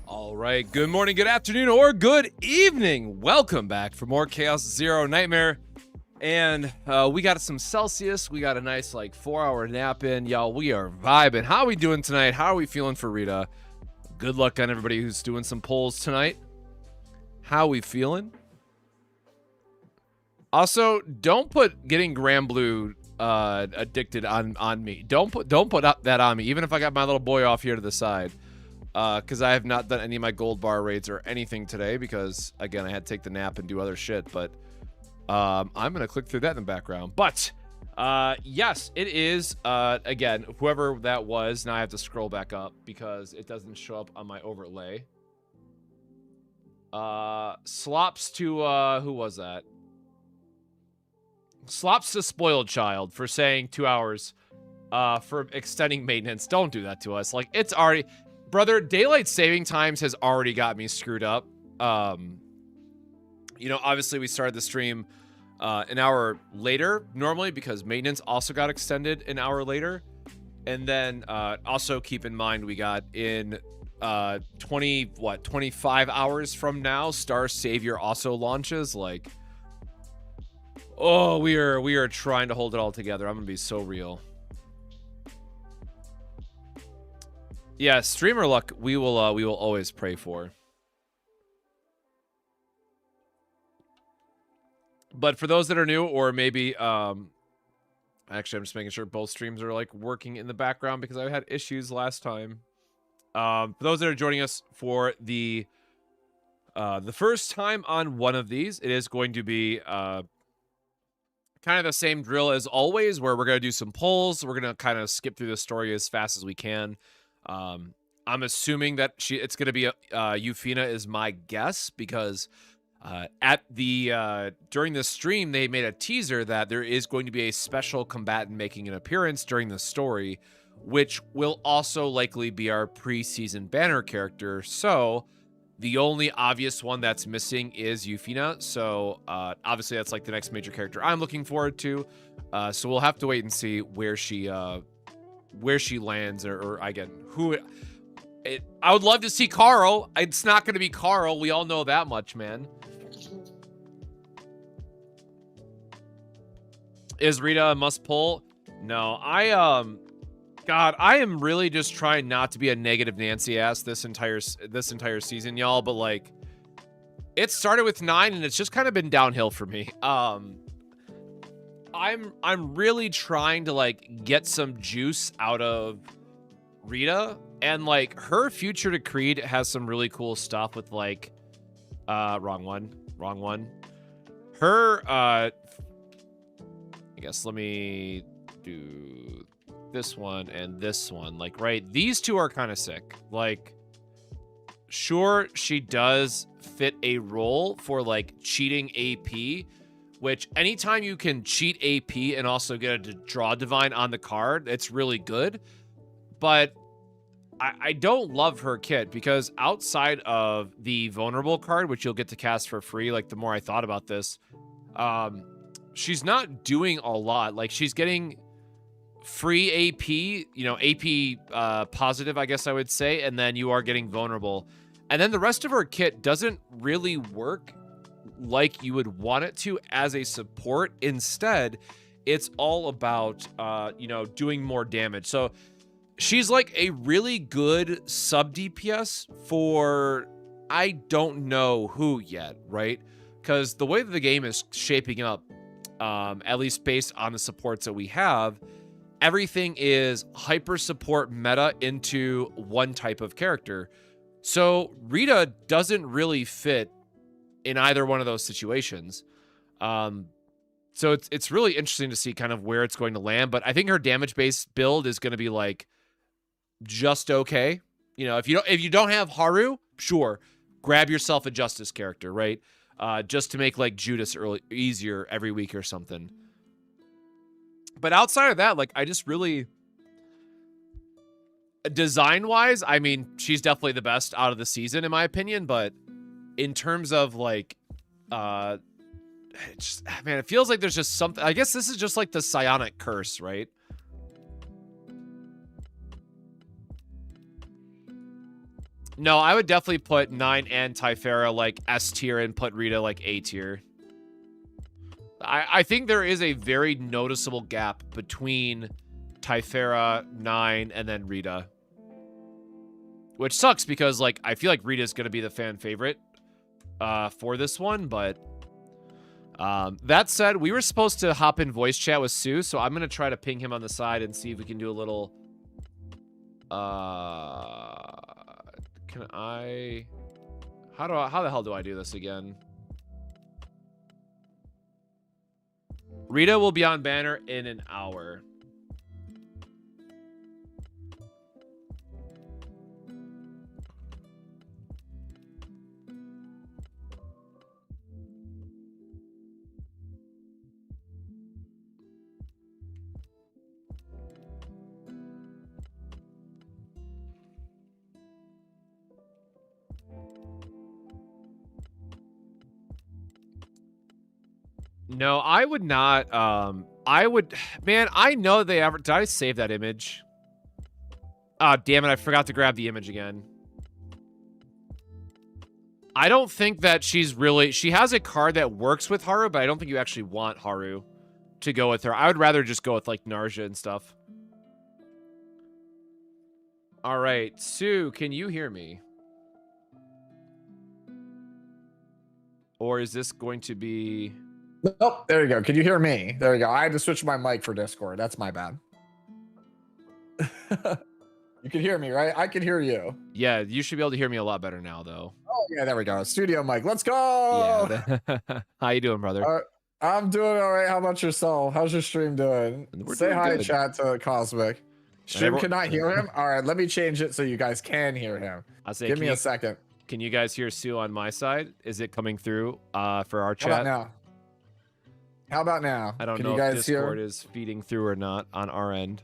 All right, good morning, good afternoon, or good evening. Welcome back for more Chaos Zero Nightmare. And we got some Celsius. We got a nice, 4-hour nap in. Y'all, we are vibing. How are we doing tonight? How are we feeling for Rita? Good luck on everybody who's doing some polls tonight. How are we feeling? Also, don't put getting Grand Blue addicted on me. Don't put that on me, even if I got my little boy off here to the side. Because I have not done any of my gold bar raids or anything today because, again, I had to take the nap and do other shit. But I'm going to click through that in the background. But, yes, it is, again, whoever that was. Now I have to scroll back up because it doesn't show up on my overlay. Slops to, who was that? Slops to Spoiled Child for saying 2 hours for extending maintenance. Don't do that to us. It's already... Brother, daylight saving times has already got me screwed up. Obviously we started the stream an hour later normally because maintenance also got extended an hour later. And then also keep in mind we got in 25 hours from now, Star Savior also launches. We are trying to hold it all together. I'm gonna be so real. Yeah, streamer luck we will always pray for. But for those that are new, or maybe actually I'm just making sure both streams are working in the background because I had issues last time. For those that are joining us for the first time on one of these, it is going to be kind of the same drill as always, where we're gonna do some polls. We're gonna kind of skip through the story as fast as we can. I'm assuming that it's going to be Euphina is my guess because at the during the stream they made a teaser that there is going to be a special combatant making an appearance during the story, which will also likely be our preseason banner character. So the only obvious one that's missing is Euphina. So obviously that's the next major character I'm looking forward to. So we'll have to wait and see where she lands or again who. I would love to see Carl. It's not going to be Carl. We all know that much, man. Is Rita a must pull? No, God, I am really just trying not to be a negative Nancy ass this entire season, y'all. But it started with 9 and it's just kind of been downhill for me. I'm really trying to get some juice out of Rita, and her future to Creed has some really cool stuff with wrong one. Her I guess let me do this one and this one. Like, right, these two are kind of sick. Like, sure, she does fit a role for like cheating AP, which anytime you can cheat AP and also get a draw divine on the card, it's really good. But I don't love her kit because outside of the vulnerable card, which you'll get to cast for free, like the more I thought about this, she's not doing a lot. Like she's getting free AP, you know, AP positive, I guess I would say, and then you are getting vulnerable. And then the rest of her kit doesn't really work like you would want it to as a support. Instead, it's all about, you know, doing more damage. So she's like a really good sub DPS for I don't know who yet, right? Because the way that the game is shaping up, at least based on the supports that we have, everything is hyper support meta into one type of character. So Rita doesn't really fit in either one of those situations. So it's really interesting to see kind of where it's going to land. But I think her damage based build is going to be like just okay. You know, if you don't have Haru, sure, grab yourself a Justice character, right? Just to make like Judas easier every week or something. But outside of that, like I just really design wise, I mean, she's definitely the best out of the season in my opinion. But in terms of like, man, it feels like there's just something. I guess this is just like the psionic curse, right? No, I would definitely put 9 and Typhara like S tier and put Rita like A tier. I think there is a very noticeable gap between Typhara, 9, and then Rita. Which sucks because like I feel like Rita's going to be the fan favorite for this one, but that said, we were supposed to hop in voice chat with Sue, so I'm going to try to ping him on the side and see if we can do a little can I... How the hell do I do this again? Rita will be on banner in an hour. No, I would not. I would, man, I know they ever, did I save that image? Ah, damn it, I forgot to grab the image again. I don't think that she's really, she has a card that works with Haru, but I don't think you actually want Haru to go with her. I would rather just go with like Narja and stuff. All right, Sue, can you hear me? Or is this going to be... Nope, there you go. Can you hear me? There you go. I had to switch my mic for Discord. That's my bad. You can hear me, right? I can hear you. Yeah, you should be able to hear me a lot better now, though. Oh, yeah, there we go. Studio mic. Let's go! Yeah. How you doing, brother? I'm doing all right. How about yourself? How's your stream doing? Say hi, good. Chat to Cosmic. Stream cannot hear him? All right, let me change it so you guys can hear him. I'll say, give me a second. Can you guys hear Sue on my side? Is it coming through for our chat? How about now? How about now? I don't know if Discord is feeding through or not on our end.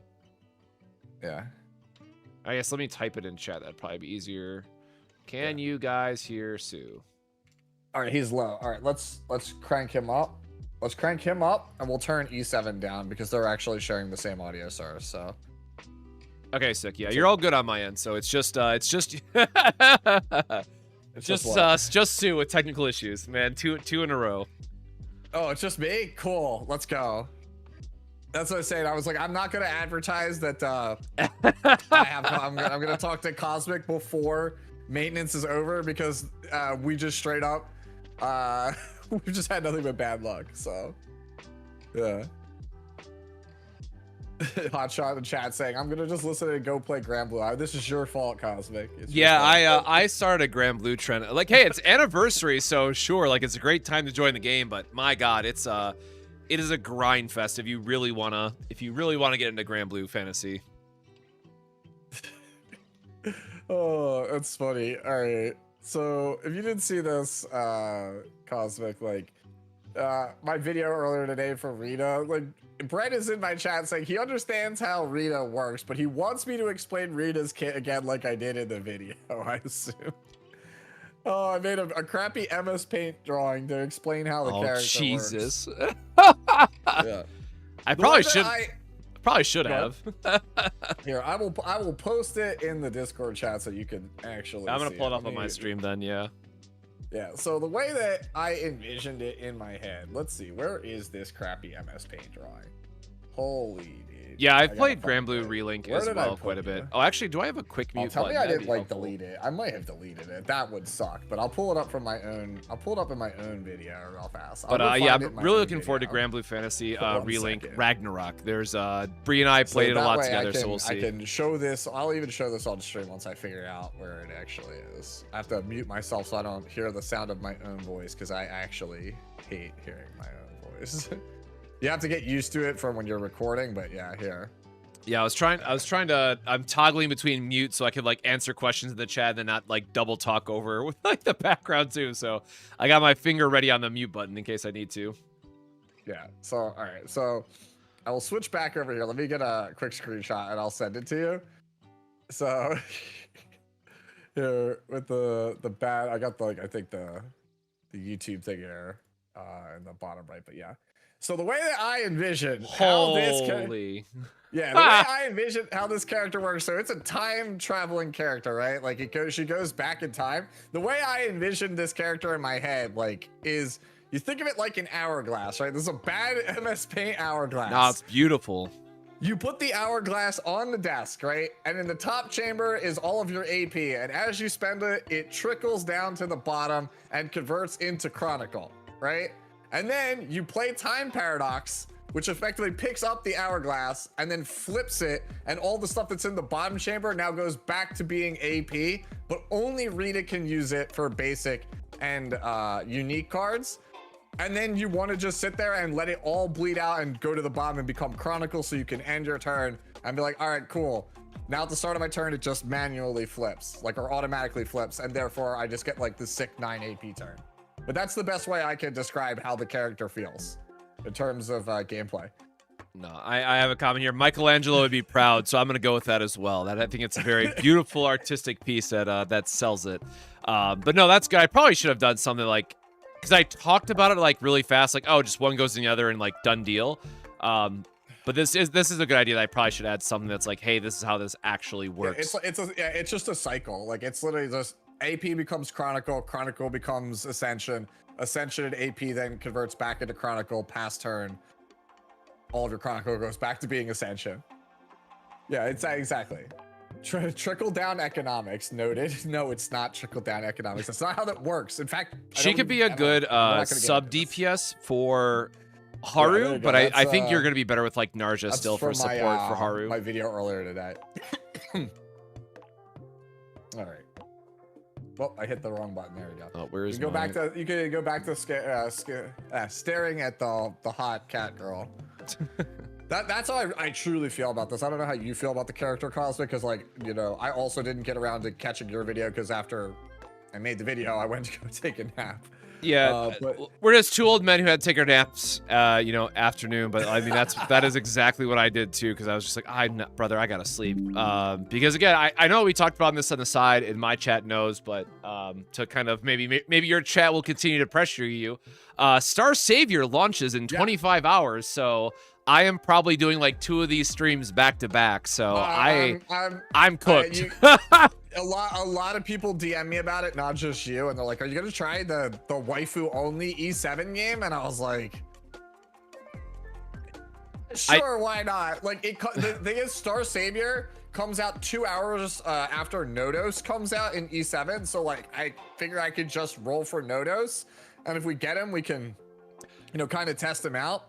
Yeah. I guess let me type it in chat. That'd probably be easier. Can you guys hear Sue? All right, he's low. All right, let's crank him up. Let's crank him up, and we'll turn E7 down because they're actually sharing the same audio source. So. Okay, sick. Yeah, you're all good on my end. So it's just it's just Sue with technical issues, man. Two in a row. Oh, it's just me? Cool. Let's go. That's what I was saying. I was like, I'm not going to advertise that I'm going to talk to Cosmic before maintenance is over because we just straight up, we've just had nothing but bad luck. So, yeah. Hotshot in the chat saying, I'm going to just listen and go play Grand Blue. This is your fault, Cosmic. Yeah, I started a Grand Blue trend. Like, hey, it's anniversary, so sure, like, it's a great time to join the game, but my God, it's it is a grind fest if you really wanna get into Grand Blue Fantasy. Oh, that's funny. All right. So if you didn't see this, Cosmic, like, my video earlier today for Rita, like, Brett is in my chat saying he understands how Rita works, but he wants me to explain Rita's kit again like I did in the video, I assume. Oh, I made a crappy MS Paint drawing to explain how the character Jesus. works. Yeah. I probably should have. Here, I will post it in the Discord chat so you can actually I'm gonna see pull it up on my stream then, yeah. Yeah, so the way that I envisioned it in my head, let's see, where is this crappy MS Paint drawing? Holy dude. Yeah, I've played Grand Blue Relink as well quite a bit. you? Oh, actually, do I have a quick mute Tell me button? I That'd didn't be like helpful. delete it. I might have deleted it. That would suck. But I'll pull it up from my own. I'll pull it up in my own video real fast. But yeah, I'm really looking forward to Grand Blue Fantasy Relink second. Ragnarok. There's Bree and I played it a lot together, so we'll see. I can show this. I'll even show this on stream once I figure out where it actually is. I have to mute myself so I don't hear the sound of my own voice because I actually hate hearing my own voice. You have to get used to it from when you're recording, but yeah, here. Yeah, I'm toggling between mute so I could like answer questions in the chat and then not like double talk over with like the background too. So I got my finger ready on the mute button in case I need to. Yeah. So all right. So I will switch back over here. Let me get a quick screenshot and I'll send it to you. So here with the bad, I got the I think the YouTube thing here in the bottom right. But yeah. So the way that I envision how this the way I envision how this character works, so it's a time traveling character, right? Like she goes back in time. The way I envision this character in my head, like, is you think of it like an hourglass, right? There's a bad MS Paint hourglass. No, it's beautiful. You put the hourglass on the desk, right? And in the top chamber is all of your AP. And as you spend it, it trickles down to the bottom and converts into Chronicle, right? And then you play Time Paradox, which effectively picks up the hourglass and then flips it, and all the stuff that's in the bottom chamber now goes back to being AP, but only Rita can use it for basic and unique cards. And then you want to just sit there and let it all bleed out and go to the bottom and become Chronicle so you can end your turn and be like, all right, cool. Now at the start of my turn, it just manually flips, like, or automatically flips, and therefore I just get like the sick 9 AP turn. But that's the best way I can describe how the character feels in terms of gameplay. No, I have a comment here. Michelangelo would be proud, so I'm going to go with that as well. I think it's a very beautiful artistic piece that sells it. But no, that's good. I probably should have done something like, because I talked about it like really fast, like, oh, just one goes in the other and like done deal. But this is a good idea. That I probably should add something that's like, hey, this is how this actually works. Yeah, it's just a cycle. Like, it's literally just AP becomes Chronicle, Chronicle becomes Ascension, Ascension and AP then converts back into Chronicle past turn. All of your Chronicle goes back to being Ascension. Yeah, it's exactly. Trickle down economics, noted. No, it's not trickle down economics. That's not how that works. In fact, she could be a good sub DPS for Haru, yeah, but I think you're gonna be better with like Narja still for support for Haru. My video earlier today. All right. Well, I hit the wrong button. There we go. Oh, where is you can go back to staring at the hot cat girl. That's how I truly feel about this. I don't know how you feel about the character, Cosmic, because, like, you know, I also didn't get around to catching your video because after I made the video, I went to go take a nap. Yeah, we're just two old men who had to take our naps, you know, afternoon. But I mean, that is exactly what I did too, because I was just like, brother, I gotta sleep. Because again, I know we talked about this on the side, and my chat knows, but to kind of maybe your chat will continue to pressure you. Star Savior launches in 25 hours, so I am probably doing like 2 of these streams back to back. So I'm cooked. A lot of people DM me about it, not just you, and they're like, "Are you gonna try the waifu only E7 game?" And I was like, "Sure, why not?" Like, the thing is, Star Savior comes out 2 hours after Nodos comes out in E7, so like I figure I could just roll for Nodos, and if we get him, we can, you know, kind of test him out.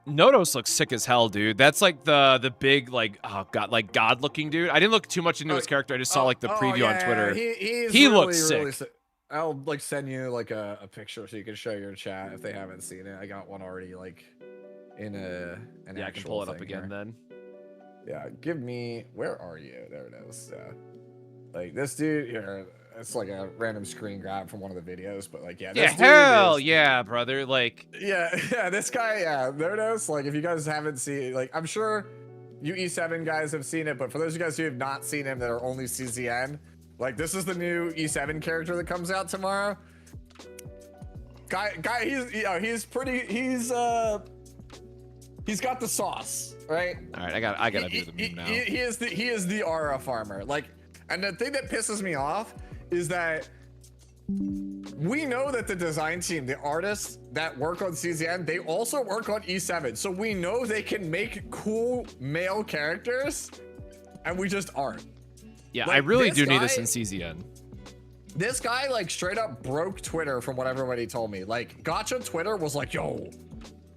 Nodos looks sick as hell, dude. That's like the big, like, oh god, like god looking dude. I didn't look too much into his character. I just saw like the preview on Twitter. He really, looks sick. Really sick. I'll like send you like a picture so you can show your chat if they haven't seen it. I got one already like in an Yeah, I can pull it up thing again here. then. Yeah, give me. Where are you? There it is. Like this dude here. It's like a random screen grab from one of the videos, but like, yeah, Yeah, this dude hell is, yeah, brother. Like, yeah, this guy, yeah, there it is. Like, if you guys haven't seen, like, I'm sure you E7 guys have seen it, but for those of you guys who have not seen him that are only CZN, like, this is the new E7 character that comes out tomorrow. Guy, he's pretty, he's got the sauce, right? all right, I gotta do the meme now. He is the aura farmer. Like, and the thing that pisses me off is that we know that the design team, the artists that work on CZN, they also work on E7. So we know they can make cool male characters, and we just aren't. Yeah, like, I really do need guy- this in CZN. This guy like straight up broke Twitter from what everybody told me. Like, Gotcha Twitter was like, yo,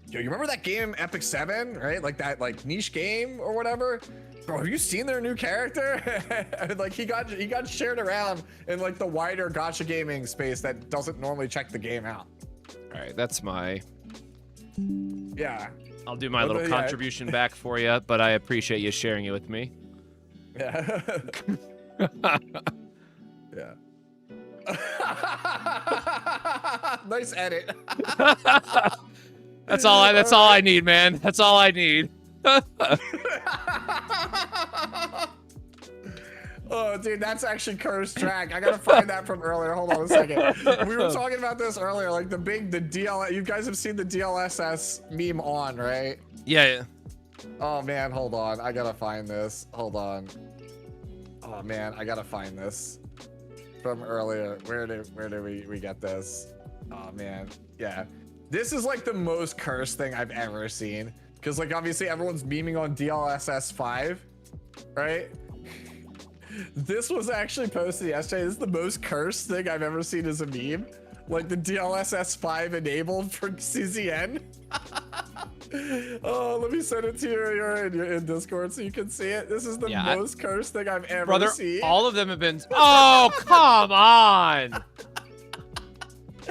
you remember that game Epic 7, right? Like that like niche game or whatever? Bro, have you seen their new character? Like he got shared around in like the wider Gotcha gaming space that doesn't normally check the game out. All right, that's my. Yeah. I'll do my Well, little yeah. contribution back for you, but I appreciate you sharing it with me. Yeah. Yeah. Nice edit. That's all I need, man. That's all I need. Oh, dude, that's actually cursed track. I gotta find that from earlier. Hold on a second. We were talking about this earlier, like the DL. You guys have seen the DLSS meme on, right? Yeah. Oh man, hold on. I gotta find this. Hold on. Oh man, I gotta find this from earlier. Where did we get this? Oh man, yeah. This is like the most cursed thing I've ever seen. Because like obviously everyone's memeing on DLSS 5, right? This was actually posted yesterday. This is the most cursed thing I've ever seen as a meme. Like the DLSS 5 enabled for CZN. Oh, let me send it to you in Discord so you can see it. This is the most cursed thing I've ever seen. All of them have been. Oh, come on! All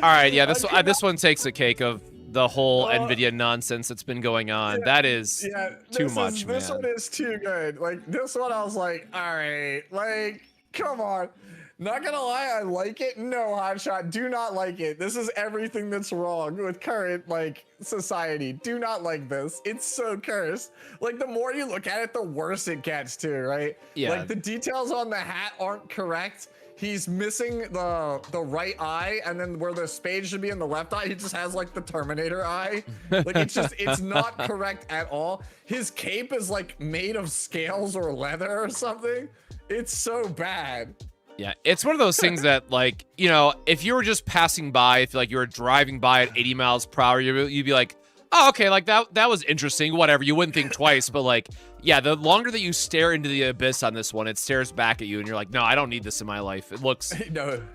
right, yeah, this one takes the cake of the whole Nvidia nonsense that's been going on. That is too much, man. This one is too good. Like this one, I was like, all right, like, come on. Not gonna lie, I like it. No, Hotshot, do not like it. This is everything that's wrong with current like society. Do not like this. It's so cursed. Like the more you look at it, the worse it gets too, right? Yeah. Like the details on the hat aren't correct. He's missing the right eye, and then where the spade should be in the left eye, he just has like the Terminator eye. Like it's not correct at all. His cape is like made of scales or leather or something. It's so bad. Yeah, it's one of those things that, like, you know, if you were just passing by, if like you were driving by at 80 miles per hour, you'd be like, oh, okay, like that was interesting, whatever. You wouldn't think twice, but like, yeah, the longer that you stare into the abyss on this one, it stares back at you, and you're like, no, I don't need this in my life. It looks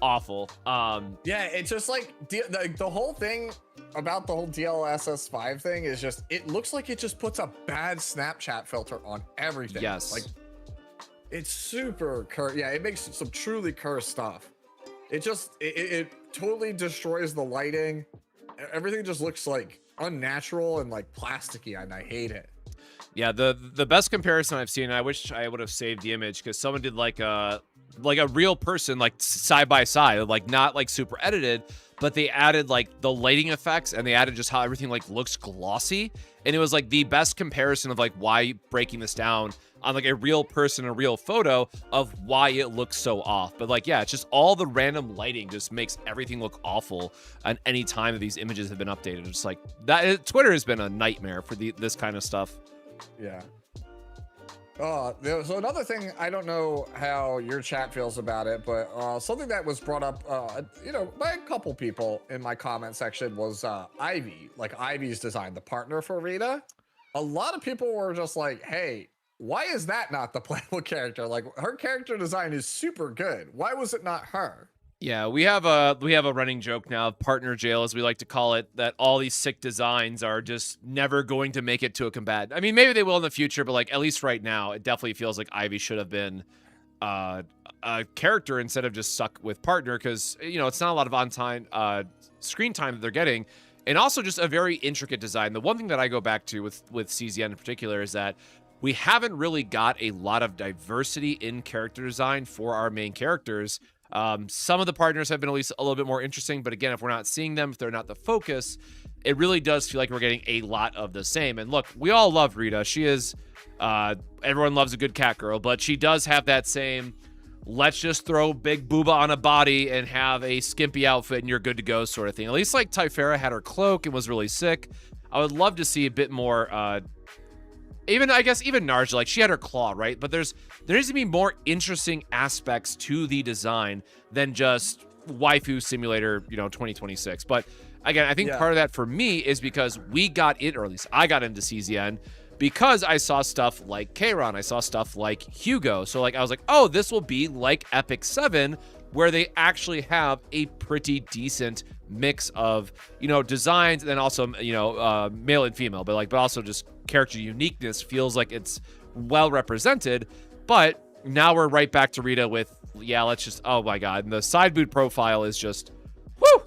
awful. Yeah, it's just like the whole thing about the whole DLSS 5 thing is just, it looks like it just puts a bad Snapchat filter on everything. Yes. Like, it's super cursed. Yeah, it makes some truly cursed stuff. It just, it totally destroys the lighting. Everything just looks like unnatural and like plasticky, and I hate it. Yeah, the best comparison I've seen, I wish I would have saved the image, because someone did like a real person, like side by side, like not like super edited, but they added like the lighting effects, and they added just how everything like looks glossy, and it was like the best comparison of like why breaking this down on like a real person, a real photo of why it looks so off. But like, yeah, it's just all the random lighting just makes everything look awful at any time that these images have been updated. It's like that. Twitter has been a nightmare for this kind of stuff. Yeah. So another thing, I don't know how your chat feels about it, but something that was brought up, you know, by a couple people in my comment section was Ivy, like Ivy's design, the partner for Rita. A lot of people were just like, hey, why is that not the playable character? Like her character design is super good. Why was it not her? Yeah, we have a running joke now, partner jail, as we like to call it, that all these sick designs are just never going to make it to a combat. I mean, maybe they will in the future, but like at least right now, it definitely feels like Ivy should have been a character instead of just suck with partner, because it's not a lot of on time screen time that they're getting, and also just a very intricate design. The one thing that I go back to with CZN in particular is that we haven't really got a lot of diversity in character design for our main characters. Some of the partners have been at least a little bit more interesting, but again, if we're not seeing them, if they're not the focus, it really does feel like we're getting a lot of the same. And look, we all love Rita. She is, everyone loves a good cat girl, but she does have that same, let's just throw big booba on a body and have a skimpy outfit and you're good to go sort of thing. At least like Typhara had her cloak and was really sick. I would love to see a bit more, even Narja, like she had her claw, right? But there needs to be more interesting aspects to the design than just waifu simulator, 2026. But again, I think part of that for me is because we got in, or at least I got into CZN because I saw stuff like Keiron, I saw stuff like Hugo. So like I was like, oh, this will be like Epic 7, where they actually have a pretty decent mix of designs, and then also male and female, but also just character uniqueness. Feels like it's well represented. But now we're right back to Rita with let's just, oh my god, and the side boob profile is just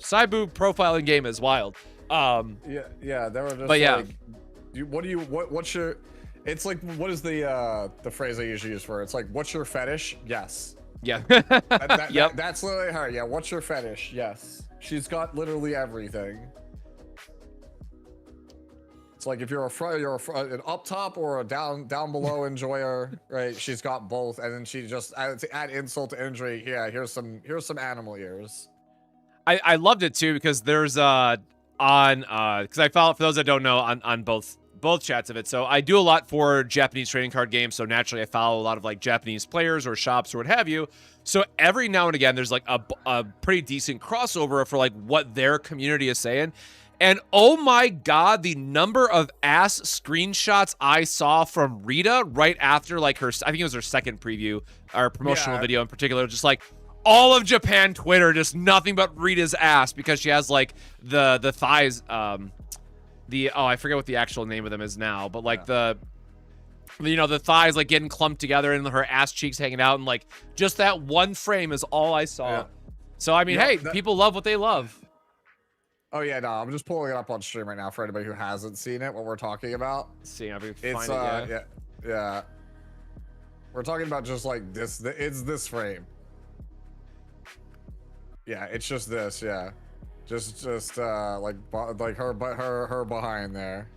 side boob profile in game is wild. They were just, but yeah, like, what's your, it's like, what is the phrase I usually use for it? It's like, what's your fetish? Yes. Yeah. Yep. That's literally her. Yeah. What's your fetish? Yes. She's got literally everything. It's like if you're an up top or a down below enjoyer, right? She's got both, and then she just to add insult to injury. Yeah, here's some animal ears. I loved it too because there's because I follow, for those that don't know, on both chats of it. So I do a lot for Japanese trading card games. So naturally I follow a lot of like Japanese players or shops or what have you. So every now and again, there's like a pretty decent crossover for like what their community is saying. And oh my god, the number of ass screenshots I saw from Rita right after like her, I think it was her second preview or promotional video in particular, just like all of Japan Twitter, just nothing but Rita's ass because she has like the thighs, I forget what the actual name of them is now, but like the thighs like getting clumped together and her ass cheeks hanging out, and like just that one frame is all I saw. Yeah. So I mean, hey, people love what they love. Oh yeah, no, I'm just pulling it up on stream right now for anybody who hasn't seen it. What we're talking about? See if we can find it. Yeah. We're talking about just like this. It's this frame. Yeah, it's just this. Yeah, just like her behind there.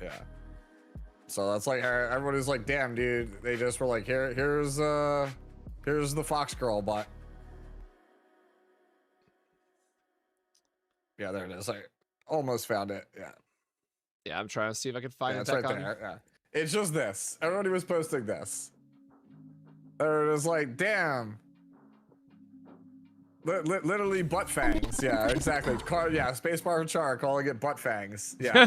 Yeah. So that's like her. Everybody's like, damn, dude. They just were like, here's the Fox girl butt. Yeah, there it is. I almost found it. Yeah, I'm trying to see if I can find it. It's right there. Yeah, it's just this. Everybody was posting this. They're just like, damn. Literally butt fangs. Yeah, exactly. Spacebar Char calling it butt fangs. Yeah.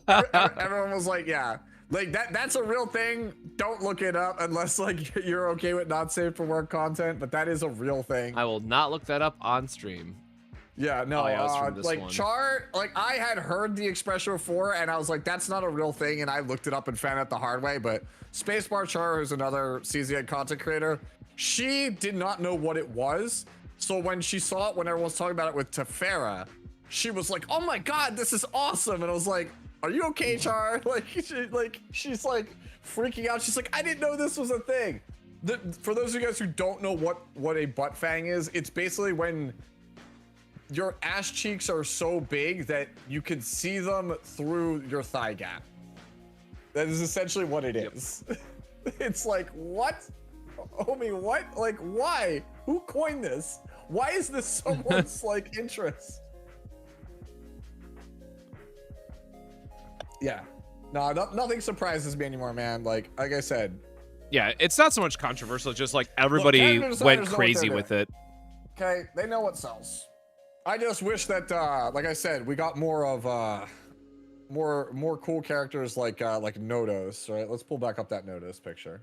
Everyone was like, yeah. Like that's a real thing. Don't look it up unless like you're okay with not safe for work content, but that is a real thing. I will not look that up on stream. Yeah, no, like Char, like I had heard the expression before and I was like, that's not a real thing, and I looked it up and found it the hard way. But Spacebar Char, who's another CZN content creator, she did not know what it was. So when she saw it, when everyone was talking about it with Typhara, she was like, oh my god, this is awesome. And I was like, are you okay, Char? Like, she's like freaking out. She's like, I didn't know this was a thing. For those of you guys who don't know what a butt fang is, it's basically when your ass cheeks are so big that you can see them through your thigh gap. That is essentially what it is. It's like, what? Homie, what? Like, why? Who coined this? Why is this someone's like interest? Yeah. No, nothing surprises me anymore, man. Like I said. Yeah, it's not so much controversial, it's just like everybody went crazy with it. Okay, they know what sells. I just wish that, like I said, we got more of more cool characters like Nodos. Right? Let's pull back up that Nodos picture.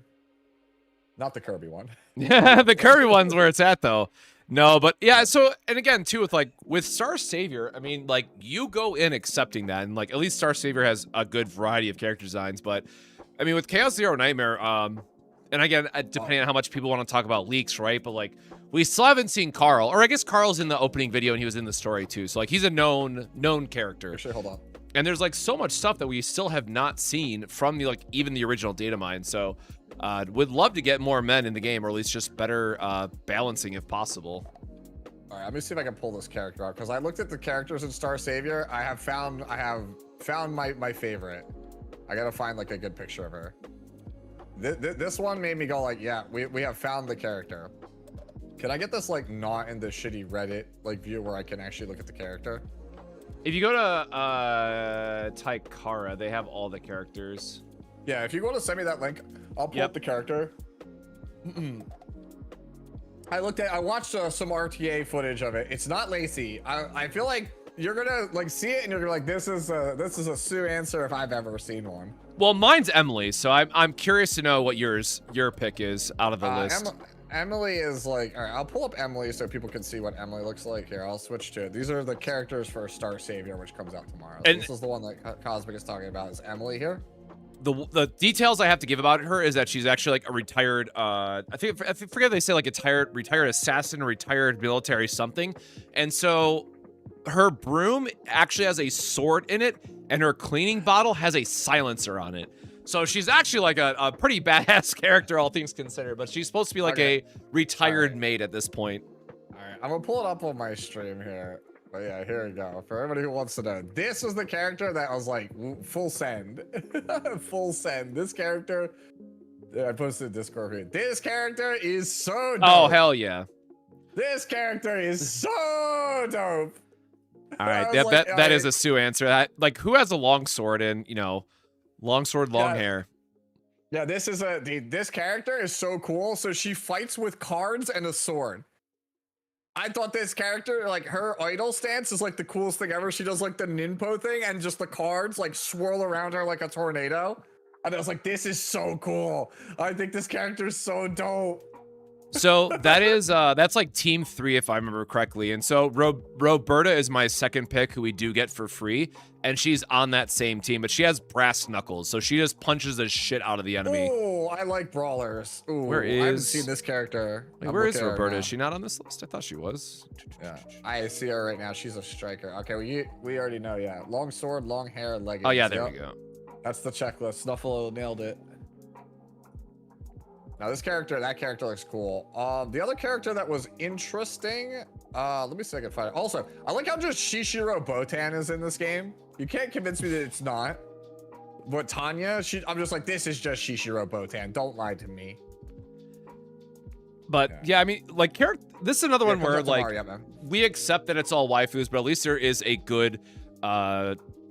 Not the Kirby one. Yeah, the Kirby one's where it's at though. No, but yeah. So and again too with Star Savior, I mean like you go in accepting that, and like at least Star Savior has a good variety of character designs. But I mean with Chaos Zero Nightmare, And again, depending on how much people want to talk about leaks, right? But like, we still haven't seen Carl, or I guess Carl's in the opening video and he was in the story too. So like, he's a known character. Actually, hold on. And there's like so much stuff that we still have not seen from the like even the original data mine. So would love to get more men in the game, or at least just better balancing if possible. All right, let me see if I can pull this character out, because I looked at the characters in Star Savior. I have found my favorite. I gotta find like a good picture of her. This one made me go like, yeah, we have found the character. Can I get this like not in the shitty Reddit like view where I can actually look at the character? If you go to Taikara, they have all the characters. Yeah, if you go to send me that link, I'll pull up the character. I watched some RTA footage of it. It's not Lacey. I feel like you're gonna like see it and you're gonna like, this is a Sue answer if I've ever seen one. Well, mine's Emily, so I'm curious to know what your pick is out of the list. Emily is like, all right, I'll pull up Emily so people can see what Emily looks like. Here, I'll switch to it. These are the characters for Star Savior, which comes out tomorrow. So this is the one that Cosmic is talking about, is Emily here. The details I have to give about her is that she's actually like a retired, I forget if they say like a retired assassin, retired military something. And so her broom actually has a sword in it, and her cleaning bottle has a silencer on it. So she's actually like a pretty badass character, all things considered, but she's supposed to be like a retired maid at this point. All right, I'm gonna pull it up on my stream here. But yeah, here we go. For everybody who wants to know, this was the character that was like full send. Full send. This character, I posted in Discord here. This character is so dope. Oh, hell yeah. This character is so dope. All right, that is a Sue answer. That, like, who has a long sword and, you know, long sword, long hair? Yeah, this character is so cool. So she fights with cards and a sword. I thought this character, like her idol stance is like the coolest thing ever. She does like the ninpo thing and just the cards like swirl around her like a tornado. And I was like, this is so cool. I think this character is so dope. So that is that's like team 3 if I remember correctly. And so Roberta is my second pick, who we do get for free, and she's on that same team, but she has brass knuckles, so she just punches the shit out of the enemy. Oh, I like brawlers. Ooh, I haven't seen this character. Wait, where is Roberta? Is she not on this list? I thought she was. Yeah, I see her right now. She's a striker. Okay, we already know. Yeah, long sword, long hair, leggings. Oh yeah, there we go. That's the checklist. Snuffle nailed it. Now that character looks cool. The other character that was interesting, let me see if I can find it. Also, I like how just Shishiro Botan is in this game. You can't convince me that it's not. But Tanya, I'm just like, this is just Shishiro Botan. Don't lie to me. But yeah, I mean, like, this is another one where like we accept that it's all waifus, but at least there is a good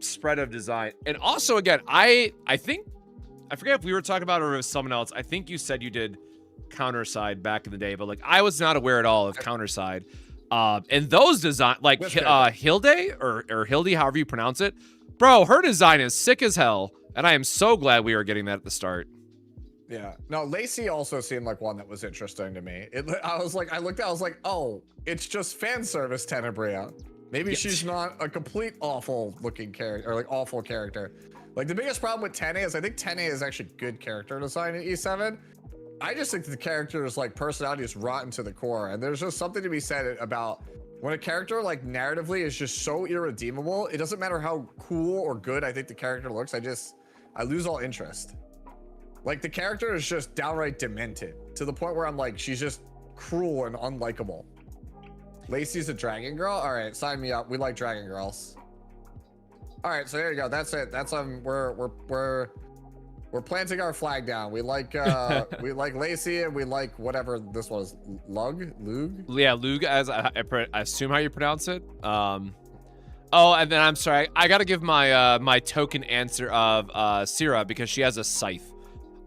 spread of design. And also, again, I think, I forget if we were talking about it or it was someone else. I think you said you did Counterside back in the day, but like I was not aware at all of Counterside. And those design, like Hilde or Hildy, however you pronounce it, bro, her design is sick as hell, and I am so glad we were getting that at the start. Yeah. No, Lacey also seemed like one that was interesting to me. I was like, oh, it's just fan service Tenebria. Maybe she's not a complete awful looking character, or like awful character. Like the biggest problem with Tene is I think Tene is actually good character design in E7. I just think the character's like personality is rotten to the core, and there's just something to be said about when a character like narratively is just so irredeemable. It doesn't matter how cool or good I think the character looks. I lose all interest. Like the character is just downright demented to the point where I'm like, she's just cruel and unlikable. Lacey's a dragon girl. All right, sign me up. We like dragon girls. All right, so there you go. That's it. That's we're planting our flag down. We like we like Lacey, and we like whatever this was. Lug. Yeah, Lug, as I assume how you pronounce it. Oh, and then I'm sorry, I gotta give my my token answer of Syrah, because she has a scythe.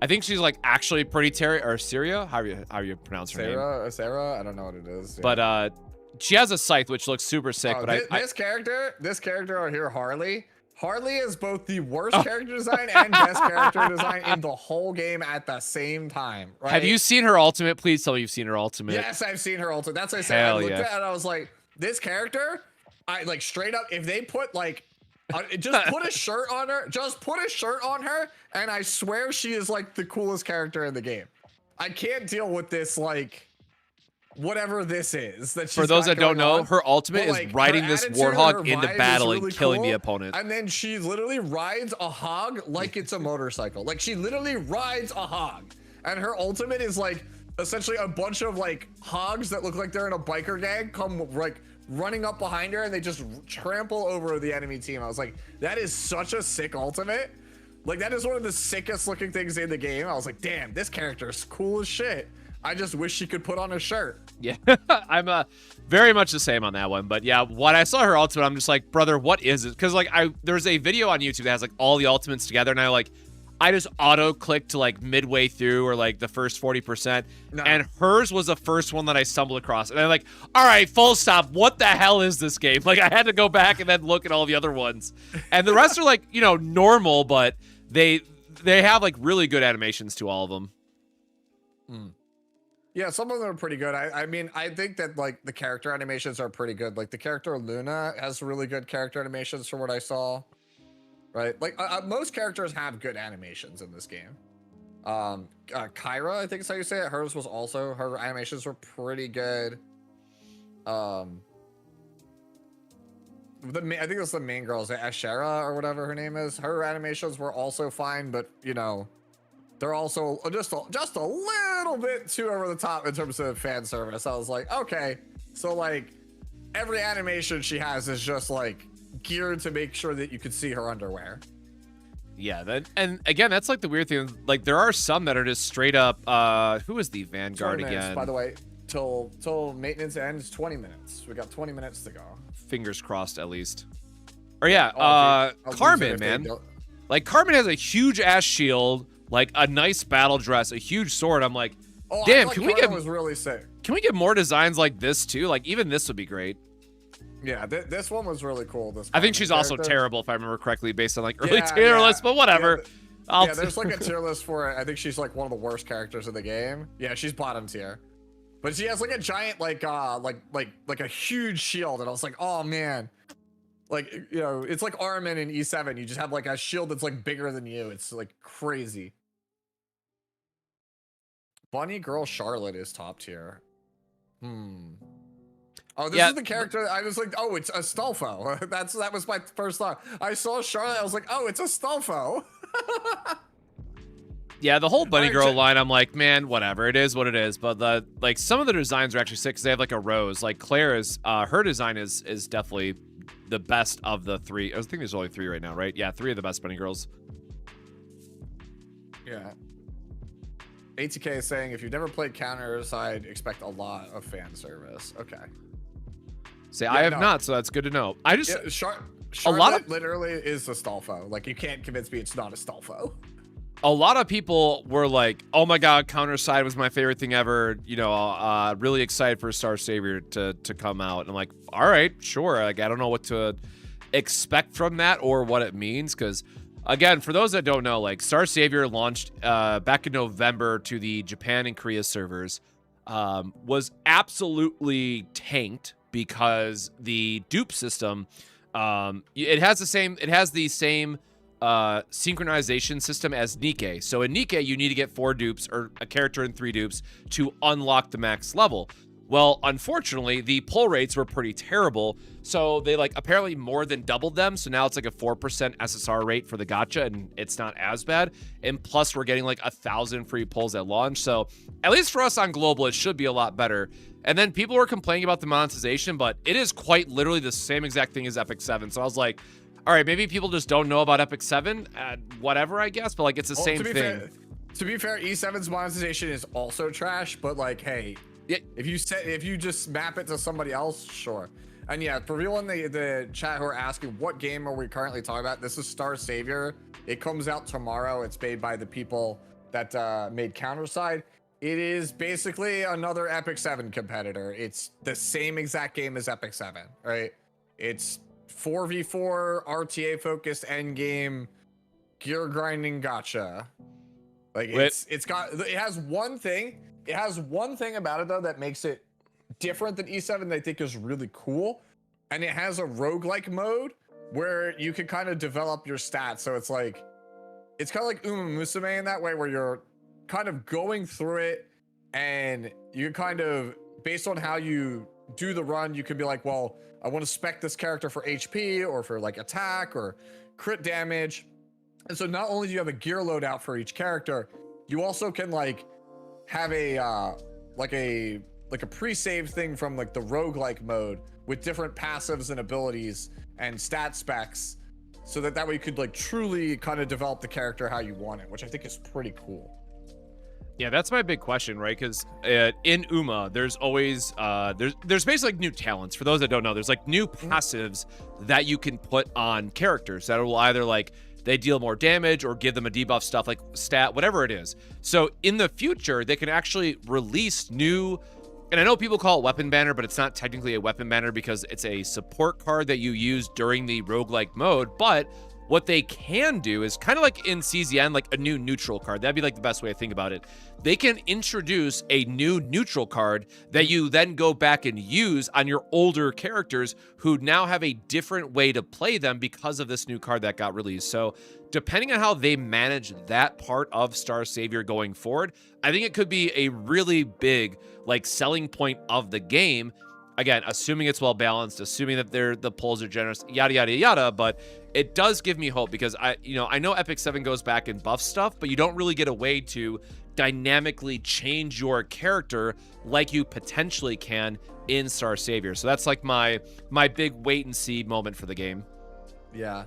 I think she's like actually pretty Syria. How you pronounce her name? Sarah. I don't know what it is. Yeah. But she has a scythe, which looks super sick. Oh, but this character over here, Harley. Harley is both the worst character design and best character design in the whole game at the same time. Right? Have you seen her ultimate? Please tell me you've seen her ultimate. Yes, I've seen her ultimate. That's what I said. I looked at it and I was like, this character, I like straight up, if they put like, just put a shirt on her, and I swear she is like the coolest character in the game. I can't deal with this, like, whatever this is that she's For those got that don't going know, on. her ultimate But, is like, riding her this attitude and warthog her into vibe is battle and really killing the cool, opponent. And then she literally rides a hog like it's a motorcycle. Like, she literally rides a hog. And her ultimate is, like, essentially a bunch of, like, hogs that look like they're in a biker gang come, like, running up behind her, and they just trample over the enemy team. I was like, that is such a sick ultimate. Like, that is one of the sickest looking things in the game. I was like, damn, this character is cool as shit. I just wish she could put on a shirt. Yeah, I'm very much the same on that one. But yeah, when I saw her ultimate, I'm just like, brother, what is it? Because like there's a video on YouTube that has like all the ultimates together, and I just auto clicked to like midway through or like the first 40%, and hers was the first one that I stumbled across, and I'm like, all right, full stop. What the hell is this game? Like, I had to go back and then look at all the other ones, and the rest are like, you know, normal, but they have like really good animations to all of them. Yeah, some of them are pretty good. I mean, I think that like the character animations are pretty good. Like the character Luna has really good character animations from what I saw. Right? Like most characters have good animations in this game. Kyra, I think is how you say it. Hers was also, her animations were pretty good. I think it was the main girls, Ashera or whatever her name is. Her animations were also fine, but you know, they're also just a little bit too over the top in terms of fan service. I was like, okay, so like every animation she has is just like geared to make sure that you could see her underwear. Yeah, and again, that's like the weird thing. Like there are some that are just straight up. Who is the Vanguard again? By the way, till maintenance ends, 20 minutes. We got 20 minutes to go. Fingers crossed, at least. Or yeah, Carmen, man. Like Carmen has a huge ass shield, like a nice battle dress, a huge sword. I'm like, damn, can we get? Was really sick. Can we get more designs like this too? Like even this would be great. Yeah, this one was really cool. I think she's also terrible, if I remember correctly, based on like early tier lists, but whatever. Yeah, there's like a tier list for it. I think she's like one of the worst characters in the game. Yeah, she's bottom tier, but she has like a giant like a huge shield, and I was like, oh man, like you know, it's like Armin in E7. You just have like a shield that's like bigger than you. It's like crazy. Bunny Girl Charlotte is top tier. Oh, this is the character. I was like, oh, it's Astolfo. That was my first thought. I saw Charlotte. I was like, oh, it's Astolfo. Yeah, the whole Bunny Girl line, I'm like, man, whatever. It is what it is. But like some of the designs are actually sick because they have like a rose. Like Claire is, her design is definitely the best of the three. I think there's only three right now, right? Yeah, three of the best Bunny Girls. Yeah. ATK is saying if you've never played Counter Side, expect a lot of fan service. Okay. Say, I have not, so that's good to know. I just Charlotte a lot of literally is Astolfo. Like you can't convince me it's not Astolfo. A lot of people were like, "Oh my God, Counter Side was my favorite thing ever." You know, really excited for Star Savior to come out. And I'm like, all right, sure. Like I don't know what to expect from that or what it means because. Again, for those that don't know, like Star Savior launched back in November to the Japan and Korea servers, was absolutely tanked because the dupe system, it has the same synchronization system as Nikke. So in Nikke, you need to get 4 dupes or a character and 3 dupes to unlock the max level. Well, unfortunately, the pull rates were pretty terrible, so they like apparently more than doubled them. So now it's like a 4% SSR rate for the gacha, and it's not as bad. And plus, we're getting like 1,000 free pulls at launch. So at least for us on global, it should be a lot better. And then people were complaining about the monetization, but it is quite literally the same exact thing as Epic 7. So I was like, all right, maybe people just don't know about Epic 7, whatever, I guess. But like, it's the same thing. To be fair, E7's monetization is also trash, but like, hey. Yeah, if you just map it to somebody else, sure. And yeah, for people in the chat who are asking what game are we currently talking about, this is Star Savior. It comes out tomorrow. It's made by the people that made Counterside. It is basically another Epic 7 competitor. It's the same exact game as Epic 7, right? It's 4v4 RTA focused endgame gear grinding gacha. Like it has one thing. It has one thing about it, though, that makes it different than E7 that I think is really cool. And it has a roguelike mode where you can kind of develop your stats. So it's like, it's kind of like Uma Musume in that way, where you're kind of going through it and you can kind of, based on how you do the run, you can be like, well, I want to spec this character for HP or for like attack or crit damage. And so not only do you have a gear loadout for each character, you also can like have a pre-save thing from like the roguelike mode with different passives and abilities and stat specs, so that way you could like truly kind of develop the character how you want it, which I think is pretty cool. Yeah, that's my big question, right? Because in Uma, there's always there's basically like new talents. For those that don't know, there's like new passives that you can put on characters that will either like they deal more damage or give them a debuff stuff like stat, whatever it is. So in the future, they can actually release new, and I know people call it weapon banner, but it's not technically a weapon banner because it's a support card that you use during the roguelike mode. But what they can do is kind of like in CZN, like a new neutral card. That'd be like the best way to think about it. They can introduce a new neutral card that you then go back and use on your older characters who now have a different way to play them because of this new card that got released. So depending on how they manage that part of Star Savior going forward, I think it could be a really big like selling point of the game. Again, assuming it's well balanced, assuming that the pulls are generous, yada yada yada, but it does give me hope because I know Epic 7 goes back and buffs stuff, but you don't really get a way to dynamically change your character like you potentially can in Star Savior. So that's like my big wait and see moment for the game. Yeah,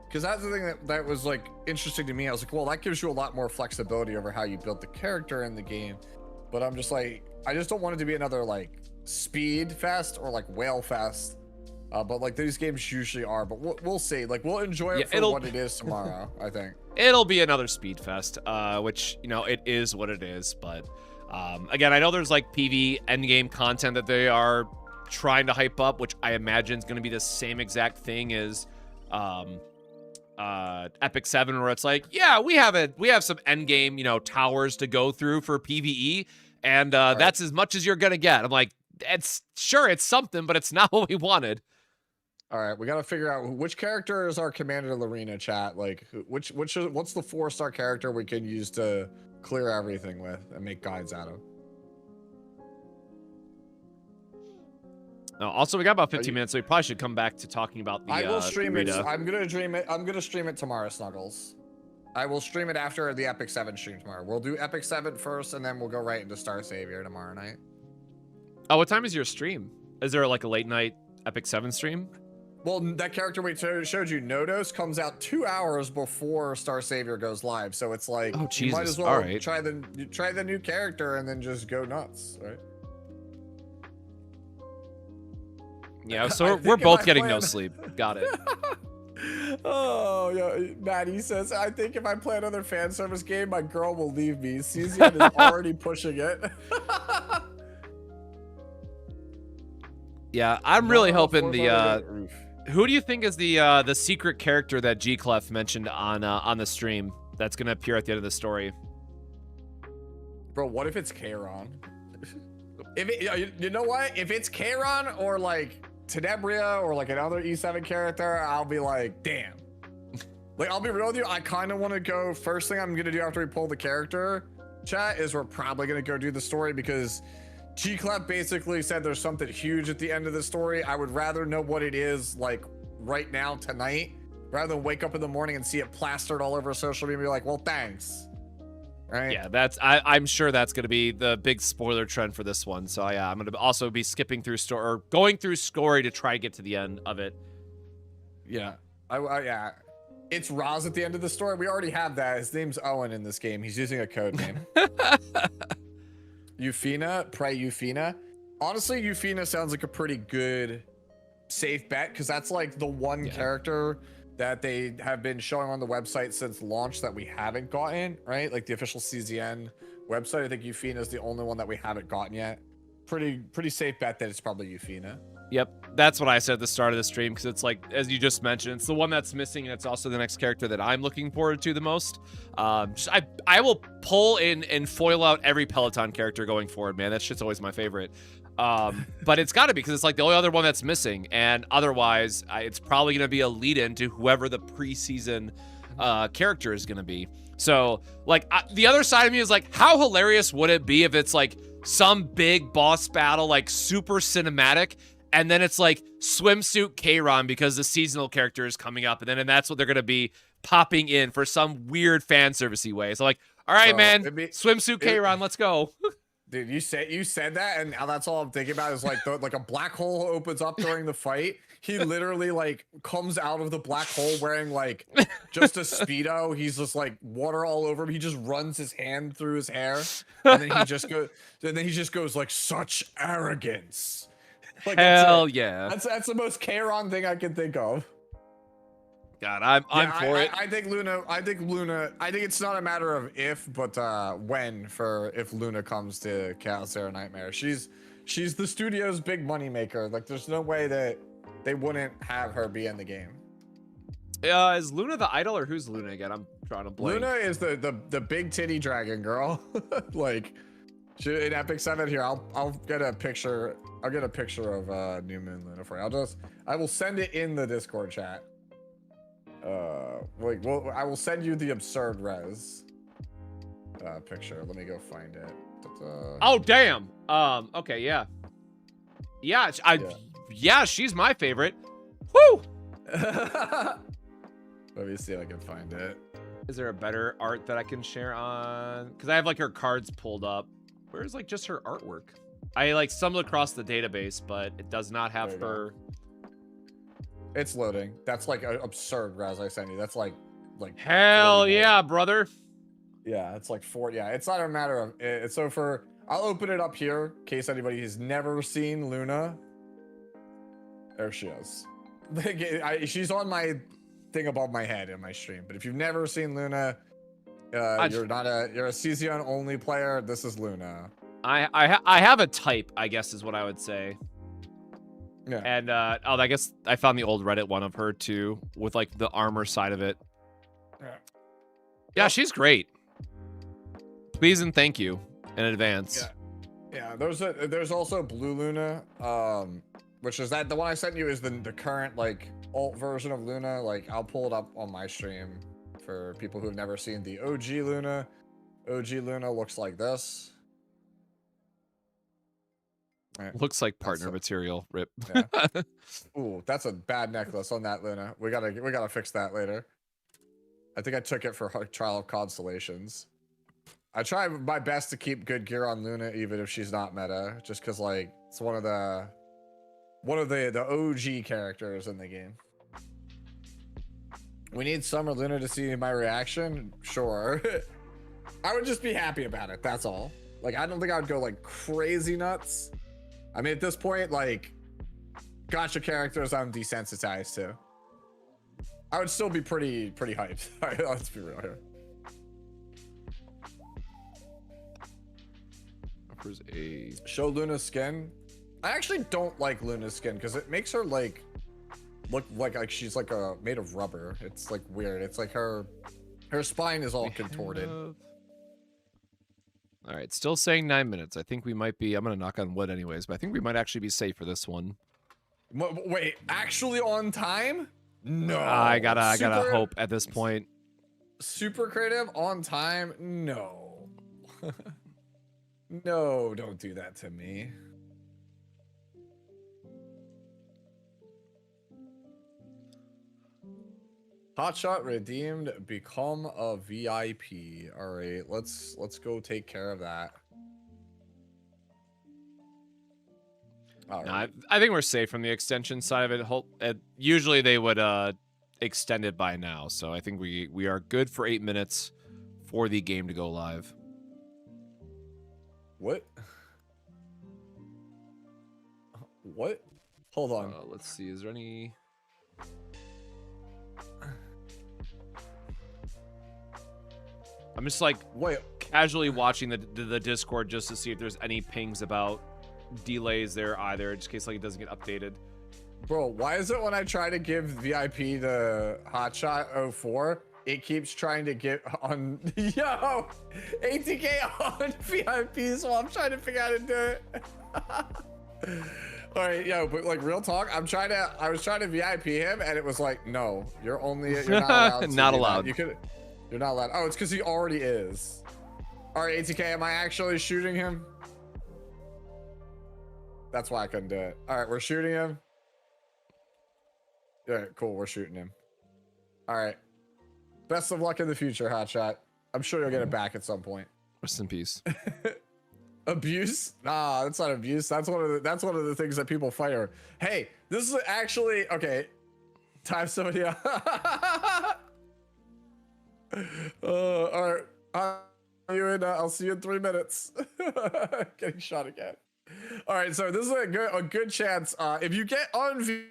because that's the thing that was like interesting to me. I was like, well, that gives you a lot more flexibility over how you build the character in the game, but I'm just like, I just don't want it to be another like speed fest or like whale fest, but like these games usually are. But we'll see. Like we'll enjoy it for what it is tomorrow. I think it'll be another speed fest, which it is what it is. But again, I know there's like PV endgame content that they are trying to hype up, which I imagine is going to be the same exact thing as Epic 7, where it's like, yeah, we have some endgame towers to go through for PvE, and right, that's as much as you're gonna get. I'm like, it's something, but it's not what we wanted. All right, we got to figure out which character is our commander of the arena, chat. Like, what's the 4-star character we can use to clear everything with and make guides out of? Also, we got about 15 minutes, so we probably should come back to talking about the. I will stream Rita. it. I'm gonna stream it tomorrow, Snuggles. I will stream it after the Epic 7 stream tomorrow. We'll do Epic 7 first, and then we'll go right into Star Savior tomorrow night. Oh, what time is your stream? Is there like a late night Epic 7 stream? Well, that character we showed you, Nodos, comes out 2 hours before Star Savior goes live. So it's like, oh, Jesus. You might as well all right, try the new character and then just go nuts, right? Yeah, so we're both getting no sleep. Got it. Oh, yeah, Maddie says, I think if I play another fan service game, my girl will leave me. CZN is already pushing it. Yeah, I'm really hoping the who do you think is the secret character that G Clef mentioned on the stream that's gonna appear at the end of the story? Bro, what if it's Kairon? You know what? If it's Kairon or like Tenebria or like another E7 character, I'll be like, damn. Like, I'll be real with you, I kind of want to go, first thing I'm gonna do after we pull the character, chat, is we're probably gonna go do the story, because G-Clap basically said there's something huge at the end of the story. I would rather know what it is, like, right now, tonight, rather than wake up in the morning and see it plastered all over social media and be like, well, thanks. Right? Yeah, I'm sure that's going to be the big spoiler trend for this one. So yeah, I'm going to also be skipping through going through story to try to get to the end of it. Yeah, yeah. It's Roz at the end of the story. We already have that. His name's Owen in this game. He's using a code name. Euphina, pray Euphina. Honestly, Euphina sounds like a pretty good safe bet, because that's like the one character that they have been showing on the website since launch that we haven't gotten, right? Like the official CZN website. I think Euphina is the only one that we haven't gotten yet. Pretty safe bet that it's probably Euphina. Yep, that's what I said at the start of the stream, because it's like, as you just mentioned, it's the one that's missing, and it's also the next character that I'm looking forward to the most. I will pull in and foil out every Peloton character going forward, man. That shit's always my favorite. But it's got to be, because it's like the only other one that's missing, and otherwise, it's probably going to be a lead-in to whoever the preseason character is going to be. So, like, the other side of me is like, how hilarious would it be if it's like some big boss battle, like super cinematic, and then it's like swimsuit Kayron because the seasonal character is coming up, and that's what they're gonna be popping in for some weird fan servicey way. So like, all right, So, man, swimsuit Kayron, let's go. Dude, you said that, and now that's all I'm thinking about is like like a black hole opens up during the fight. He literally like comes out of the black hole wearing like just a Speedo. He's just like water all over him. He just runs his hand through his hair, and then he just goes like such arrogance. Like, Hell yeah. That's the most Kayron thing I can think of. God, I'm for it. I think Luna. I think it's not a matter of if, but when. For if Luna comes to Chaos Era Nightmare, she's the studio's big money maker. Like, there's no way that they wouldn't have her be in the game. Is Luna the idol, or who's Luna again? I'm trying to blank. Luna is the big titty dragon girl. Like, in Epic 7 here, I'll get a picture. I'll get a picture of New Moon Luna for you. I will send it in the Discord chat. I will send you the absurd res picture. Let me go find it. Oh damn. Okay, yeah. Yeah, she's my favorite. Woo! Let me see if I can find it. Is there a better art that I can share on? Because I have like her cards pulled up. Where's like just her artwork? I like stumbled across the database, but it does not have her. It's loading. That's like an absurd res I sent you. That's like hell yeah, brother. Yeah, it's like 4. Yeah, it's not a matter of it. So I'll open it up here in case anybody has never seen Luna. There she is. She's on my thing above my head in my stream. But if you've never seen Luna, you're a Cesium only player. This is Luna. I have a type, I guess is what I would say. Yeah. And I guess I found the old Reddit one of her too, with like the armor side of it. Yeah, she's great. Please and thank you in advance. Yeah. There's also Blue Luna, which is the one I sent you is the current like alt version of Luna. Like, I'll pull it up on my stream for people who've never seen the OG Luna. OG Luna looks like this. Looks like partner material. Rip. Yeah. Ooh, that's a bad necklace on that Luna. We gotta fix that later. I think I took it for Trial of Constellations. I try my best to keep good gear on Luna, even if she's not meta, just because like it's one of the OG characters in the game. We need Summer Luna to see my reaction. Sure. I would just be happy about it. That's all. Like, I don't think I would go like crazy nuts. I mean, at this point, like, gotcha characters I'm desensitized to. I would still be pretty hyped. All right, let's be real here. Offers a show Luna's skin. I actually don't like Luna's skin because it makes her like look like she's like made of rubber. It's like weird. It's like her spine is all contorted. All right, still saying 9 minutes. I think we might be. I'm gonna knock on wood anyways, but I think we might actually be safe for this one. Wait, actually on time? No. I gotta hope at this point. Super creative on time? No. No, don't do that to me. Hotshot redeemed, become a VIP. All right, let's go take care of that. All right. I think we're safe from the extension side of it. Usually they would extend it by now, so I think we are good for 8 minutes for the game to go live. What? What? Hold on. Let's see. Is there any? I'm just like casually watching the Discord just to see if there's any pings about delays there either, just in case like it doesn't get updated. Bro, why is it when I try to give VIP the Hotshot 04, it keeps trying to get on yo ATK on VIP, so I'm trying to figure out how to do it. All right, yo, but like real talk, I was trying to VIP him, and it was like, no, you're not allowed. Not allowed. You're not allowed. Oh, it's because he already is. All right, ATK, am I actually shooting him? That's why I couldn't do it. All right, we're shooting him. Yeah, cool. We're shooting him. All right. Best of luck in the future, Hotshot. I'm sure you'll get it back at some point. Rest in peace. Abuse? Nah, that's not abuse. That's one of the things that people fight over. Hey, this is actually okay. Time somebody out. All right. I'll see you in 3 minutes. Getting shot again. All right, so this is a good chance. If you get on.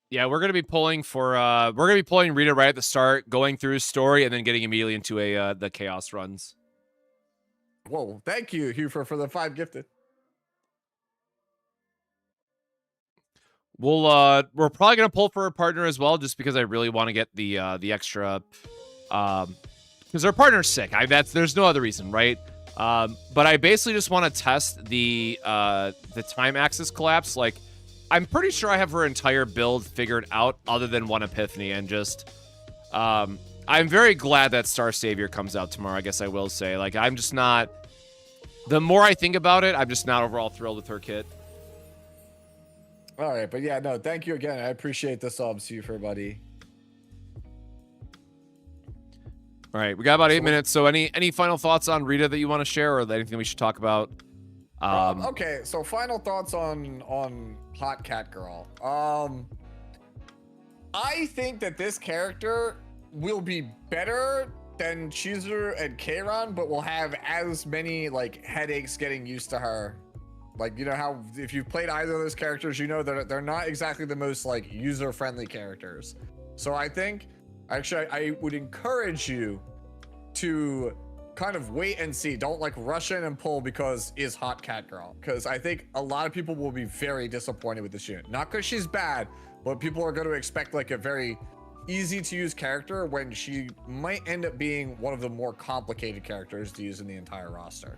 Yeah, we're gonna be pulling Rita right at the start, going through his story, and then getting immediately into the chaos runs. Whoa! Thank you, Hufer, for the 5 gifted. We're probably gonna pull for a partner as well, just because I really want to get the extra, because our partner's sick. There's no other reason, right? But I basically just want to test the time axis collapse. Like, I'm pretty sure I have her entire build figured out, other than one epiphany, and just I'm very glad that Star Savior comes out tomorrow. I guess I will say, like, I'm just not. The more I think about it, I'm just not overall thrilled with her kit. All right, but yeah, no, thank you again. I appreciate the subs, Hufer, buddy. All right, we got about 8 minutes. So any final thoughts on Rita that you want to share, or anything we should talk about? Okay, so final thoughts on Hot Cat Girl. I think that this character will be better than Chizuru and Keiran, but will have as many like headaches getting used to her. Like, you know how if you've played either of those characters, you know that they're not exactly the most like user-friendly characters. So I think actually I would encourage you to kind of wait and see. Don't like rush in and pull because is Hot Cat Girl, because I think a lot of people will be very disappointed with this unit. Not because she's bad, but people are going to expect like a very easy to use character when she might end up being one of the more complicated characters to use in the entire roster.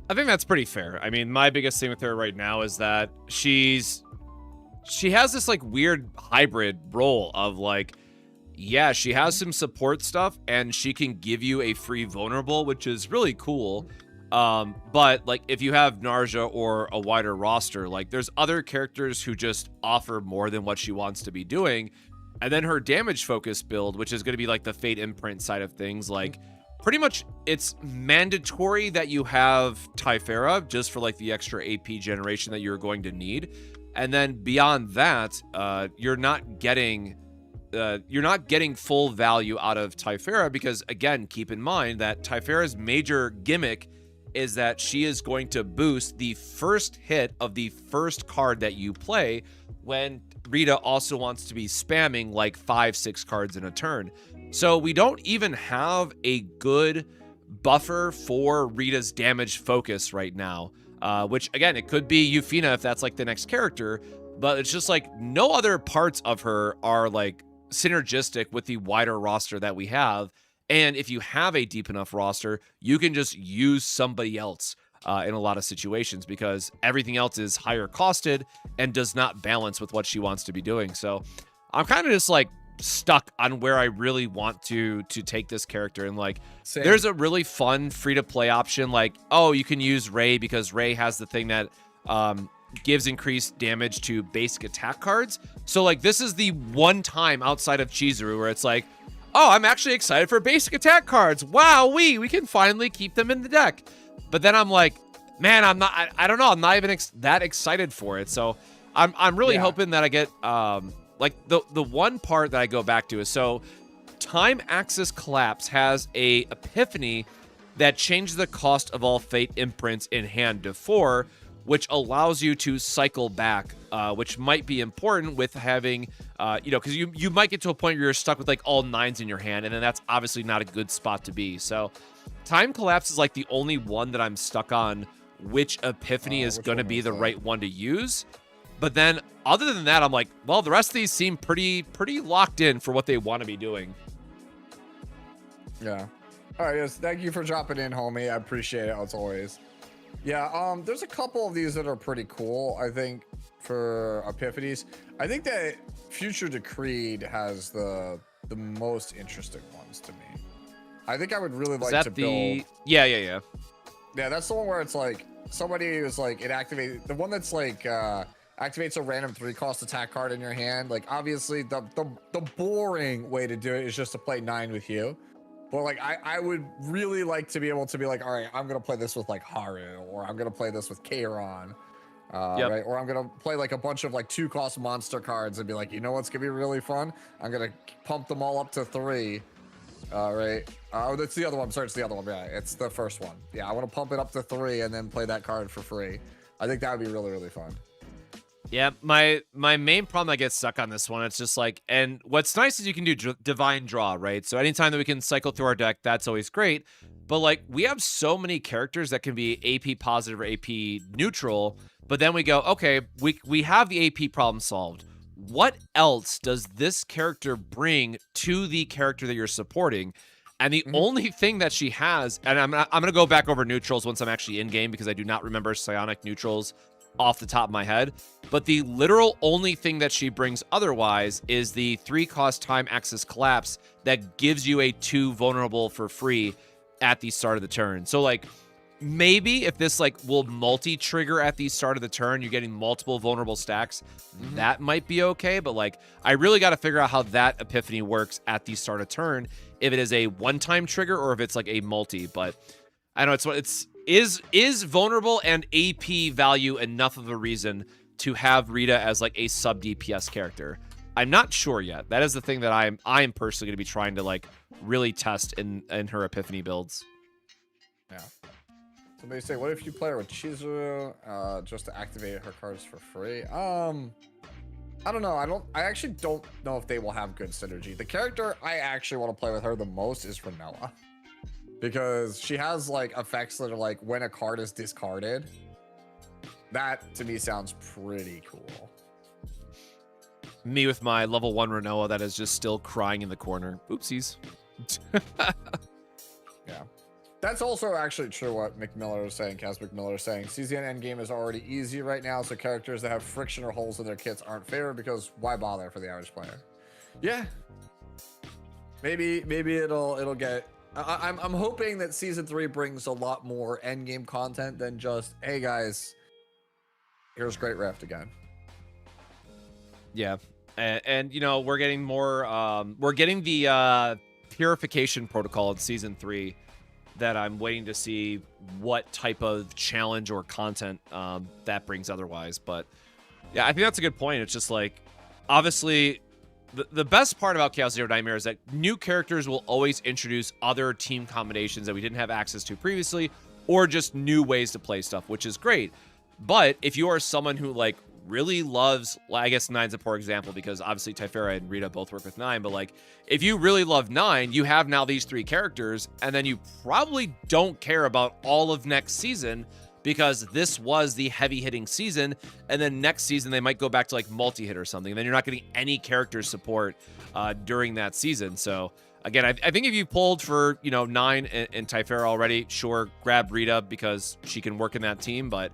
I think that's pretty fair. I mean, my biggest thing with her right now is that she has this like weird hybrid role of like, yeah, she has some support stuff and she can give you a free vulnerable, which is really cool. But like if you have Narja or a wider roster, like there's other characters who just offer more than what she wants to be doing. And then her damage focus build, which is going to be like the Fate Imprint side of things, like pretty much it's mandatory that you have Typhara just for like the extra AP generation that you're going to need. And then beyond that, you're not getting full value out of Typhara because, again, keep in mind that Typhara's major gimmick is that she is going to boost the first hit of the first card that you play, when Rita also wants to be spamming like 5-6 cards in a turn. So we don't even have a good buffer for Rita's damage focus right now, which, again, it could be Euphina if that's like the next character, but it's just like no other parts of her are like synergistic with the wider roster that we have. And if you have a deep enough roster, you can just use somebody else in a lot of situations because everything else is higher costed and does not balance with what she wants to be doing. So I'm kind of just like stuck on where I really want to take this character. And like, Same. There's a really fun free-to-play option. Like, oh, you can use Ray because Ray has the thing that gives increased damage to basic attack cards. So like, this is the one time outside of Chizuru where it's like, oh, I'm actually excited for basic attack cards. Wow, we can finally keep them in the deck. But then I'm like, man, I don't know. I'm not even that excited for it. So I'm really hoping that I get, like the one part that I go back to is, so Time Axis Collapse has a epiphany that changes the cost of all Fate Imprints in hand to 4, which allows you to cycle back, which might be important with having, because you might get to a point where you're stuck with like all 9s in your hand, and then that's obviously not a good spot to be. So Time Collapse is like the only one that I'm stuck on which epiphany is going to be the right one to use. But then other than that, I'm like, well, the rest of these seem pretty locked in for what they want to be doing. Yeah. All right, yes, thank you for dropping in, homie. I appreciate it as always. Yeah, there's a couple of these that are pretty cool, I think, for epiphanies. I think that Future Decreed has the most interesting ones to me. I think I would really like to build. Yeah. Yeah, that's the one where it's like somebody is like it activates the one that's like activates a random 3-cost attack card in your hand. Like obviously the boring way to do it is just to play 9 with you. But like I would really like to be able to be like, all right, I'm gonna play this with like Haru, or I'm gonna play this with Kairon. Right, or I'm gonna play like a bunch of like 2-cost monster cards and be like, you know what's gonna be really fun? I'm gonna pump them all up to 3. Right. Oh, that's the other one. I'm sorry, it's the other one. Yeah, it's the first one. Yeah, I want to pump it up to 3 and then play that card for free. I think that would be really, really fun. Yeah, my main problem I get stuck on this one, it's just like, and what's nice is you can do divine draw, right? So anytime that we can cycle through our deck, that's always great. But like, we have so many characters that can be AP positive or AP neutral, but then we go, okay, we have the AP problem solved. What else does this character bring to the character that you're supporting? And the only thing that she has, and I'm gonna go back over neutrals once I'm actually in game because I do not remember psionic neutrals off the top of my head, but the literal only thing that she brings otherwise is the 3-cost time axis collapse that gives you a 2 vulnerable for free at the start of the turn. So like, maybe if this like will multi-trigger at the start of the turn, you're getting multiple vulnerable stacks, that might be okay. But like, I really got to figure out how that epiphany works at the start of turn, if it is a one-time trigger or if it's like a multi. But I don't know, is vulnerable and AP value enough of a reason to have Rita as like a sub DPS character? I'm not sure yet. That is the thing that I'm personally going to be trying to like really test in her epiphany builds. Yeah. Somebody say, what if you play her with Chizuru just to activate her cards for free? I don't know. I actually don't know if they will have good synergy. The character I actually want to play with her the most is Rinoa, because she has like effects that are like when a card is discarded. That to me sounds pretty cool. Me with my level 1 Rinoa that is just still crying in the corner. Oopsies. Yeah. That's also actually true what McMiller is saying, Cas McMiller is saying. CZN endgame is already easy right now, so characters that have friction or holes in their kits aren't favored because why bother for the average player? Yeah. Maybe it'll get... I'm hoping that Season 3 brings a lot more endgame content than just, hey guys, here's Great Rift again. Yeah. And you know, we're getting more... we're getting the Purification Protocol in Season 3 that I'm waiting to see what type of challenge or content that brings otherwise. But yeah, I think that's a good point. It's just like, obviously, the best part about Chaos Zero Nightmare is that new characters will always introduce other team combinations that we didn't have access to previously, or just new ways to play stuff, which is great. But if you are someone who like really loves, I guess 9's a poor example because obviously Typhera and Rita both work with 9, but like if you really love 9, you have now these 3 characters, and then you probably don't care about all of next season because this was the heavy hitting season, and then next season they might go back to like multi-hit or something, and then you're not getting any character support during that season. So again, I think if you pulled for, you know, 9 and Typhera already, sure, grab Rita because she can work in that team, but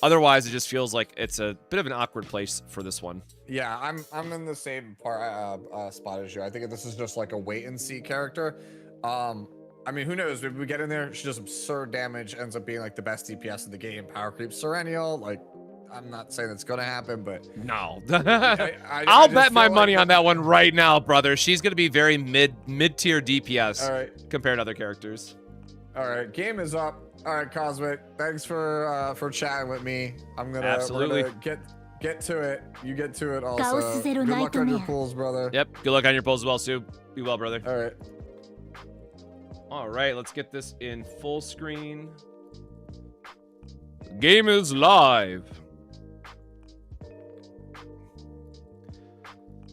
otherwise, it just feels like it's a bit of an awkward place for this one. Yeah, I'm in the same spot as you. I think this is just like a wait and see character. I mean, who knows? If we get in there, she does absurd damage, ends up being like the best DPS in the game. Power creep Serenial. Like, I'm not saying that's gonna happen, but no. I'll bet my money on that one right now, brother. She's gonna be very mid-tier DPS compared to other characters. All right, game is up. All right, Cosmic, thanks for chatting with me. I'm gonna get to it. You get to it also. Good luck on your pulls, brother. Yep. Good luck on your pulls as well, Sue. Be well, brother. All right. All right, let's get this in full screen. Game is live.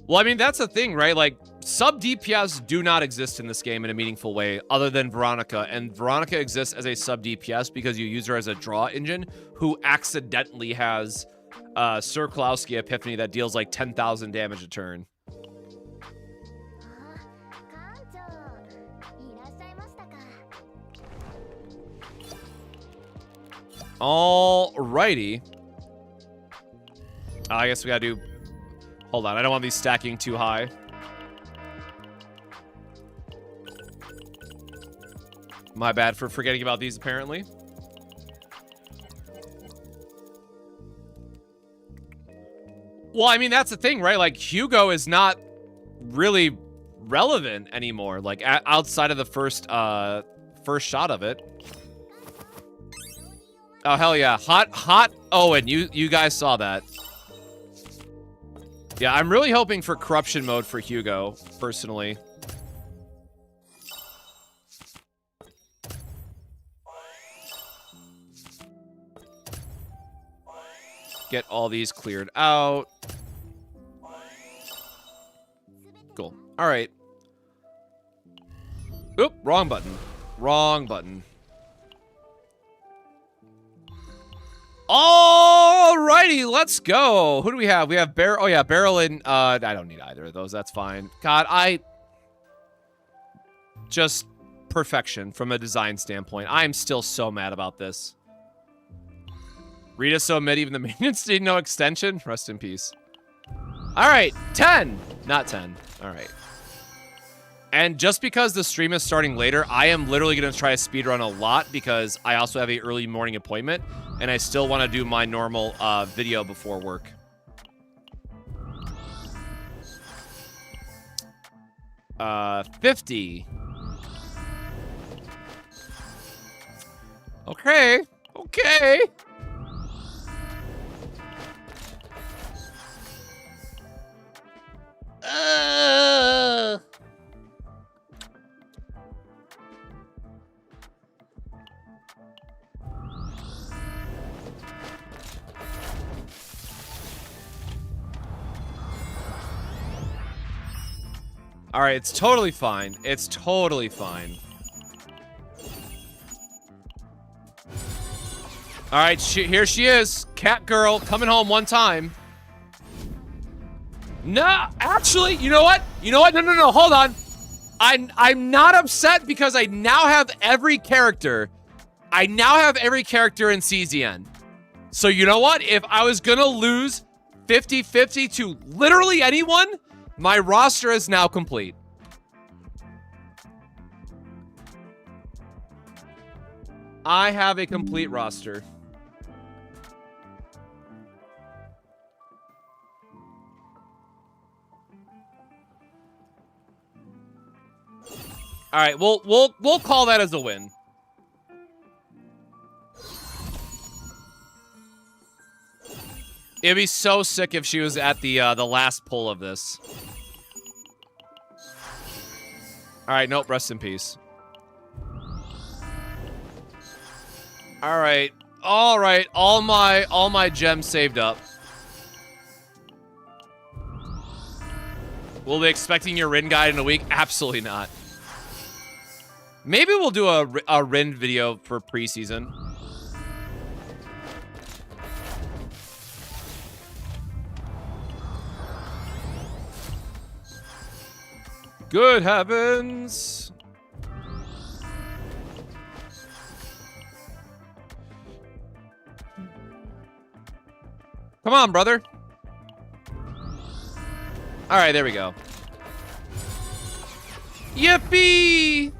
Well, I mean, that's the thing, right? Like, sub DPS do not exist in this game in a meaningful way other than Veronica. And Veronica exists as a sub DPS because you use her as a draw engine who accidentally has Sir Klowski Epiphany that deals like 10,000 damage a turn. Alrighty. I guess we gotta do... Hold on, I don't want these stacking too high. My bad for forgetting about these, apparently. Well, I mean, that's the thing, right? Like, Hugo is not really relevant anymore. Like, outside of the first shot of it. Oh, hell yeah. Hot Owen. You guys saw that. Yeah, I'm really hoping for corruption mode for Hugo, personally. Get all these cleared out. Cool. All right. Oop, wrong button. Wrong button. Alrighty, let's go. Who do we have? We have Barrel. Oh yeah, Barrel and I don't need either of those. That's fine. God, just perfection from a design standpoint. I'm still so mad about this. Rita's so mid, even the maintenance need no extension. Rest in peace. All right, 10. Not 10. All right. And just because the stream is starting later, I am literally going to try to speedrun a lot because I also have an early morning appointment, and I still want to do my normal video before work. Uh, 50. Okay. Okay. All right, it's totally fine. It's totally fine. All right, here she is. Cat girl coming home one time. No, actually, you know what? You know what? No, hold on. I'm not upset because I now have every character. I now have every character in CZN. So you know what? If I was gonna lose 50-50 to literally anyone, my roster is now complete. I have a complete roster. All right, we'll call that as a win. It'd be so sick if she was at the last pull of this. All right, nope, rest in peace. All right, all my gems saved up. We'll be expecting your Rin guide in a week? Absolutely not. Maybe we'll do a Rin video for preseason. Good heavens. Come on, brother. All right, there we go. Yippee!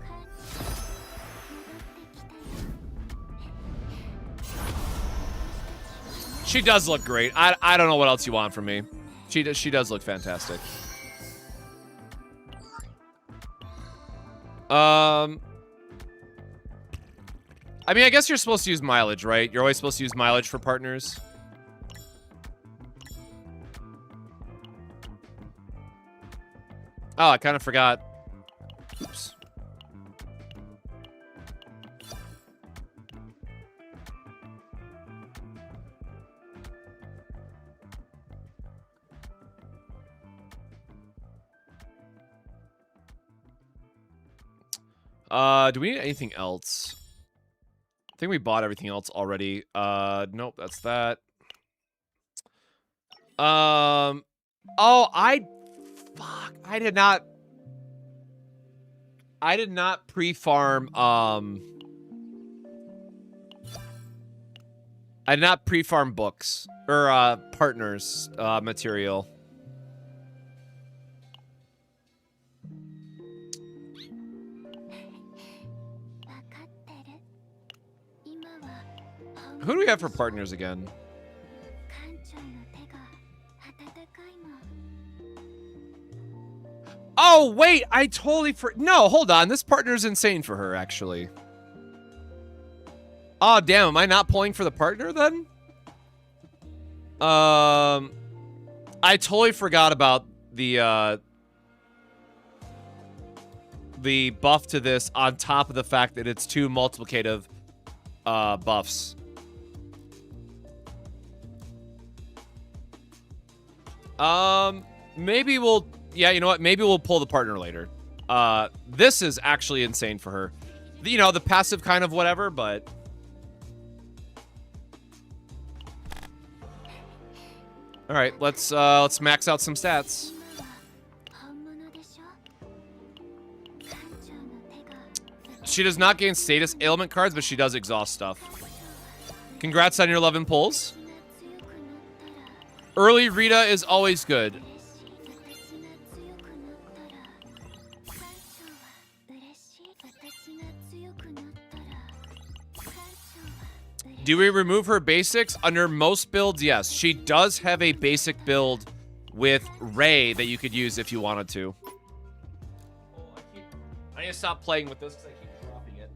She does look great. I don't know what else you want from me. She does look fantastic. I mean, I guess you're supposed to use mileage, right? You're always supposed to use mileage for partners. Oh, I kind of forgot. Oops. Do we need anything else? I think we bought everything else already. Nope, that's that. Oh, fuck. I did not pre-farm, I did not pre-farm books, or, partners, material. Who do we have for partners again? Oh, wait, I totally no, hold on. This partner's insane for her, actually. Oh, damn, am I not pulling for the partner, then? I totally forgot about the buff to this on top of the fact that it's 2 multiplicative buffs. Maybe we'll... Yeah, you know what? Maybe we'll pull the partner later. This is actually insane for her. You know, the passive kind of whatever, but... All right, let's max out some stats. She does not gain status ailment cards, but she does exhaust stuff. Congrats on your 11 pulls. Early Rita is always good. Do we remove her basics? Under most builds, yes. She does have a basic build with Ray that you could use if you wanted to. I need to stop playing with this because I keep dropping it.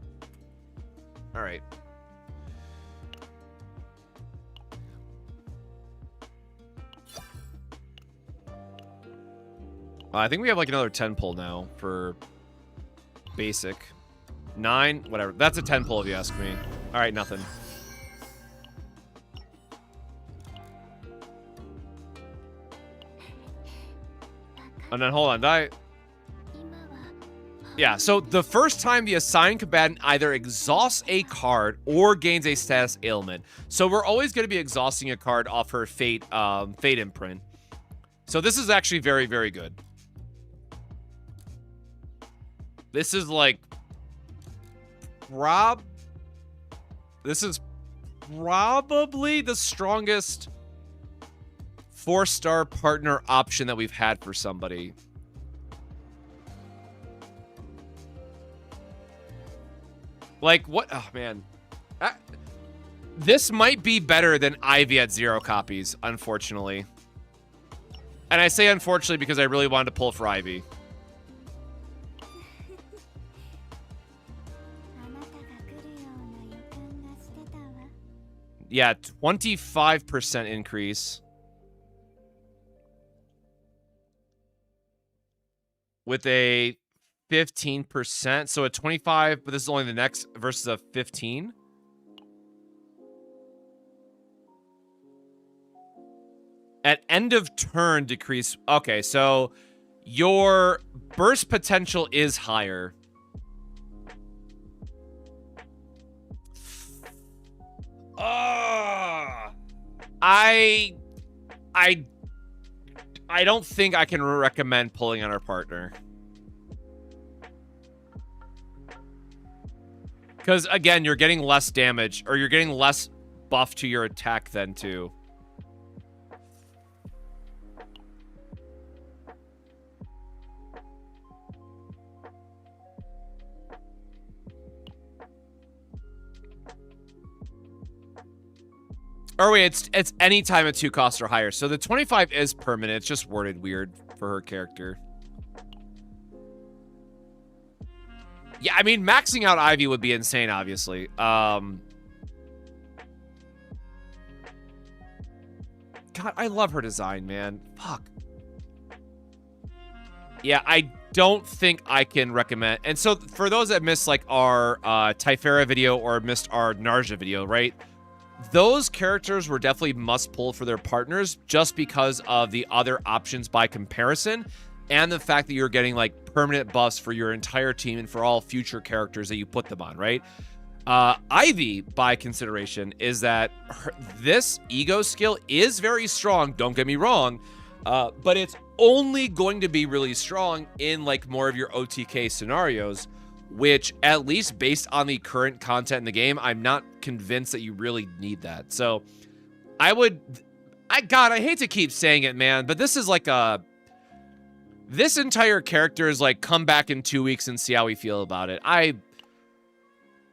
All right. I think we have like another 10 pull now for basic. 9, whatever. That's a 10 pull if you ask me. All right, nothing. And then hold on, yeah, so the first time the assigned combatant either exhausts a card or gains a status ailment. So we're always going to be exhausting a card off her fate imprint. So this is actually very, very good. This is like this is probably the strongest 4-star partner option that we've had for somebody. Like, what? Oh, man. This might be better than Ivy at 0 copies, unfortunately. And I say unfortunately because I really wanted to pull for Ivy. Yeah, 25% increase. With a 15%. So a 25, but this is only the next versus a 15. At end of turn decrease. Okay, so your burst potential is higher. I don't think I can recommend pulling on our partner. Because, again, you're getting less damage, or you're getting less buff to your attack then, too. Or wait, it's any time at 2 costs or higher. So the 25 is permanent. It's just worded weird for her character. Yeah, I mean, maxing out Ivy would be insane, obviously. God, I love her design, man. Fuck. Yeah, I don't think I can recommend. And so for those that missed, like, our Typhera video or missed our Narja video, right? Those characters were definitely must pull for their partners just because of the other options by comparison and the fact that you're getting like permanent buffs for your entire team and for all future characters that you put them on, right? Ivy, by consideration, is that this ego skill is very strong, don't get me wrong, but it's only going to be really strong in like more of your OTK scenarios, which, at least based on the current content in the game, I'm not convinced that you really need that. So God, I hate to keep saying it, man, but this is like this entire character is like, come back in 2 weeks and see how we feel about it.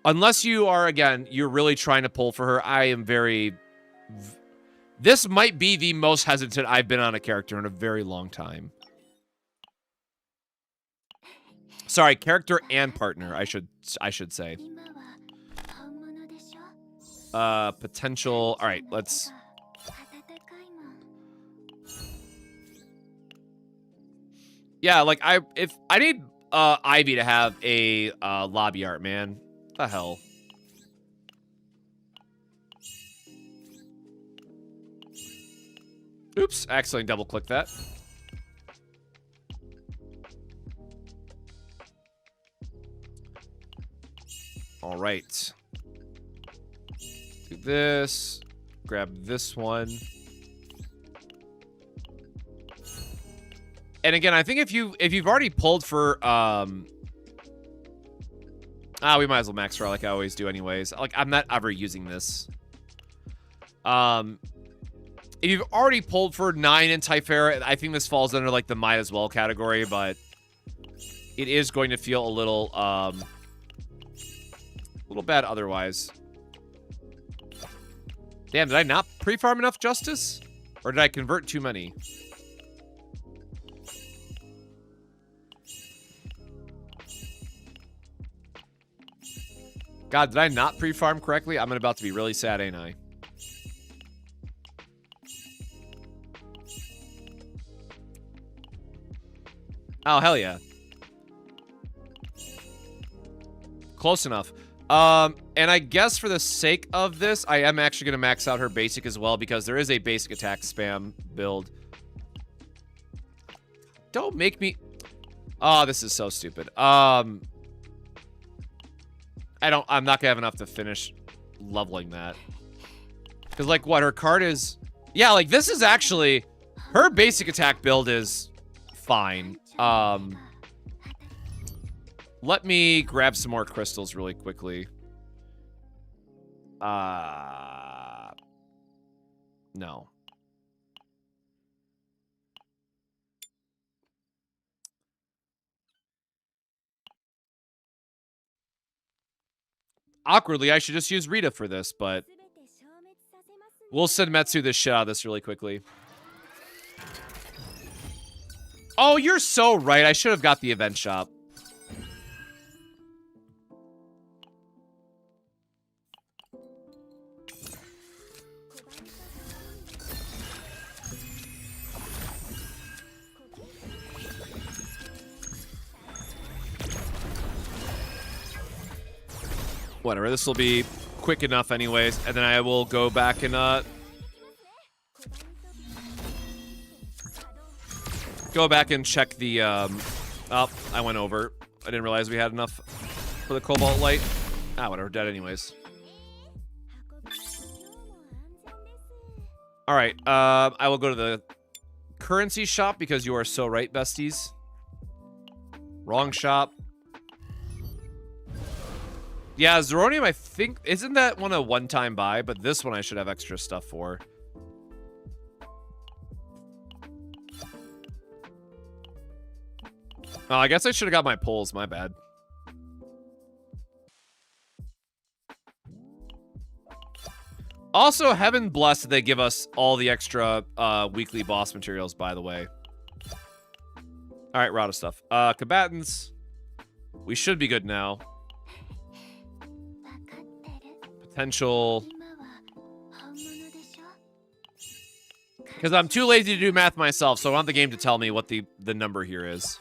Unless you are, again, you're really trying to pull for her, I am very... This might be the most hesitant I've been on a character in a very long time. Sorry, character and partner, I should say. Potential. All right, let's. Yeah, like if I need Ivy to have a lobby art, man. What the hell? Oops, I accidentally double clicked that. All right. Do this. Grab this one. And again, I think if you've already pulled for we might as well max for like I always do anyways. Like I'm not ever using this. If you've already pulled for 9 in Typhera, I think this falls under like the might as well category, but it is going to feel a little bad otherwise. Damn, did I not pre-farm enough justice? Or did I convert too many? God, did I not pre-farm correctly? I'm about to be really sad, ain't I? Oh, hell yeah. Close enough. And I guess for the sake of this, I am actually going to max out her basic as well because there is a basic attack spam build. Don't make me... Oh, this is so stupid. I'm not going to have enough to finish leveling that. Because, like, what? Her card is... Yeah, like, this is actually... Her basic attack build is fine. Let me grab some more crystals really quickly. No. Awkwardly, I should just use Rita for this, but we'll Senmetsu this shit out of this really quickly. Oh, you're so right. I should have got the event shop. Whatever, this will be quick enough anyways, and then I will go back and, go back and check the, oh, I went over. I didn't realize we had enough for the Cobalt Light. Ah, whatever, dead anyways. Alright, I will go to the currency shop because you are so right, besties. Wrong shop. Yeah, Zeronium, I think... Isn't that one a one-time buy? But this one I should have extra stuff for. Oh, I guess I should have got my pulls. My bad. Also, heaven bless that they give us all the extra weekly boss materials, by the way. Alright, Rada stuff. Combatants. We should be good now. Potential. Because I'm too lazy to do math myself, so I want the game to tell me what the number here is.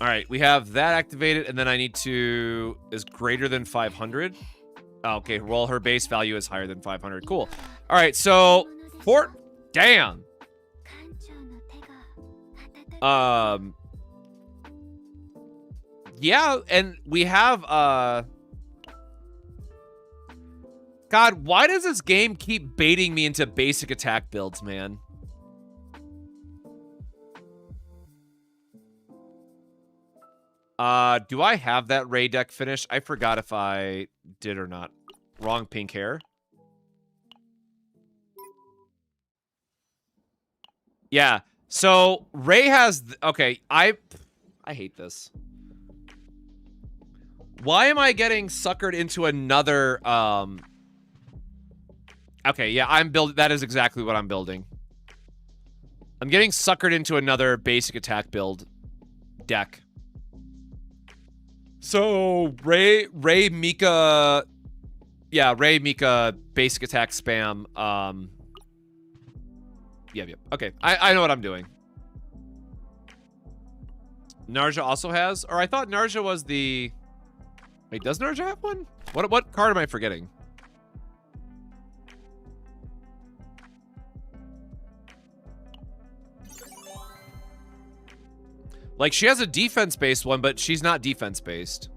Alright, we have that activated, and then I need to... Is greater than 500? Oh, okay, roll her base value is higher than 500. Cool. Alright, so... Damn! Yeah, and we have, God, why does this game keep baiting me into basic attack builds, man? Do I have that Ray deck finished? I forgot if I did or not. Wrong pink hair. Yeah. So Ray has okay, I hate this. Why am I getting suckered into another Okay, yeah, I'm building. That is exactly what I'm building. I'm getting suckered into another basic attack build deck. So Ray, Mika, yeah, Ray, Mika, basic attack spam. Yeah. Okay, I know what I'm doing. Narja also has, or I thought Narja was the. Wait, does Narja have one? What card am I forgetting? Like, she has a defense-based one, but she's not defense-based.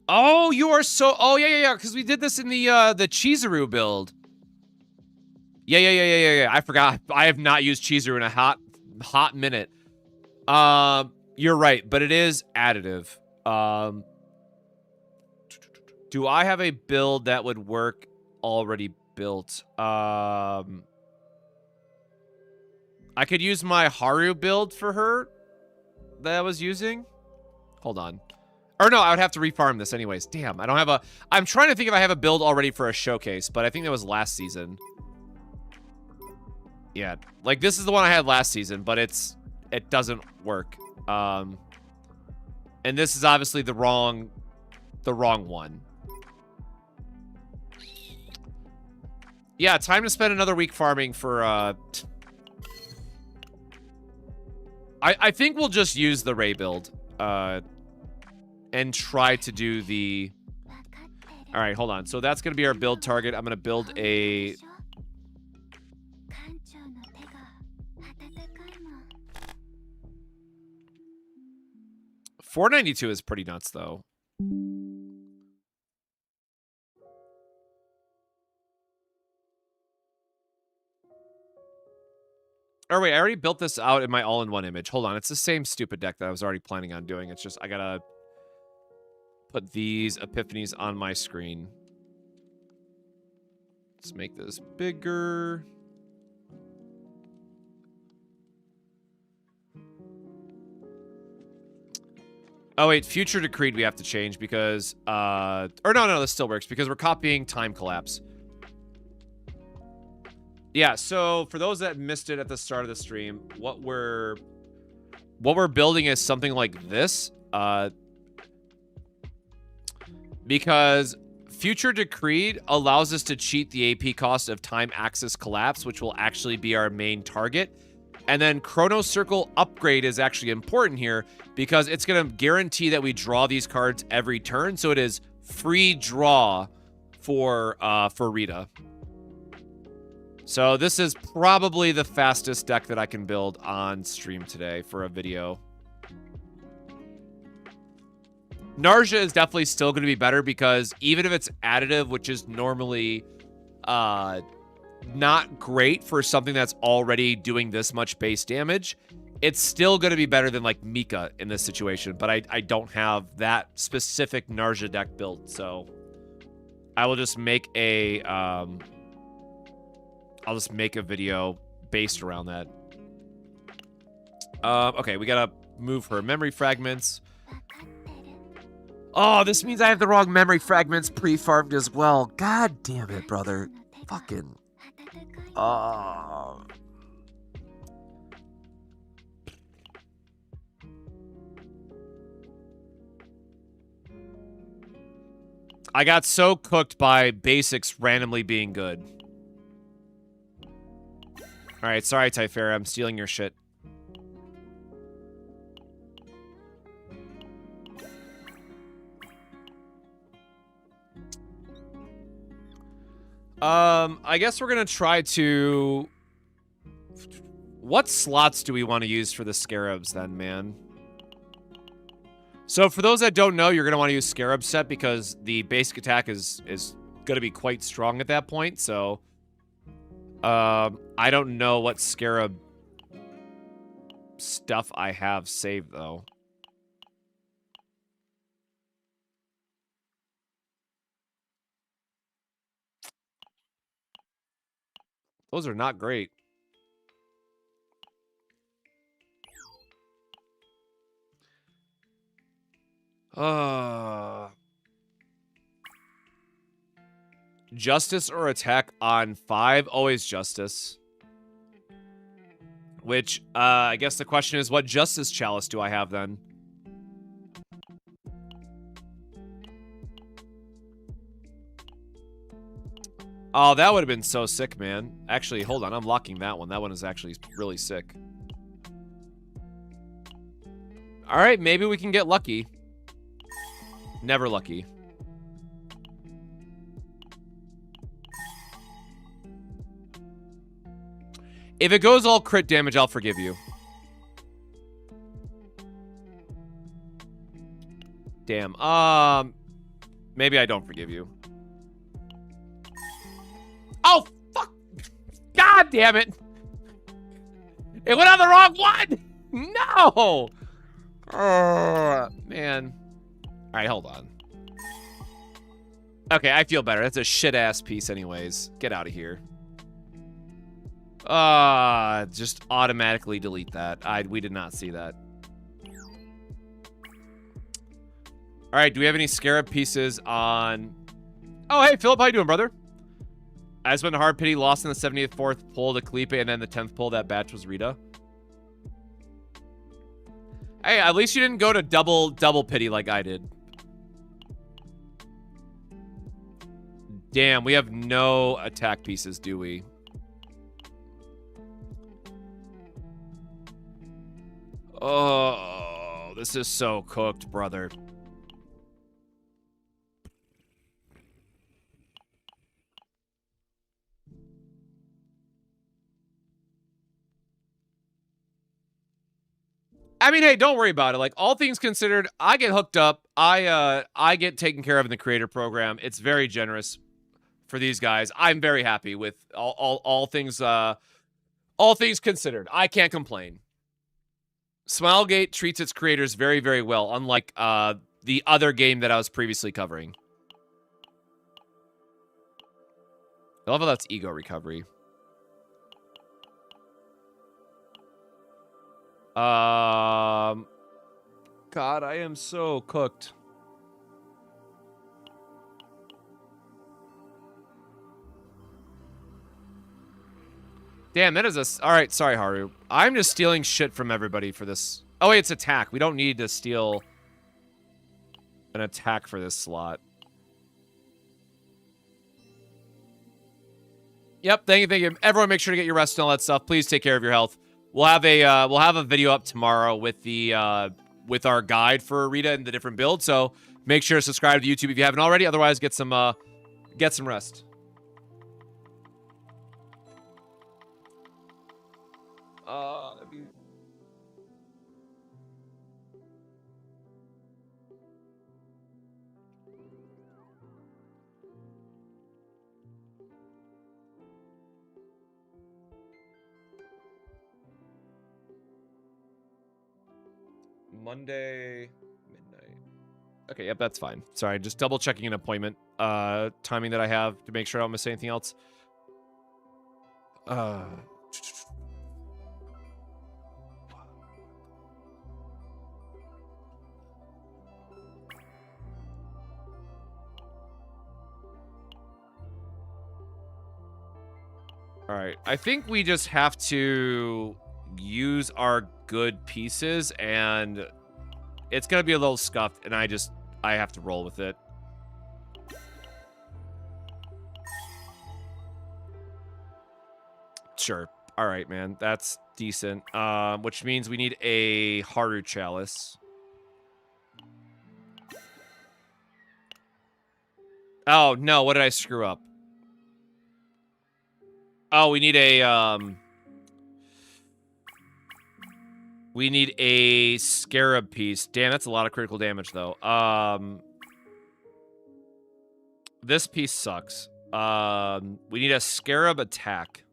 Oh, you are so... Oh, yeah, because we did this in the Chizuru build. Yeah. I forgot. I have not used Chizuru in a hot minute. You're right, but it is additive. Do I have a build that would work already built? I could use my Haru build for her that I was using. Hold on. Or no, I would have to refarm this anyways. Damn, I don't have a... I'm trying to think if I have a build already for a showcase, but I think that was last season. Yeah, like this is the one I had last season, but it doesn't work. And this is obviously the wrong one. Yeah, time to spend another week farming for I think we'll just use the Ray build and try to do the... All right, hold on. So that's going to be our build target. I'm going to build a... $492 is pretty nuts, though. Or wait, I already built this out in my all-in-one image. Hold on, it's the same stupid deck that I was already planning on doing. It's just I gotta put these epiphanies on my screen. Let's make this bigger. Oh wait, Future Decreed we have to change because or no, this still works because we're copying Time Collapse. Yeah, so for those that missed it at the start of the stream, what we're building is something like this. Because Future Decreed allows us to cheat the AP cost of Time Axis Collapse, which will actually be our main target. And then Chrono Circle Upgrade is actually important here because it's going to guarantee that we draw these cards every turn. So it is free draw for Rita. So this is probably the fastest deck that I can build on stream today for a video. Narja is definitely still going to be better because even if it's additive, which is normally not great for something that's already doing this much base damage, it's still going to be better than like Mika in this situation. But I don't have that specific Narja deck built, so I will just make a I'll just make a video based around that. Okay, we gotta move her memory fragments. Oh, this means I have the wrong memory fragments pre-farmed as well. God damn it, brother. Fucking... I got so cooked by basics randomly being good. Alright, sorry, Typhera. I'm stealing your shit. I guess we're gonna try to... What slots do we want to use for the Scarabs then, man? So for those that don't know, you're gonna want to use Scarab set because the basic attack is gonna be quite strong at that point, so... I don't know what Scarab stuff I have saved, though. Those are not great. Justice or attack on 5? Always justice. Which, I guess the question is, what justice chalice do I have then? Oh, that would have been so sick, man. Actually, hold on. I'm locking that one. That one is actually really sick. All right, maybe we can get lucky. Never lucky. If it goes all crit damage, I'll forgive you. Damn. Maybe I don't forgive you. Oh, fuck. God damn it. It went on the wrong one. No. Man. All right, hold on. Okay, I feel better. That's a shit-ass piece anyways. Get out of here. Just automatically delete that. We did not see that. All right, do we have any scarab pieces on... Oh, hey, Philip, how you doing, brother? I just went to hard pity, lost in the 74th pull to Kalipe, and then the 10th pull, that batch was Rita. Hey, at least you didn't go to double pity like I did. Damn, we have no attack pieces, do we? Oh, this is so cooked, brother. I mean, hey, don't worry about it. Like, all things considered, I get hooked up. I get taken care of in the creator program. It's very generous for these guys. I'm very happy with all things considered. I can't complain. Smilegate treats its creators very, very well, unlike the other game that I was previously covering. I love how that's ego recovery. God, I am so cooked. Damn, that is a... All right, sorry, Haru. I'm just stealing shit from everybody for this. Oh, wait, it's attack. We don't need to steal an attack for this slot. Yep, thank you. Everyone, make sure to get your rest and all that stuff. Please take care of your health. We'll have a video up tomorrow with the with our guide for Rita and the different builds. So make sure to subscribe to YouTube if you haven't already. Otherwise, get some rest. Monday midnight. Okay, yep, that's fine. Sorry, just double checking an appointment timing that I have to make sure I don't miss anything else. All right, I think we just have to use our good pieces, and it's gonna be a little scuffed, and I have to roll with it. Sure. All right, man. That's decent. Which means we need a Haru Chalice. Oh, no. What did I screw up? Oh, we need a, we need a Scarab piece. Damn, that's a lot of critical damage, though. This piece sucks. We need a Scarab attack.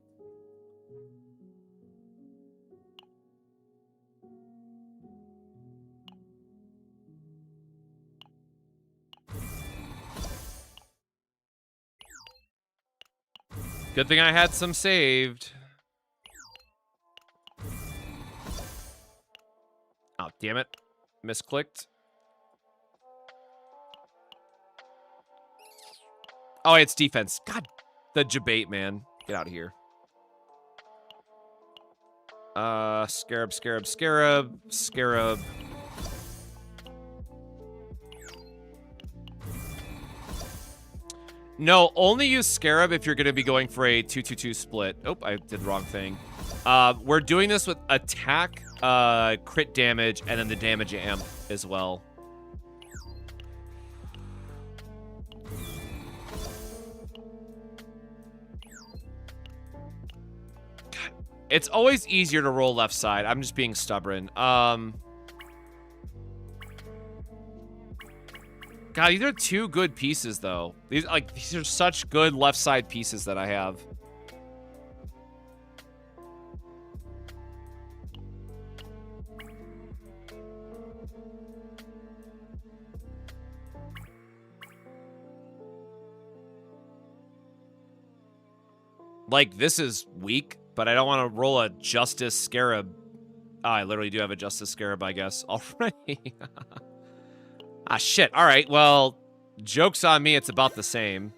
Good thing I had some saved. Oh, damn it. Misclicked. Oh, it's defense. God, the debate, man. Get out of here. Scarab, scarab, scarab, scarab. No, only use scarab if you're going to be going for a 2-2-2 split. Oh, I did the wrong thing. We're doing this with attack, crit damage, and then the damage amp as well. It's always easier to roll left side. I'm just being stubborn. God, these are two good pieces, though. These are such good left side pieces that I have. Like, this is weak, but I don't want to roll a Justice Scarab. Oh, I literally do have a Justice Scarab, I guess. Already. Ah, shit. All right, well, joke's on me. It's about the same.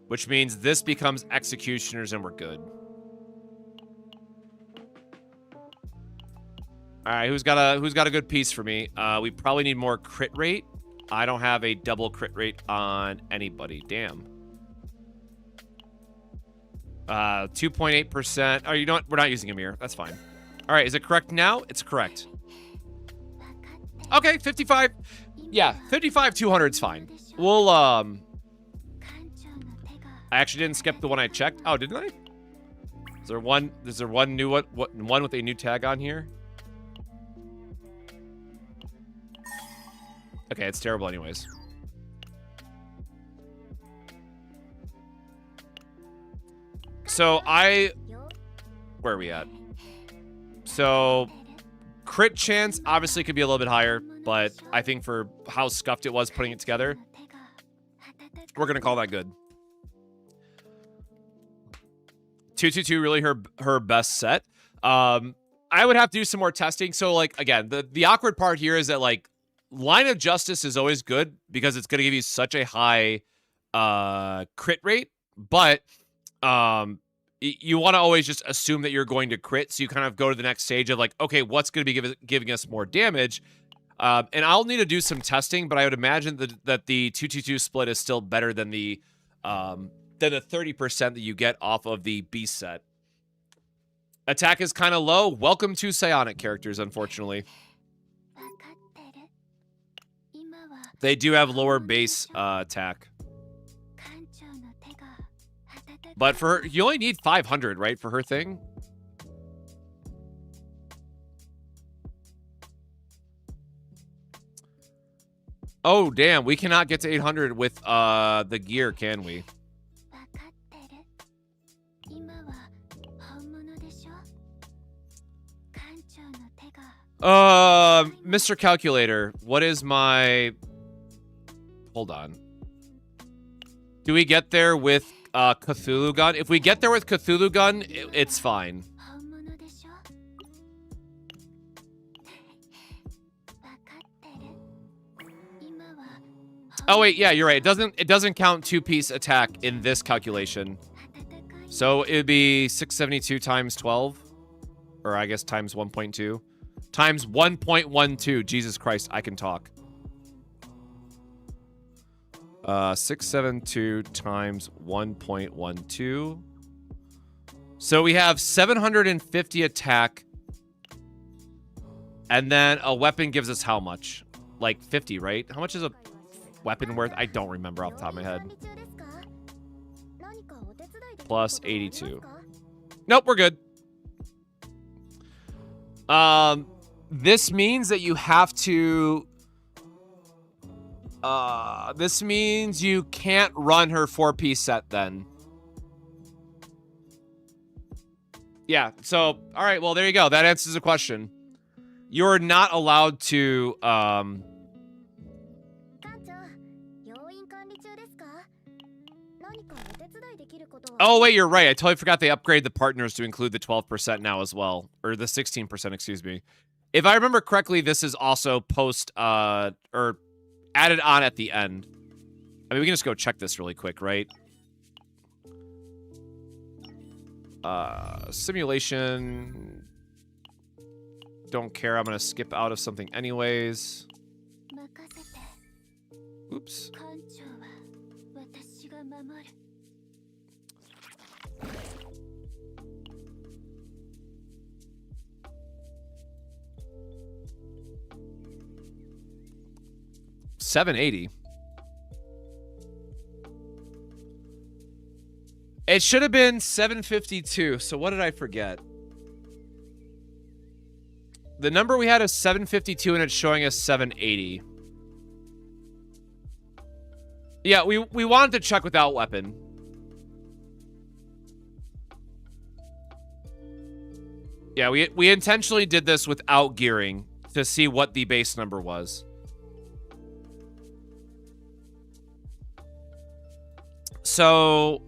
Which means this becomes Executioners and we're good. All right, who's got a good piece for me? We probably need more crit rate. I don't have a double crit rate on anybody. Damn. 2.8%. Oh, you know what? We're not using a mirror. That's fine. All right, is it correct now? It's correct. Okay, 55. Yeah, 55, 200 is fine. We'll, I actually didn't skip the one I checked. Oh, didn't I? Is there one new one with a new tag on here? Okay, it's terrible anyways. So where are we at? So crit chance obviously could be a little bit higher, but I think for how scuffed it was putting it together, we're gonna call that good. 222 really her best set. I would have to do some more testing. So like again, the awkward part here is that like Line of Justice is always good because it's gonna give you such a high crit rate, but you want to always just assume that you're going to crit, so you kind of go to the next stage of like, okay, what's going to be giving us more damage? And I'll need to do some testing, but I would imagine that the 2-2-2 split is still better than the 30% that you get off of the beast set. Attack is kind of low. Welcome to psionic characters, unfortunately. They do have lower base attack. But for her, you only need 500, right, for her thing? Oh, damn. We cannot get to 800 with the gear, can we? Mr. Calculator, what is my... Hold on. Do we get there with Cthulhu Gun? If we get there with Cthulhu Gun, it's fine. Oh wait, yeah, you're right. It doesn't count two-piece attack in this calculation. So it would be 672 times 12, or I guess times 1.2, times 1.12. Jesus Christ, I can talk. 672 times 1.12. So we have 750 attack. And then a weapon gives us how much? Like 50, right? How much is a weapon worth? I don't remember off the top of my head. Plus 82. Nope, we're good. This means that you have to... this means you can't run her 4-piece set then. Yeah, so, alright, well, there you go. That answers the question. You're not allowed to, Oh, wait, you're right. I totally forgot they upgrade the partners to include the 12% now as well. Or the 16%, excuse me. If I remember correctly, this is also post, or added on at the end. I mean, we can just go check this really quick, right? Simulation. Don't care. I'm going to skip out of something anyways. Oops. $780. It should have been $752. So what did I forget? The number we had is $752 and it's showing us $780. Yeah, we wanted to check without weapon. Yeah, we intentionally did this without gearing to see what the base number was. So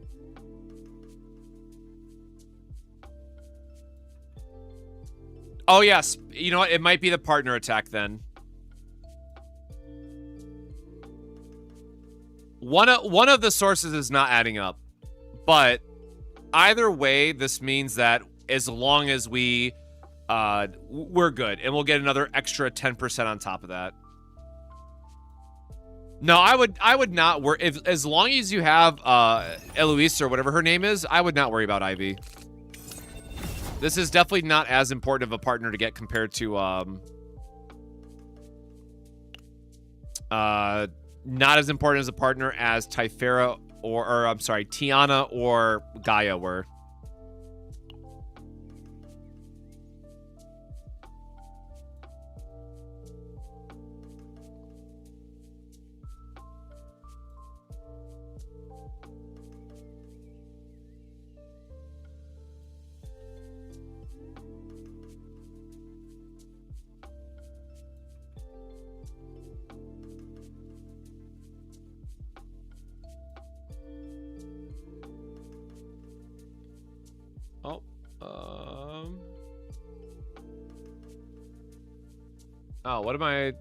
oh yes, you know what? It might be the partner attack then. One of the sources is not adding up, but either way, this means that as long as we're good, and we'll get another extra 10% on top of that. No, I would not worry as long as you have Eloise or whatever her name is. I would not worry about Ivy. This is definitely not as important of a partner to get compared to not as important as a partner as Typhera or I'm sorry, Tiana or Gaia were. Oh, what am I...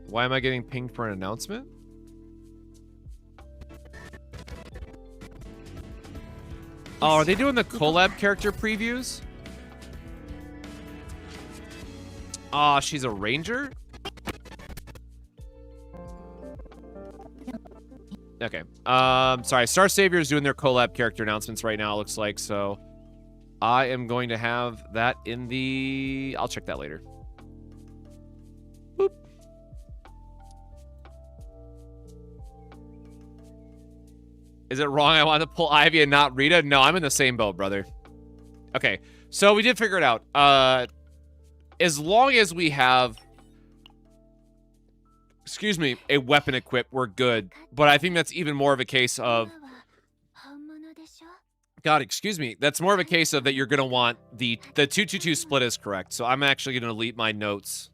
Why am I getting pinged for an announcement? Oh, are they doing the collab character previews? Oh, she's a ranger? Okay. Sorry, Star Savior is doing their collab character announcements right now, it looks like, so... I am going to have that in the... I'll check that later. Boop. Is it wrong I want to pull Ivy and not Rita? No, I'm in the same boat, brother. Okay, so we did figure it out. As long as we have... Excuse me, a weapon equipped, we're good. But I think that's even more of a case of... God, excuse me. That's more of a case of that you're going to want the 2-2-2 split is correct. So I'm actually going to delete my notes.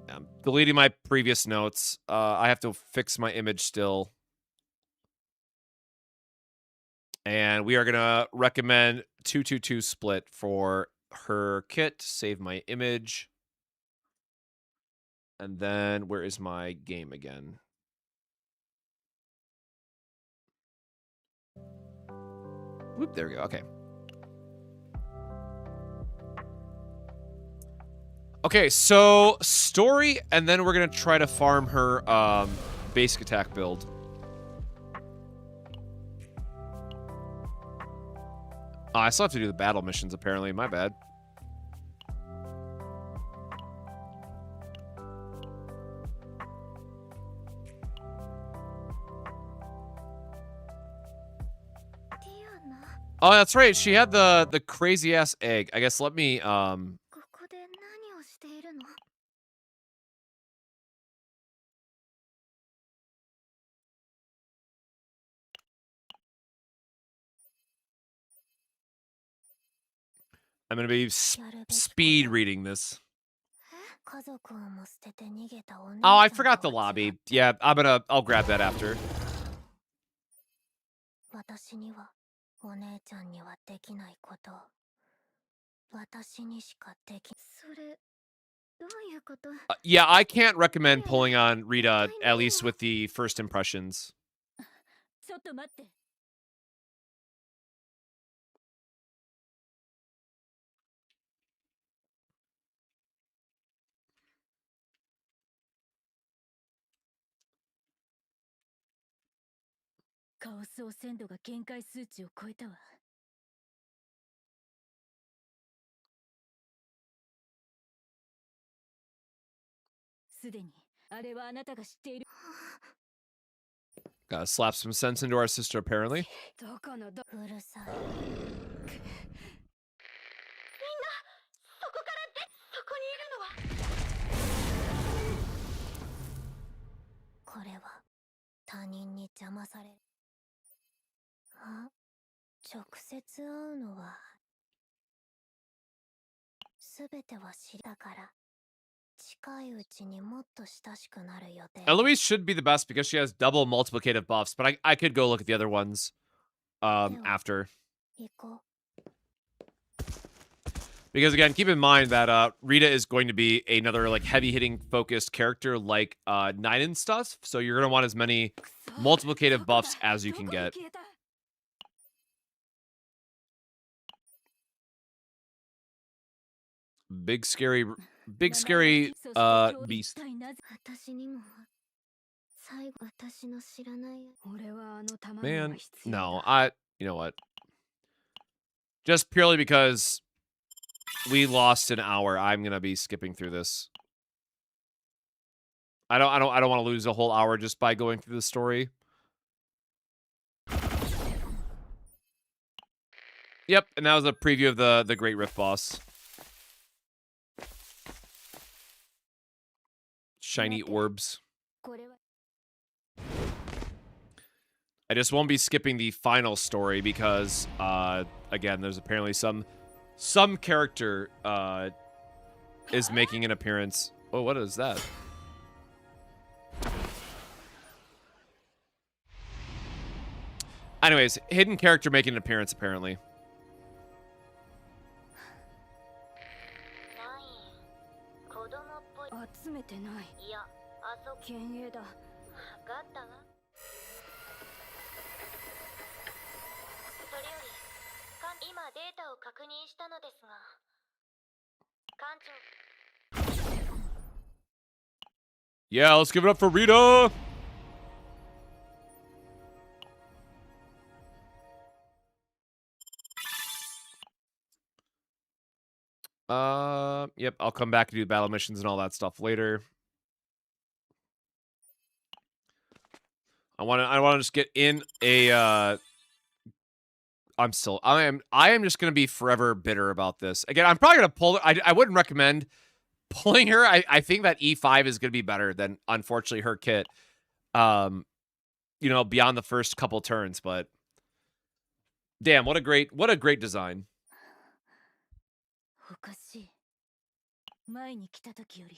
I'm deleting my previous notes. I have to fix my image still. And we are going to recommend 2-2-2 split for her kit. Save my image. And then where is my game again? Whoop, there we go. Okay. Okay, so story, and then we're going to try to farm her basic attack build. Oh, I still have to do the battle missions, apparently. My bad. Oh, that's right. She had the crazy ass egg. I guess let me I'm gonna be speed reading this. Oh, I forgot the lobby. Yeah, I'll grab that after. 私にはお姉ちゃんにはできないことを私にしかできそれどういうこと Yeah, I can't recommend pulling on Rita, at least with the first impressions. ちょっと待ってカオス汚染度が限界数値を超えたわすでにあれはあなたが知っている Gotta slap some sense into our sister, apparently. どこのどうるさいみんなそこからでそこにいるのはこれは他人に邪魔されるあ直接会うのはすべては知ったから近いうちにもっと親しくなる予定 Eloise should be the best because she has double multiplicative buffs, but I could go look at the other ones after. 行こう Because again, keep in mind that Rita is going to be another like heavy-hitting focused character like Nine and stuff, so you're gonna want as many multiplicative buffs as you can get. Big scary beast. 私にも最後私の知らない俺はあの卵 Man, が必要だ no, you know what? Just purely because we lost an hour, I'm gonna be skipping through this. I don't want to lose a whole hour just by going through the story. Yep, and that was a preview of the Great Rift boss. Shiny orbs. これは I just won't be skipping the final story because, again, there's apparently some character is making an appearance. Oh, what is that? Anyways, hidden character making an appearance apparently. 子供っぽい集めてないいやあそ幻影だ分かったわそれより今データを確認したのですが艦長 Yeah, let's give it up for Rita! Yep, I'll come back and do battle missions and all that stuff later. I want to just get in a I am just going to be forever bitter about this. Again, I'm probably going to pull I wouldn't recommend pulling her. I think that E5 is going to be better than unfortunately her kit. You know, beyond the first couple turns, but damn, what a great design. おかしい前に来た時より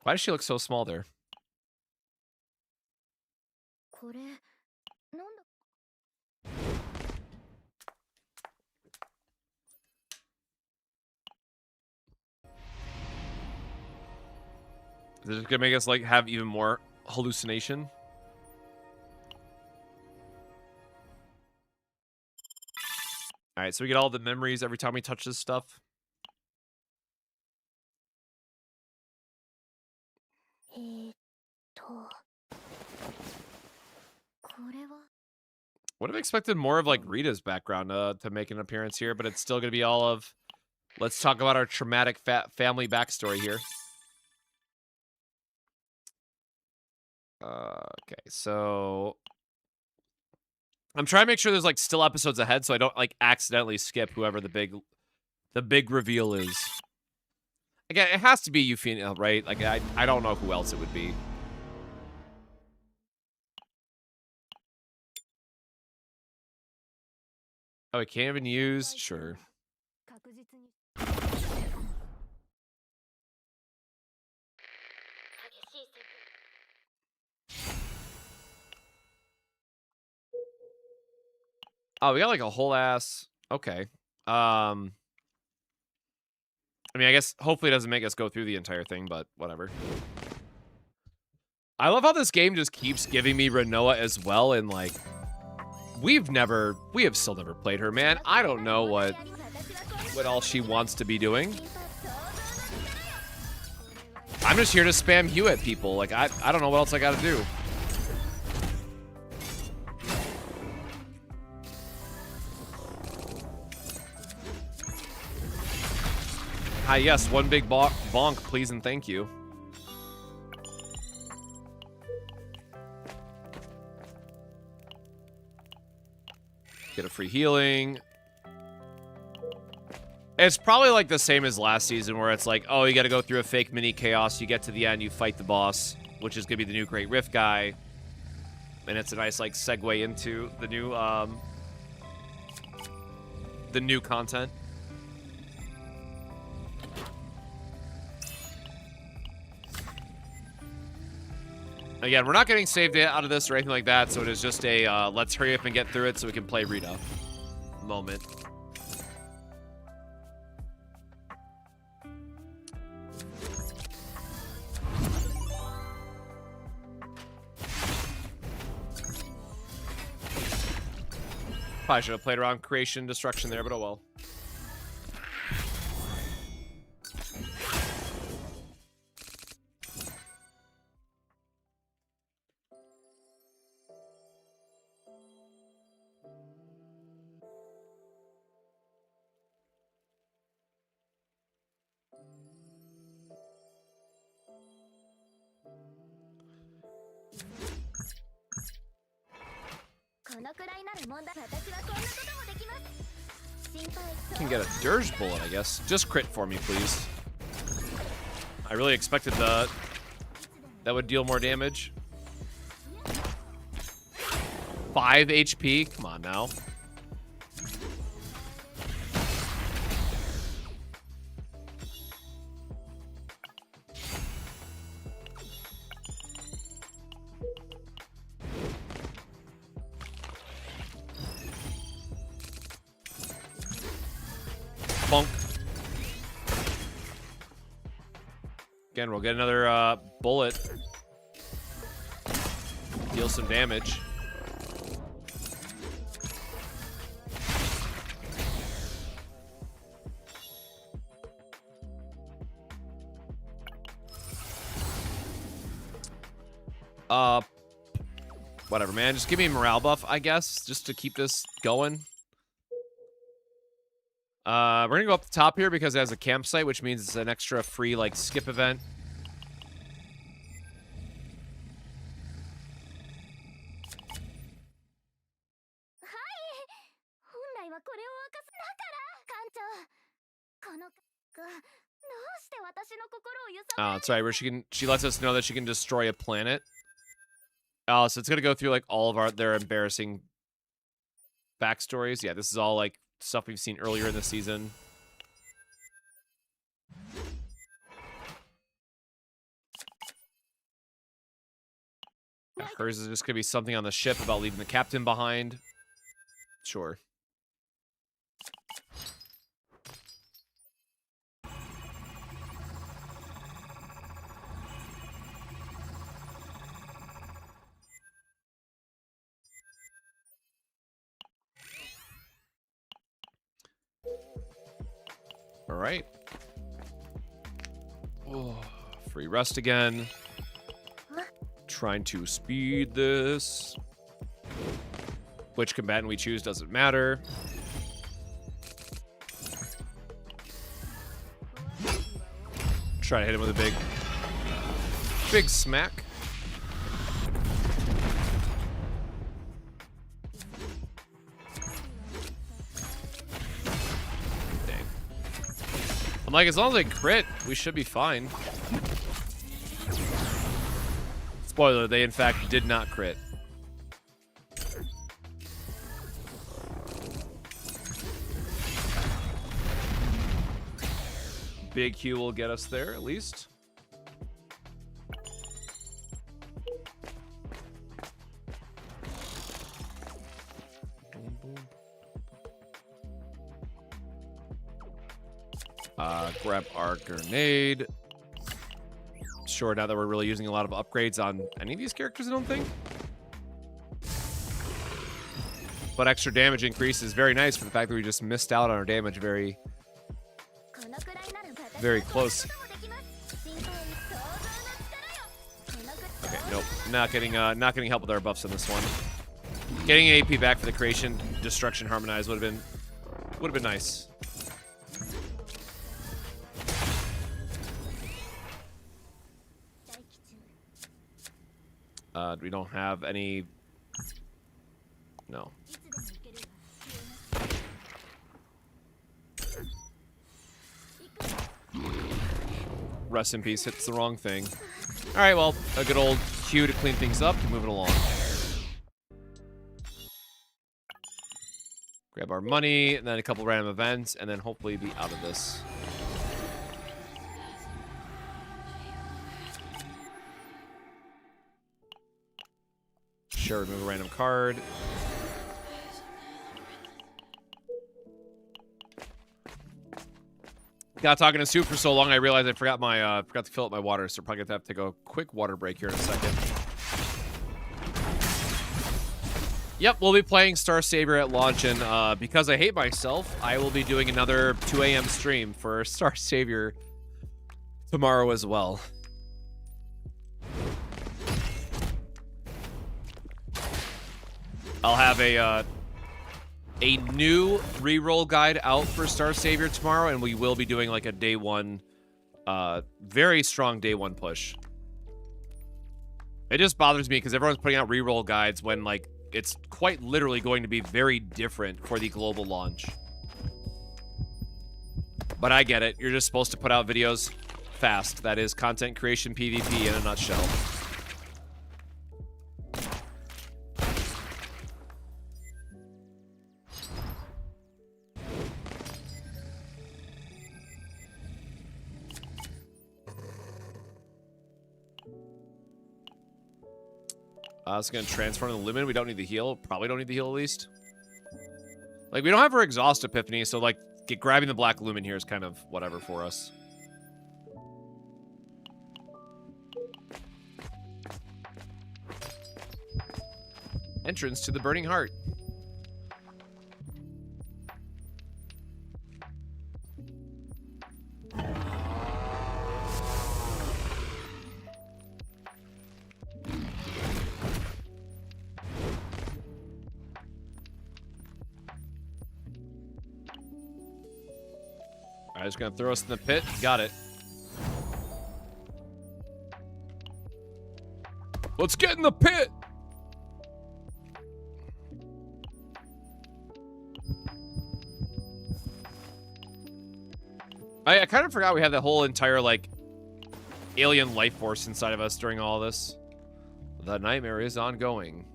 Why does she look so small there? これなんだ Is it just gonna make us like have even more hallucination? All right, so we get all the memories every time we touch this stuff. これは Would have expected more of like Rita's background to make an appearance here, but it's still gonna be all of. Let's talk about our traumatic family backstory here. Okay, so I'm trying to make sure there's like still episodes ahead, so I don't like accidentally skip whoever the big reveal is. Again, it has to be Euphemia, right? Like I don't know who else it would be. Oh, I can't even use? Sure. Oh, we got like a whole ass. Okay. I mean, I guess hopefully it doesn't make us go through the entire thing, but whatever. I love how this game just keeps giving me Renoa as well, and like, we have still never played her, man. I don't know what all she wants to be doing. I'm just here to spam Hue at people. Like, I don't know what else I gotta do. Hi, yes, one big bonk, please and thank you. Get a free healing. It's probably like the same as last season where it's like, oh, you got to go through a fake mini chaos. You get to the end, you fight the boss, which is going to be the new Great Rift guy. And it's a nice like segue into the new content. Again, we're not getting saved out of this or anything like that, so it is just a let's hurry up and get through it so we can play Rita moment. Probably should have played around creation destruction there, but oh well. Can get a dirge bullet, I guess. Just crit for me, please. I really expected that would deal more damage. 5 HP? Come on now. Bonk. Again, we'll get another bullet. Deal some damage. Whatever, man. Just give me a morale buff, I guess, just to keep this going. We're gonna go up the top here because it has a campsite, which means it's an extra free, like, skip event. Sorry, where she lets us know that she can destroy a planet. Oh, so it's gonna go through like all of their embarrassing backstories. Yeah, this is all like stuff we've seen earlier in the season. Yeah, hers is just gonna be something on the ship about leaving the captain behind. Sure. All right. Oh, free rest again. Trying to speed this. Which combatant we choose doesn't matter. Try to hit him with a big smack. Dang. I'm like, as long as I crit, we should be fine. Spoiler, they in fact did not crit. Big Q will get us there, at least. Grab our grenade. Sure, now that we're really using a lot of upgrades on any of these characters, I don't think. But extra damage increase is very nice for the fact that we just missed out on our damage very close. Okay, nope. Not getting help with our buffs on this one. Getting an AP back for the creation, destruction harmonized would have been nice. We don't have any. No. Rest in peace. Hits the wrong thing. All right. Well, a good old Q to clean things up. To move it along. Grab our money, and then a couple random events, and then hopefully be out of this. Sure, remove a random card. Got talking to Soup for so long, I realized I forgot to fill up my water, so probably gonna have to take a quick water break here in a second. Yep, we'll be playing Star Savior at launch, and because I hate myself, I will be doing another 2 a.m. stream for Star Savior tomorrow as well. I'll have a new reroll guide out for Star Savior tomorrow, and we will be doing like a day one, very strong day one push. It just bothers me because everyone's putting out reroll guides when like it's quite literally going to be very different for the global launch. But I get it. You're just supposed to put out videos fast. That is content creation PvP in a nutshell. It's going to transform to the Lumen. We don't need the heal. Probably don't need the heal at least. Like, we don't have our Exhaust Epiphany, so, like, grabbing the Black Lumen here is kind of whatever for us. Entrance to the Burning Heart. Alright, just gonna throw us in the pit. Got it. Let's get in the pit! I kind of forgot we had that whole entire, like, alien life force inside of us during all this. The nightmare is ongoing.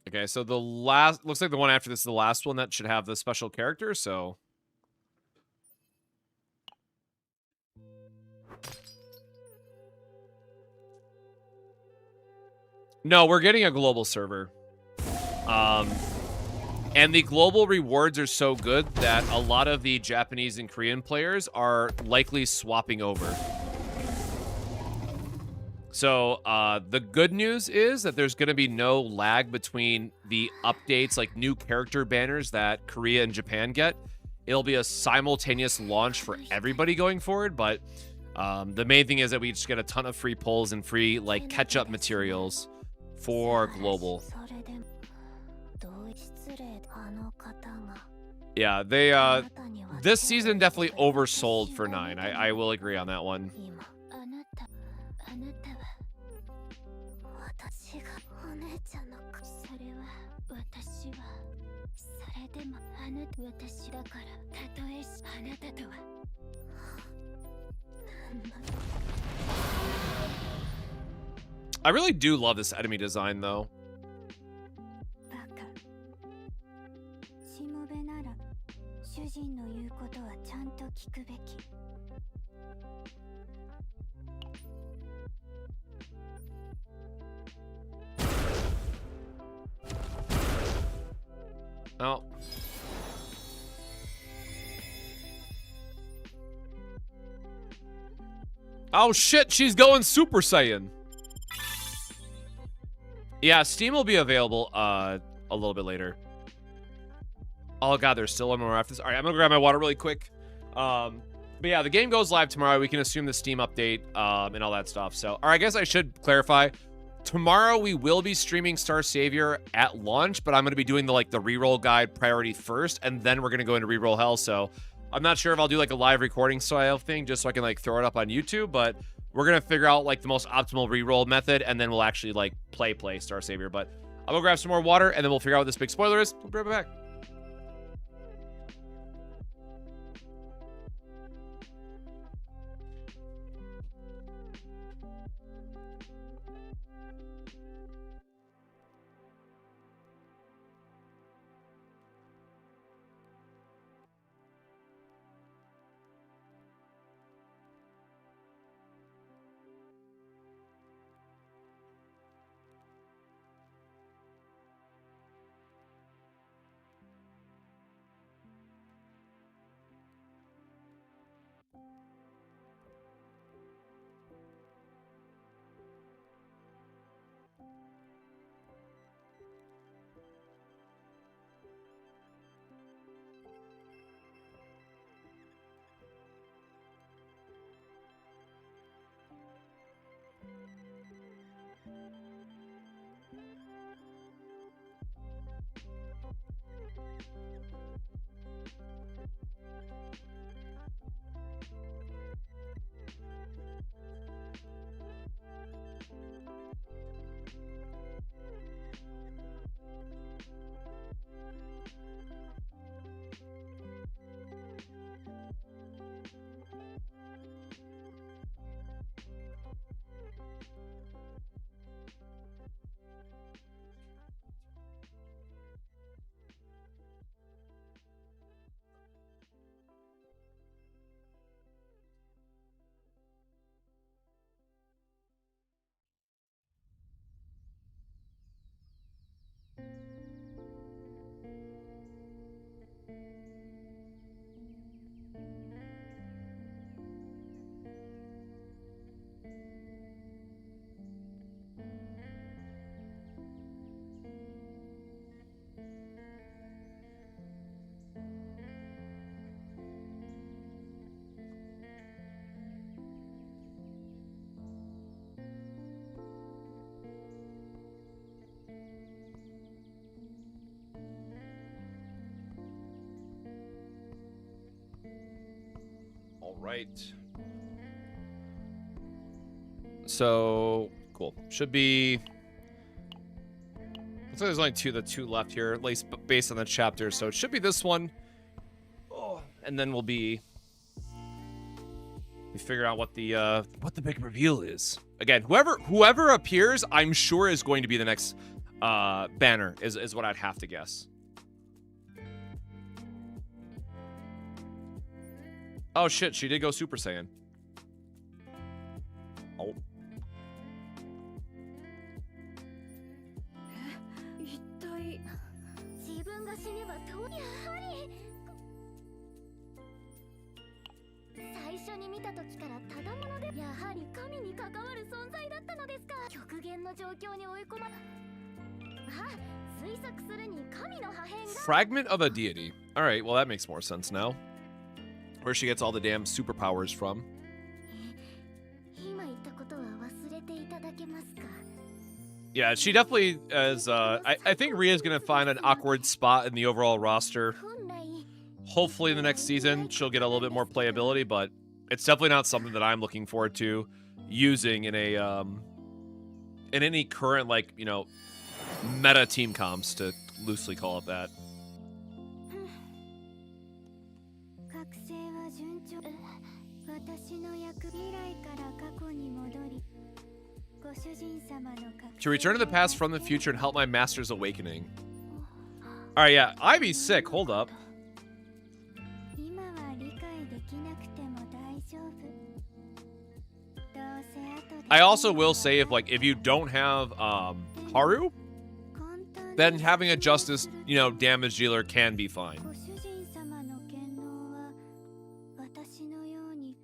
Okay, so the last... Looks like the one after this is the last one that should have the special character, so... No, we're getting a global server. And the global rewards are so good that a lot of the Japanese and Korean players are likely swapping over. So, the good news is that there's going to be no lag between the updates, like new character banners that Korea and Japan get. It'll be a simultaneous launch for everybody going forward, but the main thing is that we just get a ton of free pulls and free, like, catch-up materials for global. Yeah, they, this season definitely oversold for 9. I will agree on that one. I really do love this enemy design, though. 聞くべき Oh. Oh shit, she's going Super Saiyan. Yeah, Steam will be available a little bit later. Oh god, there's still one more after this. All right, I'm gonna grab my water really quick. But yeah, the game goes live tomorrow. We can assume the Steam update and all that stuff. So, or I guess I should clarify. Tomorrow we will be streaming Star Savior at launch, but I'm gonna be doing the reroll guide priority first, and then we're gonna go into reroll hell. So I'm not sure if I'll do like a live recording style thing just so I can like throw it up on YouTube, but we're gonna figure out like the most optimal reroll method, and then we'll actually like play Star Savior. But I'll go grab some more water, and then we'll figure out what this big spoiler is. We'll be right back. All right. So, cool. Should be... Looks like there's only two left here, at least based on the chapter. So it should be this one. Oh, and then we'll be... We figure out what the big reveal is. Again, whoever appears, I'm sure is going to be the next banner, is what I'd have to guess. Oh shit, she did go Super Saiyan. Oh. 一体自分が死ねばどうやはり最初に見た時からただものでやはり神に関わる存在だったのですか極限の状況に追い込ま推測するに神の破片が Fragment of a deity. Alright, well that makes more sense now. Where she gets all the damn superpowers from. Yeah, she definitely is, I think Ria's gonna find an awkward spot in the overall roster. Hopefully in the next season, she'll get a little bit more playability, but it's definitely not something that I'm looking forward to using in a, in any current, like, you know, meta team comps, to loosely call it that. To return to the past from the future and help my master's awakening. Alright, yeah. Ivy's sick. Hold up. I also will say if you don't have Haru, then having a justice, damage dealer can be fine. ご主人様の権能は私のように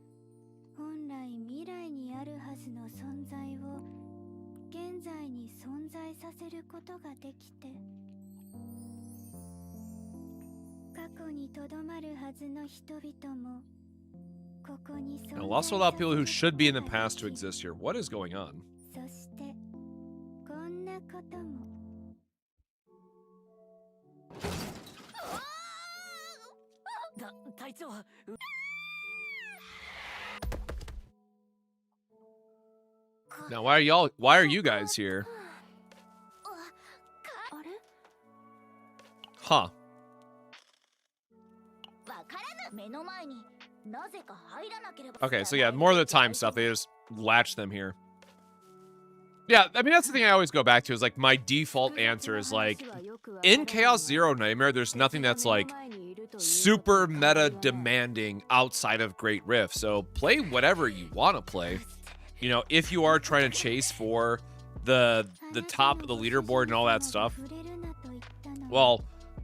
本来未来にあるはずの存在を現在に存在させることができて過去にとどまるはずの人々もここに存在 And also allow people who should be in the past to exist here. What is going on? そしてこんなことも Now, why are you guys here? あれ Huh. わからぬ目の前になぜか入らなければ Okay, so yeah, more of the time stuff, they just latch them here. Yeah, I mean, that's the thing I always go back to is like my default answer is like in Chaos Zero Nightmare, there's nothing that's like super meta demanding outside of Great Rift. So play whatever you want to play. If you are trying to chase for the top of the leaderboard and all that stuff, well,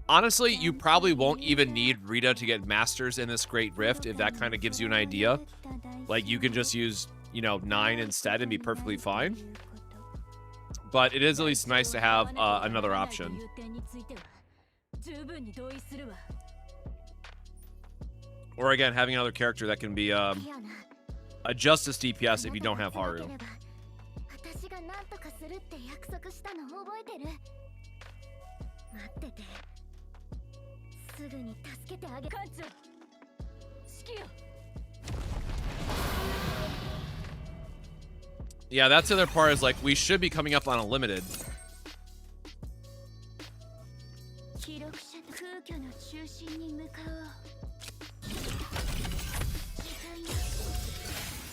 honestly, you probably won't even need Rita to get masters in this Great Rift if that kind of gives you an idea. Like, you can just use, 9 instead and be perfectly fine. But it is at least nice to have another option. Or again, having another character that can be a justice DPS if you don't have Haru. 私が何とかするって約束したの覚えてる待っててすぐに助けてあげ艦長指揮を Yeah, that's the other part is like we should be coming up on a limited. 記録者と空虚の中心に向かおう時間よ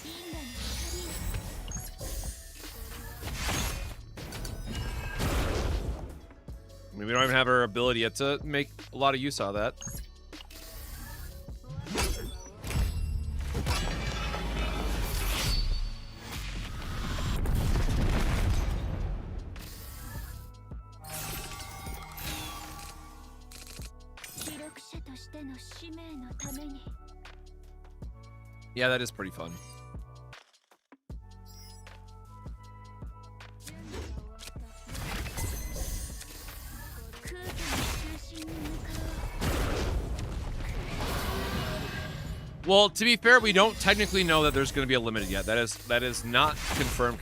因果の光よ I mean, we don't even have our ability yet to make a lot of use out of that. Yeah, that is pretty fun. Well, to be fair, we don't technically know that there's going to be a limited yet. That is not confirmed.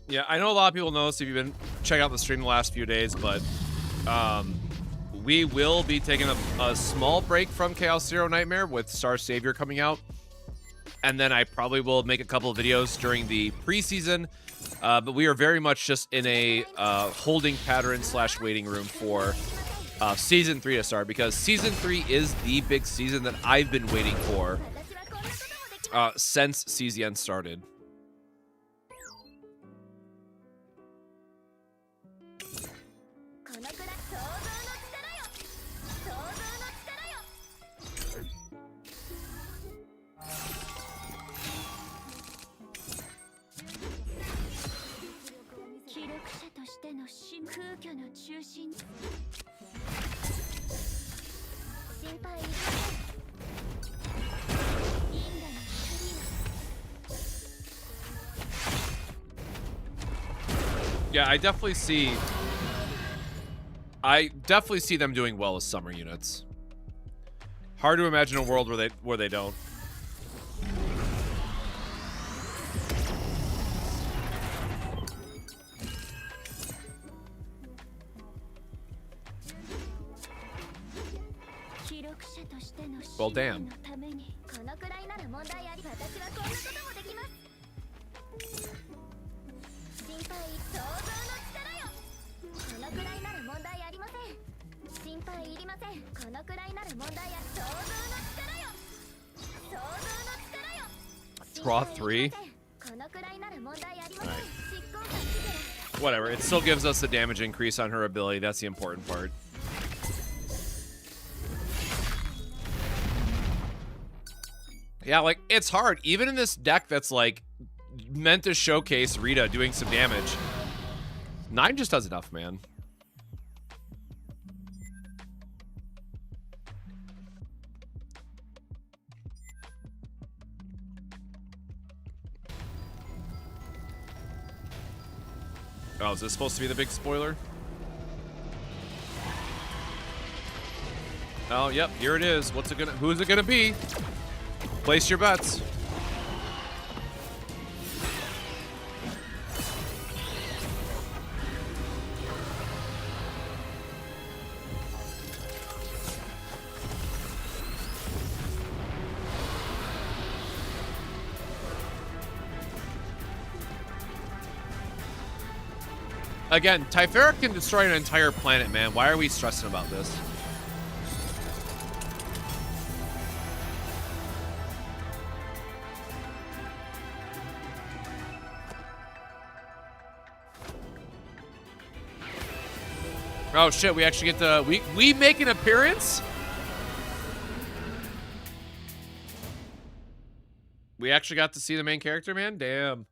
Yeah, I know a lot of people know this if you've been checking out the stream the last few days, but we will be taking a small break from Chaos Zero Nightmare with Star Savior coming out. And then I probably will make a couple of videos during the preseason. But we are very much just in a holding pattern / waiting room for Season 3 to start. Because Season 3 is the big season that I've been waiting for since CZN started. Yeah, I definitely see them doing well as summer units. Hard to imagine a world where they don't. Well, damn. のくらいなら問題ありません。心配いりません。このくらいなら問題や想像の力よ。想像の力よ。 Draw 3. このくらいなら問題ありません。 Alright. 執行官来てる。 Whatever. It still gives us the damage increase on her ability. That's the important part. Yeah, like, it's hard. Even in this deck that's, like, meant to showcase Rita doing some damage, 9 just does enough, man. Oh, is this supposed to be the big spoiler? Oh, yep, here it is. What's it gonna? Who's it gonna be? Place your bets. Again, Typhera can destroy an entire planet, man. Why are we stressing about this? Oh shit, we actually get to we make an appearance? We actually got to see the main character, man? Damn.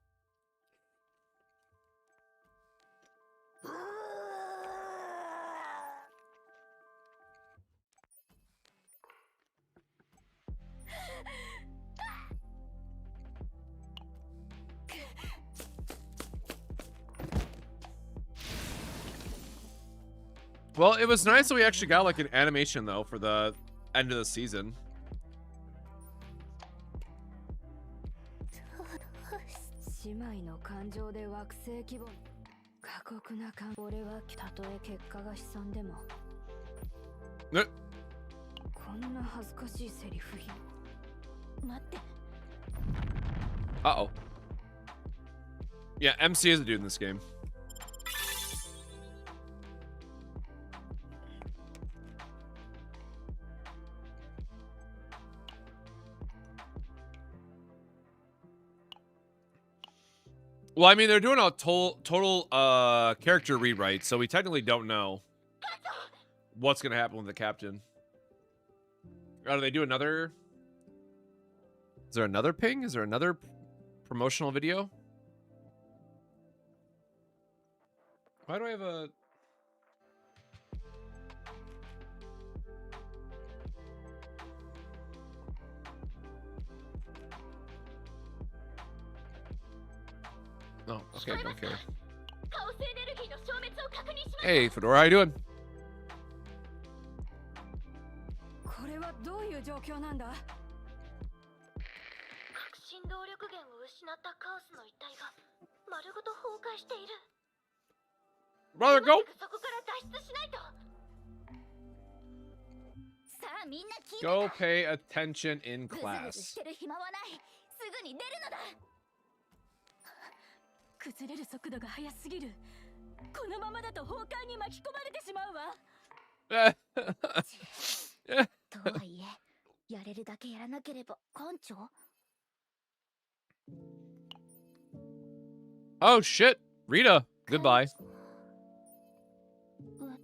Well, it was nice that we actually got like an animation though for the end of the season. Uh-oh. Yeah, MC is a dude in this game. Well, I mean, they're doing a total character rewrite, so we technically don't know what's going to happen with the captain. Oh, do they do another? Is there another ping? Is there another promotional video? Why do I have a... Oh, okay, don't care. Hey, Fedora, how you doing? Brother, go! Go pay attention in class. 崩れる速度が速すぎる。このままだと崩壊に巻き込まれてしまうわ。とはいえ、やれるだけやらなければ艦長。Oh shit, Rita, goodbye.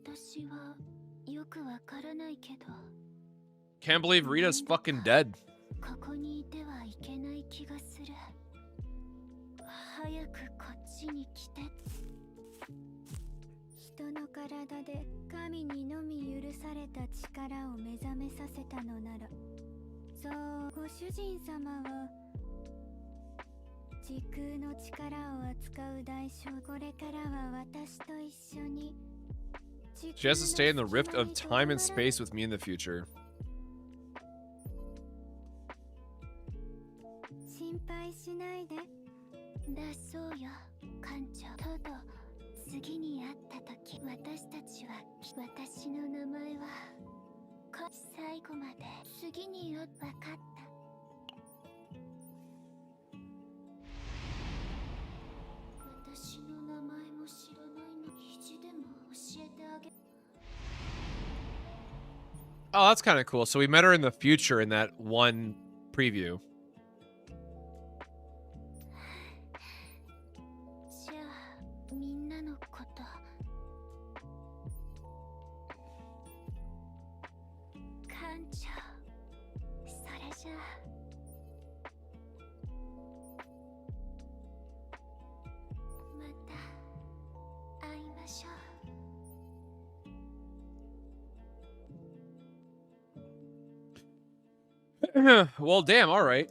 私はよくわからないけど。Can't believe Rita's fucking dead. ここにいてはいけない気がする。早くこっちに来て。人の体で神にのみ許された力を目覚めさせたのなら、そう、ご主人様は時空の力を扱う代償。これからは私と一緒に。She has to stay in the rift of time and space with me in the future. 心配しないで。だそうよ、艦長。トド、次に会った時、私たちは、私の名前は、最後まで、次によ、わかった。私の名前も知らないの。意地でも教え Oh, that's kind of cool. So we met her in the future in that one preview. じゃあみんなのこと館長それじゃあまた会いましょう Well, damn, all right.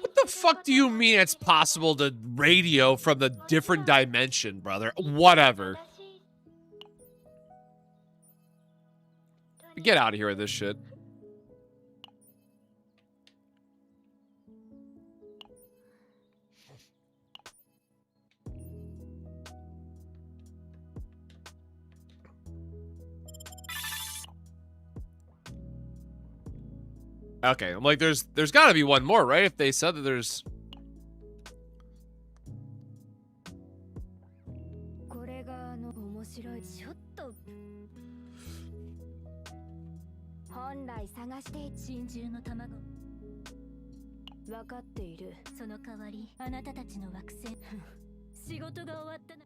What the fuck do you mean it's possible to radio from the different dimension, brother? Whatever. Get out of here with this shit. Okay, I'm like, there's got to be one more, right? If they said that there's... これが面白いちょっと本来探して真珠の卵分かっているその代わりあなたたちの惑星仕事が終わったな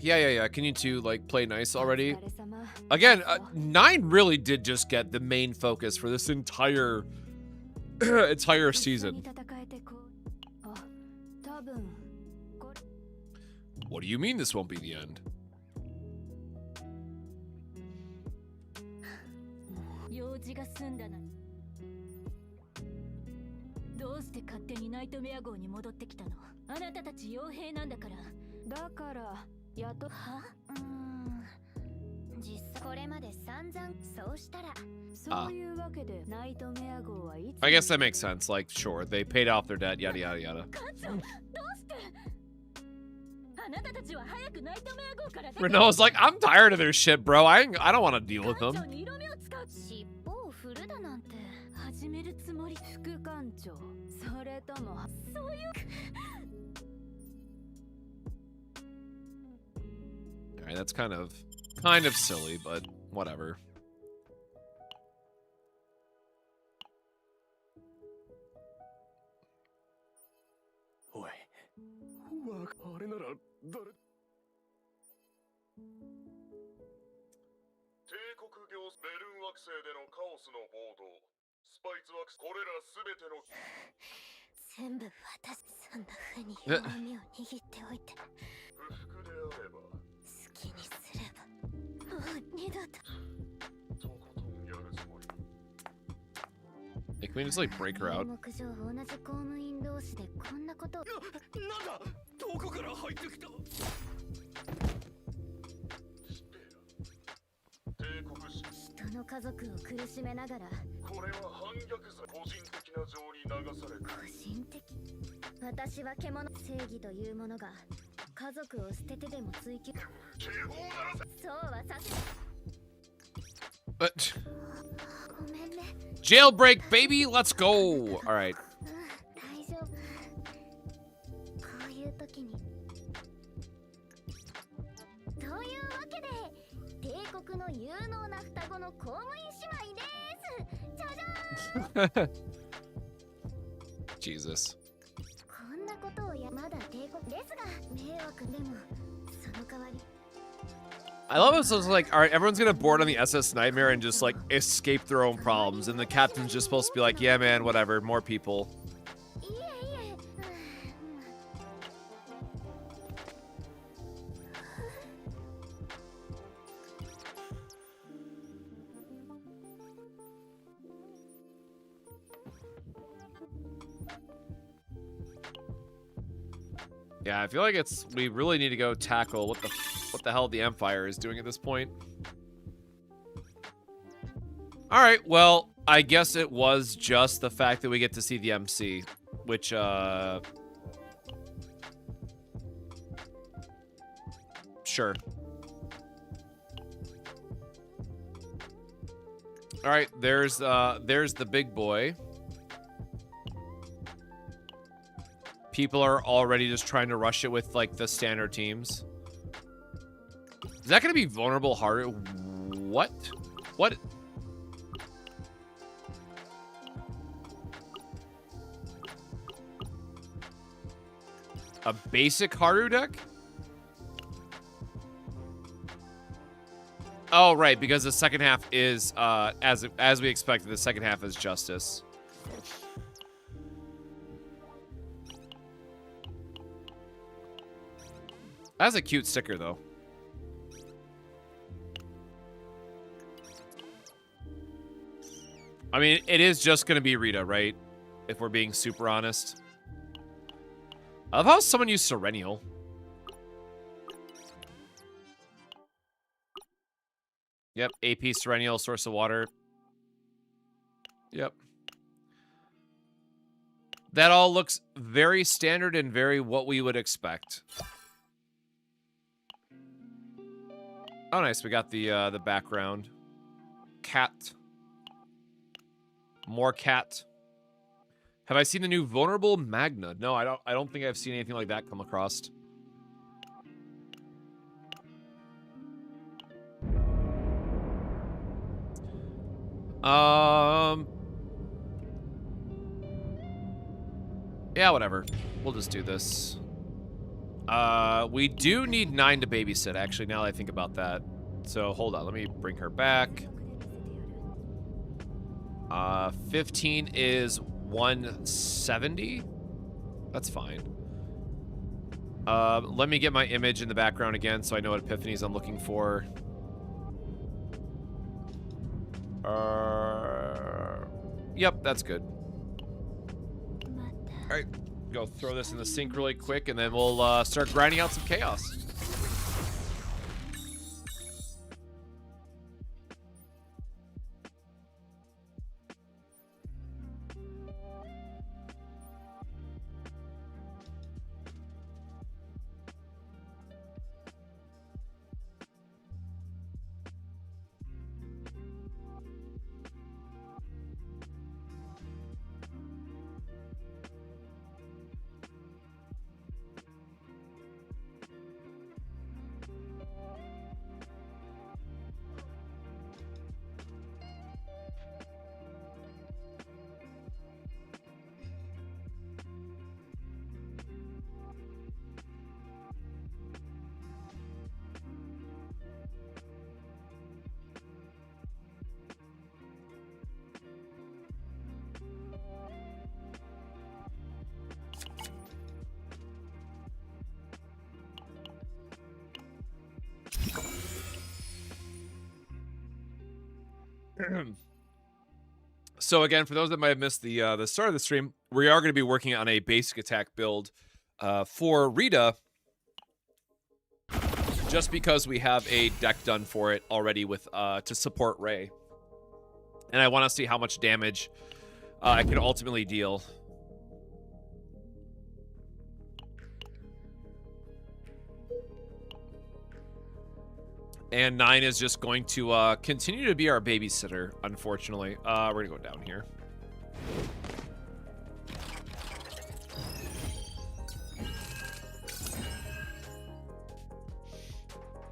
Yeah. Can you two, like, play nice already? Again, 9 really did just get the main focus for this entire season. What do you mean this won't be the end? 用事が済んだなどうして勝手にナイトメア号に戻ってきたのあなたたち傭兵なんだからだからやっとは実際これまで散々そうしたらそういうわけでナイトメア号はいつ I guess that makes sense. Like, sure, they paid off their debt, yada yada yada. どうしてあなたたちは早くナイトメア号から Renault's like, I'm tired of their shit, bro. I don't want to deal with them. 尻尾を振るだなんて始めるつもり副艦長それともそういう Alright, that's kind of silly, but whatever. Hey, can we just like break her out? Jailbreak, baby, let's go. All right. 大丈夫こういう時にというわけで帝国の有能な双子の公務員姉妹ですじゃじゃーん Jesus. こんなことをまだ帝国ですが迷惑でもその代わり I love it. So it's like, all right, everyone's gonna board on the SS Nightmare and just like escape their own problems, and the captain's just supposed to be like, yeah, man, whatever, more people. Yeah, I feel like we really need to go tackle what the hell the Empire is doing at this point. All right, well, I guess it was just the fact that we get to see the MC, which, sure. All right, there's the big boy. People are already just trying to rush it with, like, the standard teams. Is that going to be vulnerable harder? What? What? A basic Haru deck? Oh, right, because the second half is, as we expected, the second half is Justice. That's a cute sticker, though. I mean, it is just going to be Rita, right? If we're being super honest. I love how someone used Serennial. Yep, AP Serennial, Source of Water. Yep. That all looks very standard and very what we would expect. Oh, nice. We got the background. Cat. More cat. Have I seen the new Vulnerable Magna? No, I don't think I've seen anything like that come across. Yeah, whatever. We'll just do this. We do need 9 to babysit, actually, now that I think about that. So, hold on. Let me bring her back. 15 is 170. That's fine. Let me get my image in the background again so I know what epiphanies I'm looking for. Yep, that's good. All right, go throw this in the sink really quick, and then we'll start grinding out some chaos. So again, for those that might have missed the start of the stream, we are going to be working on a basic attack build for Rita, just because we have a deck done for it already with to support Ray, and I want to see how much damage I can ultimately deal. And 9 is just going to continue to be our babysitter, unfortunately. We're going to go down here.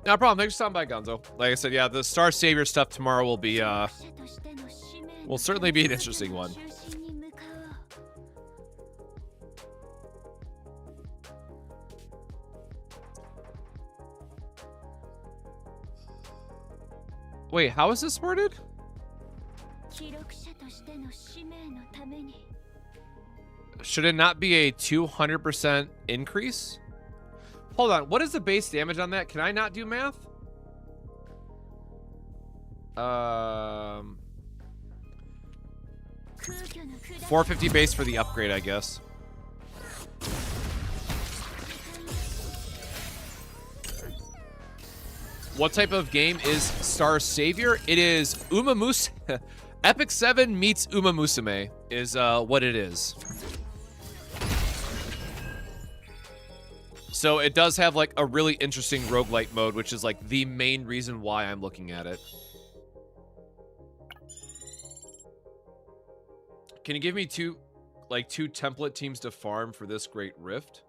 No problem. Thanks for stopping by, Gonzo. Like I said, yeah, the Star Savior stuff tomorrow will be, will certainly be an interesting one. Wait, how is this worded? Should it not be a 200% increase? Hold on, what is the base damage on that? Can I not do math? 450 base for the upgrade, I guess. What type of game is Star Savior? It is Umamuse Epic 7 meets Uma Musume is what it is. So it does have like a really interesting roguelite mode, which is like the main reason why I'm looking at it. Can you give me two template teams to farm for this great rift?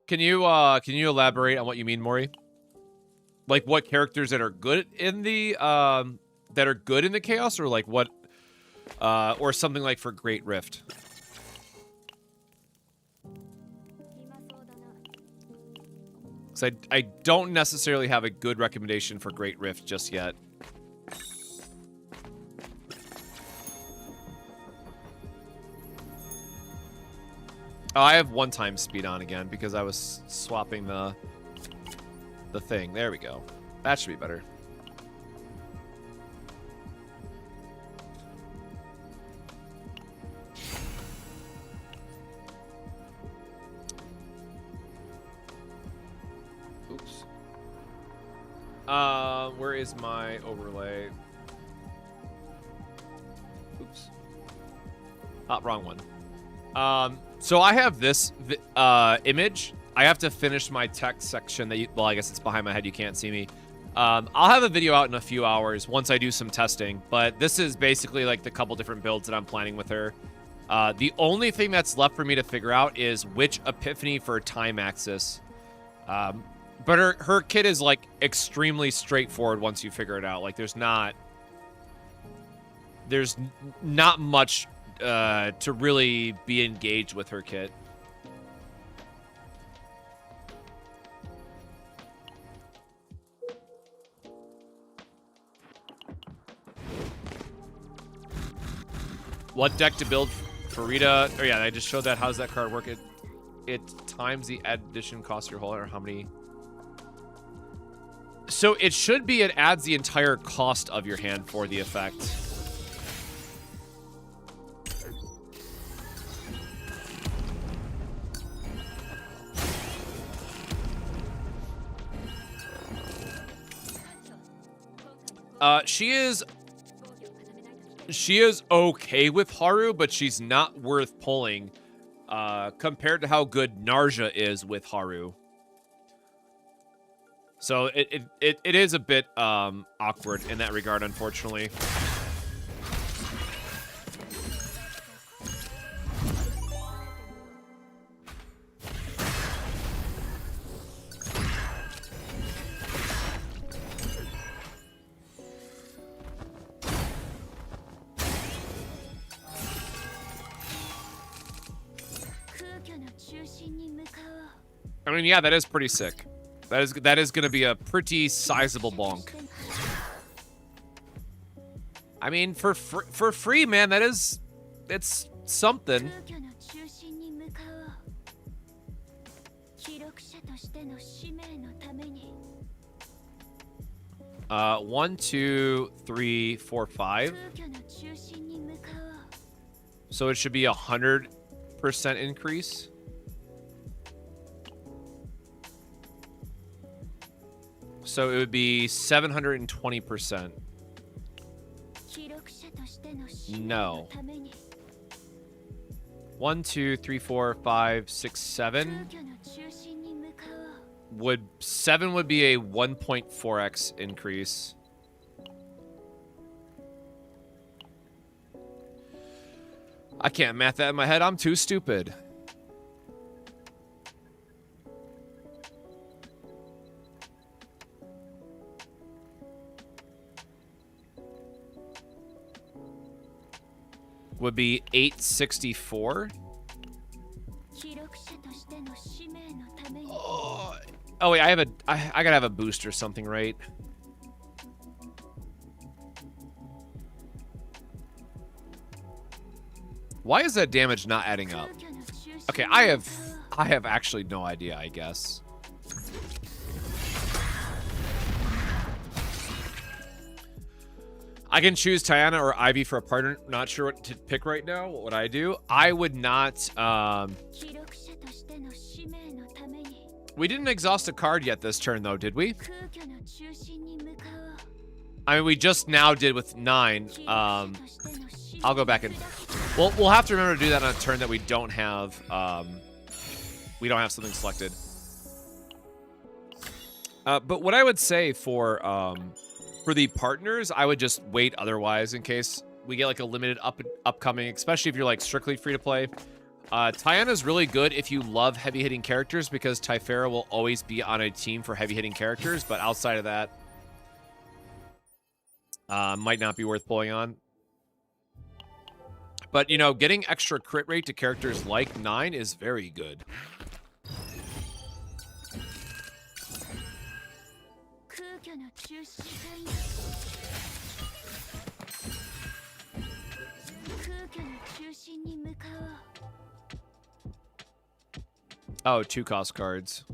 Can you elaborate on what you mean, Maury? Like what characters that are good in the chaos, or like what or something like for Great Rift? Because I don't necessarily have a good recommendation for Great Rift just yet. Oh, I have one-time speed on again because I was swapping the thing. There we go. That should be better. Oops. Where is my overlay? Oops. Ah, wrong one. So I have this image. I have to finish my text section that well, I guess it's behind my head. You can't see me. I'll have a video out in a few hours once I do some testing, but this is basically like the couple different builds that I'm planning with her. The only thing that's left for me to figure out is which epiphany for time axis. But her kit is like extremely straightforward once you figure it out. Like there's not much to really be engaged with her kit. What deck to build for Rita? Oh yeah, I just showed that. How does that card work? It times the addition cost your whole, or how many? So it should be it adds the entire cost of your hand for the effect. She is okay with Haru, but she's not worth pulling compared to how good Narja is with Haru. So it is a bit awkward in that regard, unfortunately. I mean, yeah, that is pretty sick. That is going to be a pretty sizable bonk. I mean, for free, man, it's something. One, two, three, four, 5. So it should be 100% increase. So it would be 720%. No. 1, 2, 3, 4, 5, 6, 7. 7 would be a 1.4x increase. I can't math that in my head. I'm too stupid. Would be 864. Oh wait, I gotta have a boost or something, right? Why is that damage not adding up? Okay, I have actually no idea, I guess. I can choose Tiana or Ivy for a partner. Not sure what to pick right now. What would I do? I would not... We didn't exhaust a card yet this turn, though, did we? I mean, we just now did with 9. I'll go back and we'll have to remember to do that on a turn that we don't have something selected. But what I would say for the partners, I would just wait otherwise in case we get like a limited upcoming, especially if you're like strictly free to play. Tiana's really good if you love heavy hitting characters because Typhara will always be on a team for heavy hitting characters, but outside of that, might not be worth pulling on. But, you know, getting extra crit rate to characters like 9 is very good. Oh, 2 cost cards.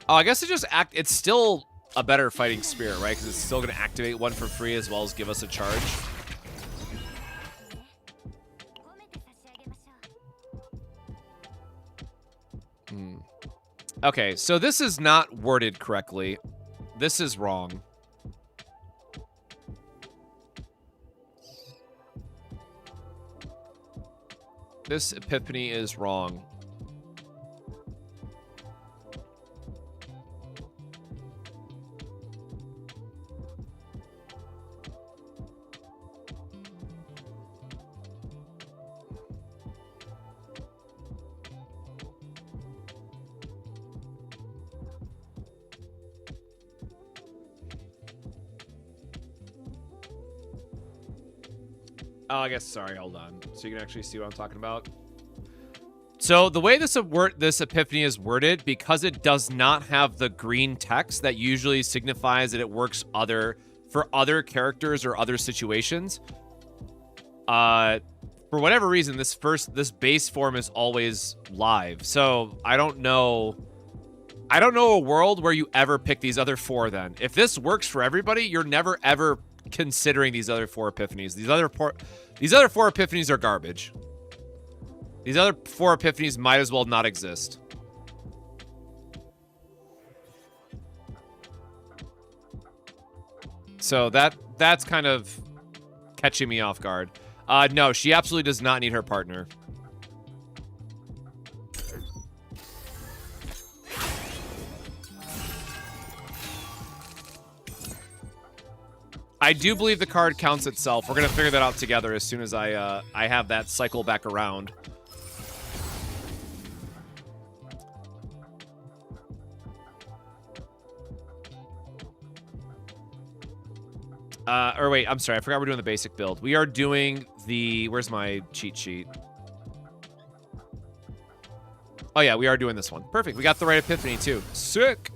Oh, I guess it's still a better fighting spirit, right? Because it's still going to activate 1 for free as well as give us a charge. Okay, so this is not worded correctly. This is wrong. This epiphany is wrong. Oh, I guess, sorry, hold on. So you can actually see what I'm talking about. So the way this epiphany is worded, because it does not have the green text that usually signifies that it works for other characters or other situations, for whatever reason, this base form is always live. So I don't know a world where you ever pick these other 4 then. If this works for everybody, you're never ever considering these other 4 epiphanies. These other 4 epiphanies are garbage. These other 4 epiphanies might as well not exist. So that's kind of catching me off guard. No, she absolutely does not need her partner. I do believe the card counts itself. We're gonna figure that out together as soon as I have that cycle back around. Or wait, I'm sorry, I forgot we're doing the basic build. We are doing where's my cheat sheet? Oh yeah, we are doing this one. Perfect, we got the right epiphany too. Sick!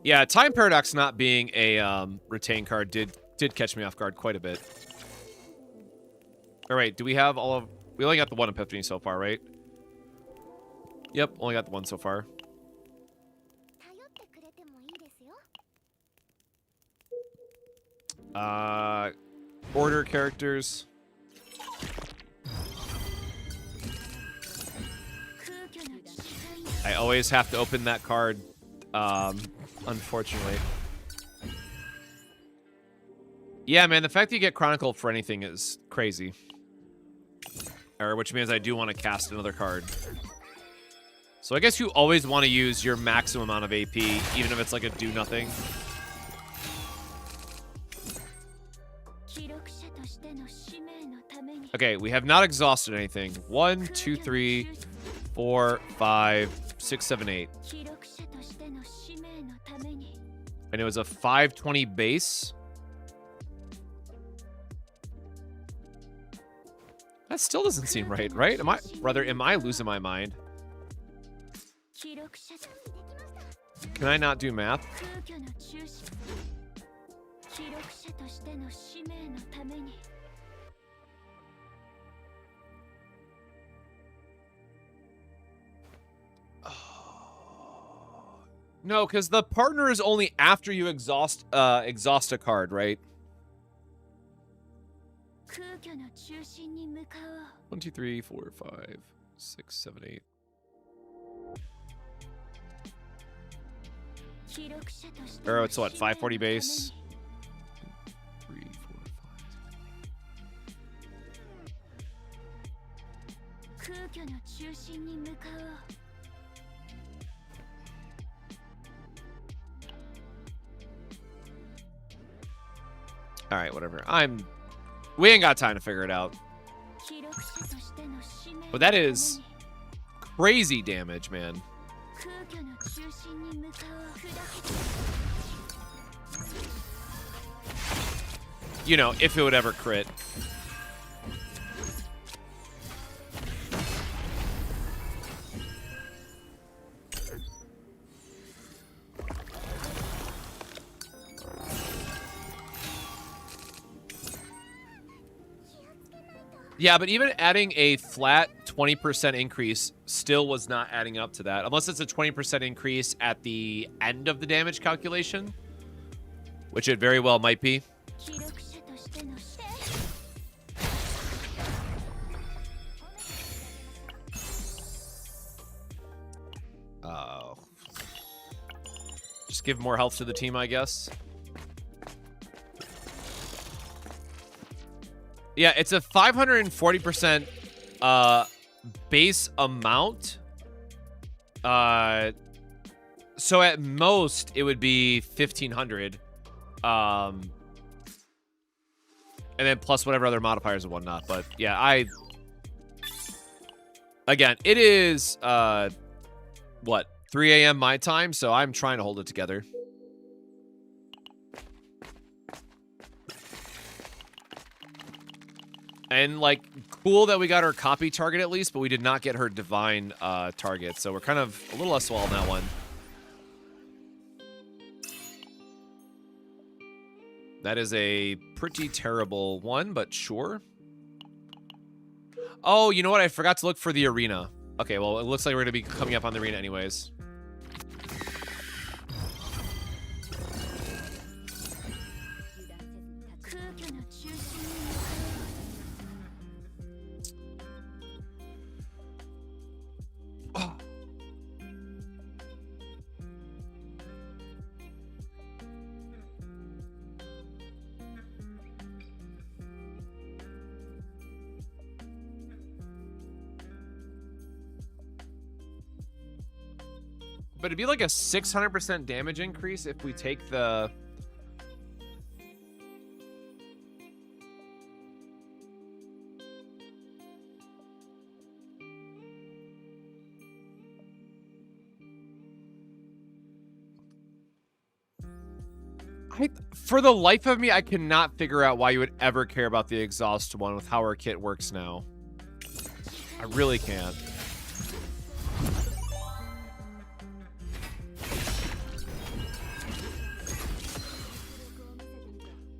Yeah, Time Paradox not being a retain card did catch me off guard quite a bit. All right, do we have all of... We only got the 1 epiphany so far, right? Yep, only got the 1 so far. Order characters. I always have to open that card, unfortunately. Yeah, man, the fact that you get Chronicle for anything is crazy. Or which means I do want to cast another card. So I guess you always want to use your maximum amount of AP, even if it's like a do-nothing. Okay, we have not exhausted anything. 1, 2, 3, 4, 5, 6, 7, 8. And it was a 520 base. That still doesn't seem right, right? Am I losing my mind? Can I not do math? No, because the partner is only after you exhaust a card, right? 1, 2, 3, 4, 5, 6, 7, 8. Or it's what, 540 base? 3, 4, 5. All right, whatever. We ain't got time to figure it out. But that is crazy damage, man. You know, if it would ever crit. Yeah, but even adding a flat 20% increase still was not adding up to that. Unless it's a 20% increase at the end of the damage calculation. Which it very well might be. Just give more health to the team, I guess. Yeah, it's a 540% base amount. So at most it would be 1,500. And then plus whatever other modifiers and whatnot. But yeah, again, it is what, 3 a.m. my time, so I'm trying to hold it together. And, like, cool that we got her copy target at least, but we did not get her divine target. So we're kind of a little less well on that one. That is a pretty terrible one, but sure. Oh, you know what? I forgot to look for the arena. Okay, well, it looks like we're going to be coming up on the arena anyways. But it'd be like a 600% damage increase if we take the... For the life of me, I cannot figure out why you would ever care about the exhaust one with how our kit works now. I really can't.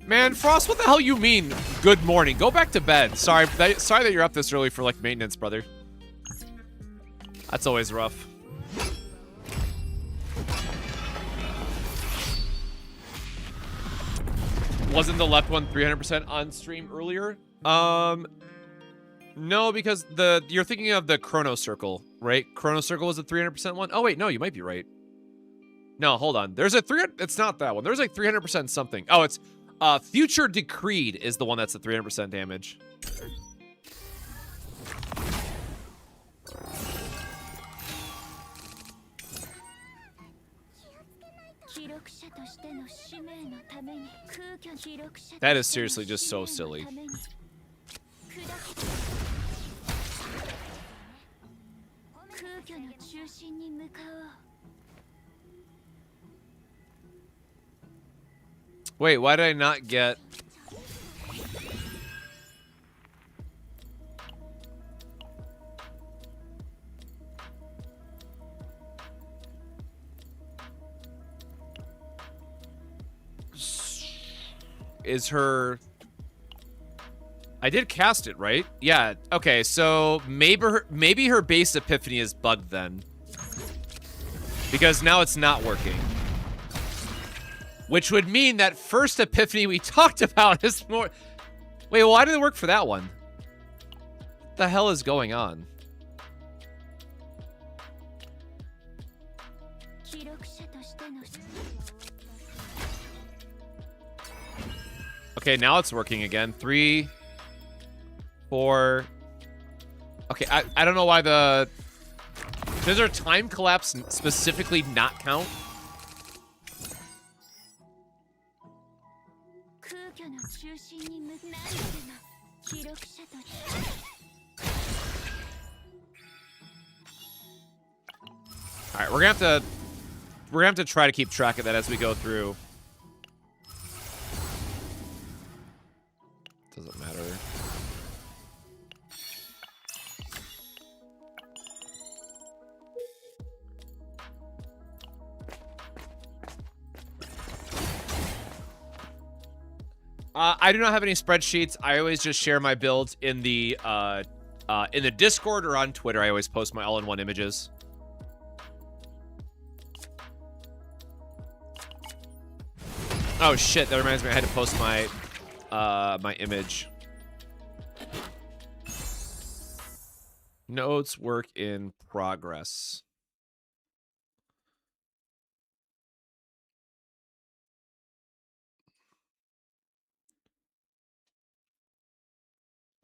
Man, Frost, what the hell you mean? Good morning. Go back to bed. Sorry that you're up this early for, like, maintenance, brother. That's always rough. Wasn't the left one 300% on stream earlier? No, because you're thinking of the Chrono Circle, right? Chrono Circle was a 300% one? Oh, wait, no, you might be right. No, hold on. There's a 300... It's not that one. There's like 300% something. Oh, it's... Future Decreed is the one that's the 300% damage. That is seriously just so silly. Wait, why did I not get... Is her... I did cast it, right? Yeah, okay, so maybe her base epiphany is bugged then. Because now it's not working. Which would mean that first epiphany we talked about is more... Wait, why did it work for that one? What the hell is going on? Okay, now it's working again. 3, 4. Okay, I don't know why the... Does our time collapse specifically not count? All right, we're gonna have to try to keep track of that as we go through. Doesn't matter. I do not have any spreadsheets. I always just share my builds in the Discord or on Twitter. I always post my all-in-one images. Oh shit! That reminds me, I had to post my my image. Notes, work in progress.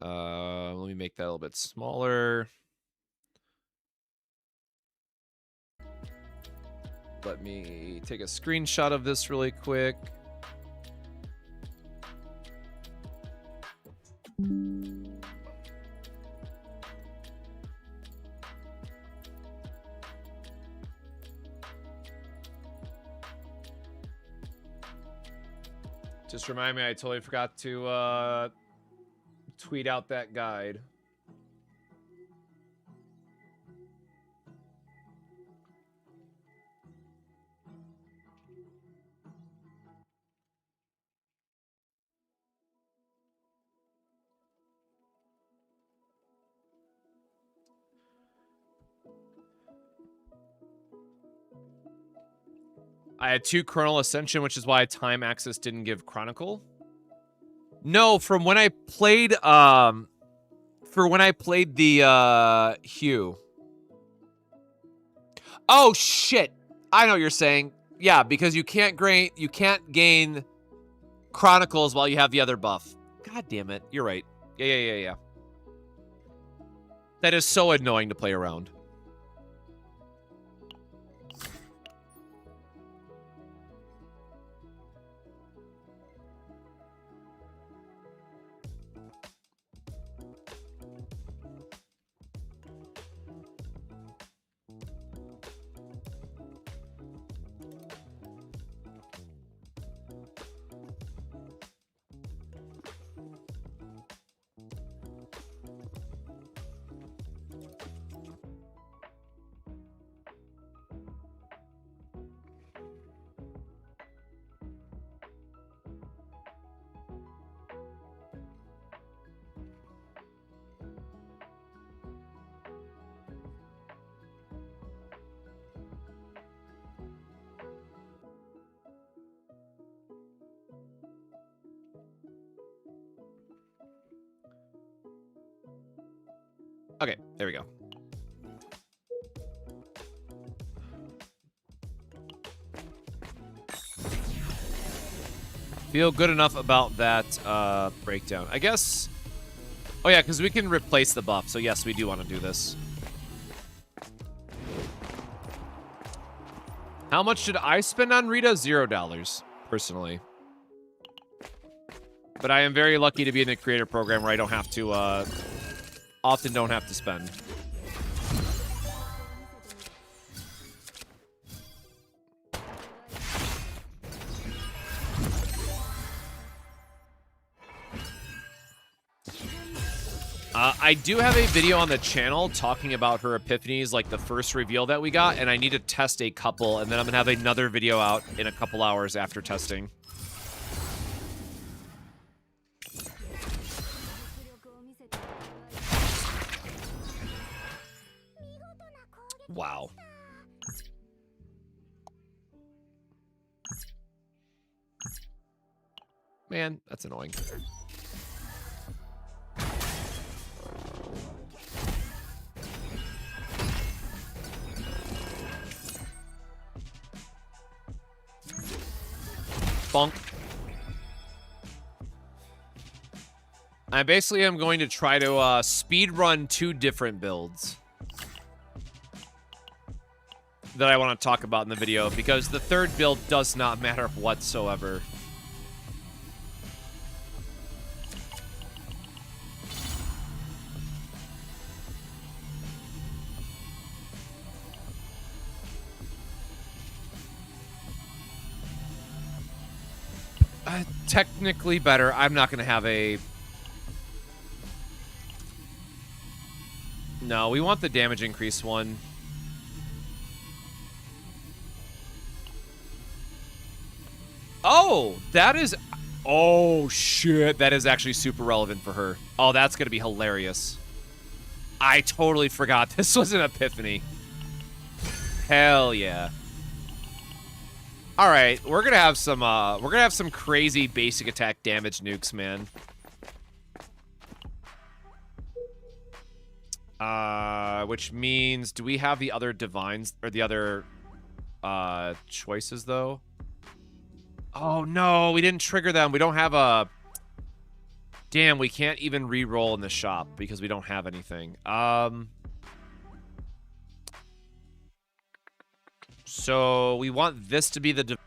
Let me make that a little bit smaller. Let me take a screenshot of this really quick. Just remind me, I totally forgot to tweet out that guide. I had 2 Chronal Ascension, which is why Time Axis didn't give Chronicle. No, from when I played the Hue. Oh shit. I know what you're saying. Yeah, because you can't gain Chronicles while you have the other buff. God damn it. You're right. Yeah. That is so annoying to play around. Okay, there we go. Feel good enough about that breakdown. I guess... Oh yeah, because we can replace the buff. So yes, we do want to do this. How much did I spend on Rita? $0, personally. But I am very lucky to be in a creator program where I don't have to, often don't have to spend. I do have a video on the channel talking about her epiphanies, like the first reveal that we got, and I need to test a couple, and then I'm gonna have another video out in a couple hours after testing. Wow. Man, that's annoying. Bonk. I basically am going to try to speed run 2 different builds that I want to talk about in the video, because the third build does not matter whatsoever. Technically better. I'm not going to have a... No, we want the damage increase one. Oh, that is... Oh, shit. That is actually super relevant for her. Oh, that's going to be hilarious. I totally forgot this was an epiphany. Hell yeah. All right, we're going to have some crazy basic attack damage nukes, man. Which means, do we have the other divines or the other choices though? Oh no, we didn't trigger them. We don't have a... Damn, we can't even re-roll in the shop because we don't have anything. So we want this to be the...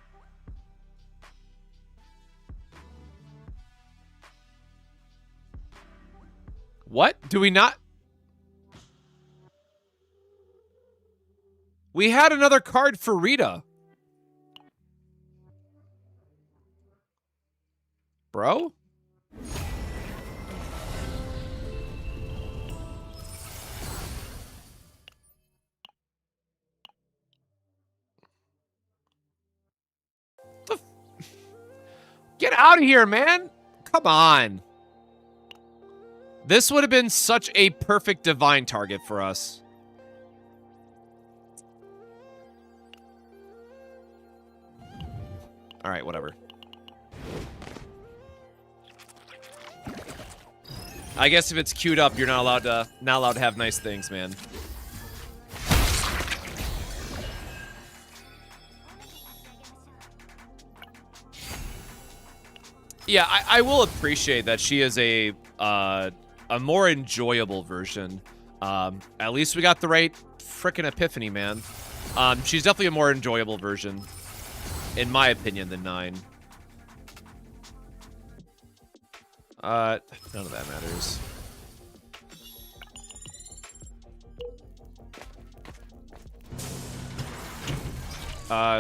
What? Do we not... We had another card for Rita. Bro? Get out of here, man. Come on. This would have been such a perfect divine target for us. All right, whatever. I guess if it's queued up, you're not allowed to have nice things, man. Yeah, I will appreciate that she is a more enjoyable version. At least we got the right frickin' epiphany, man. She's definitely a more enjoyable version, in my opinion, than 9. None of that matters.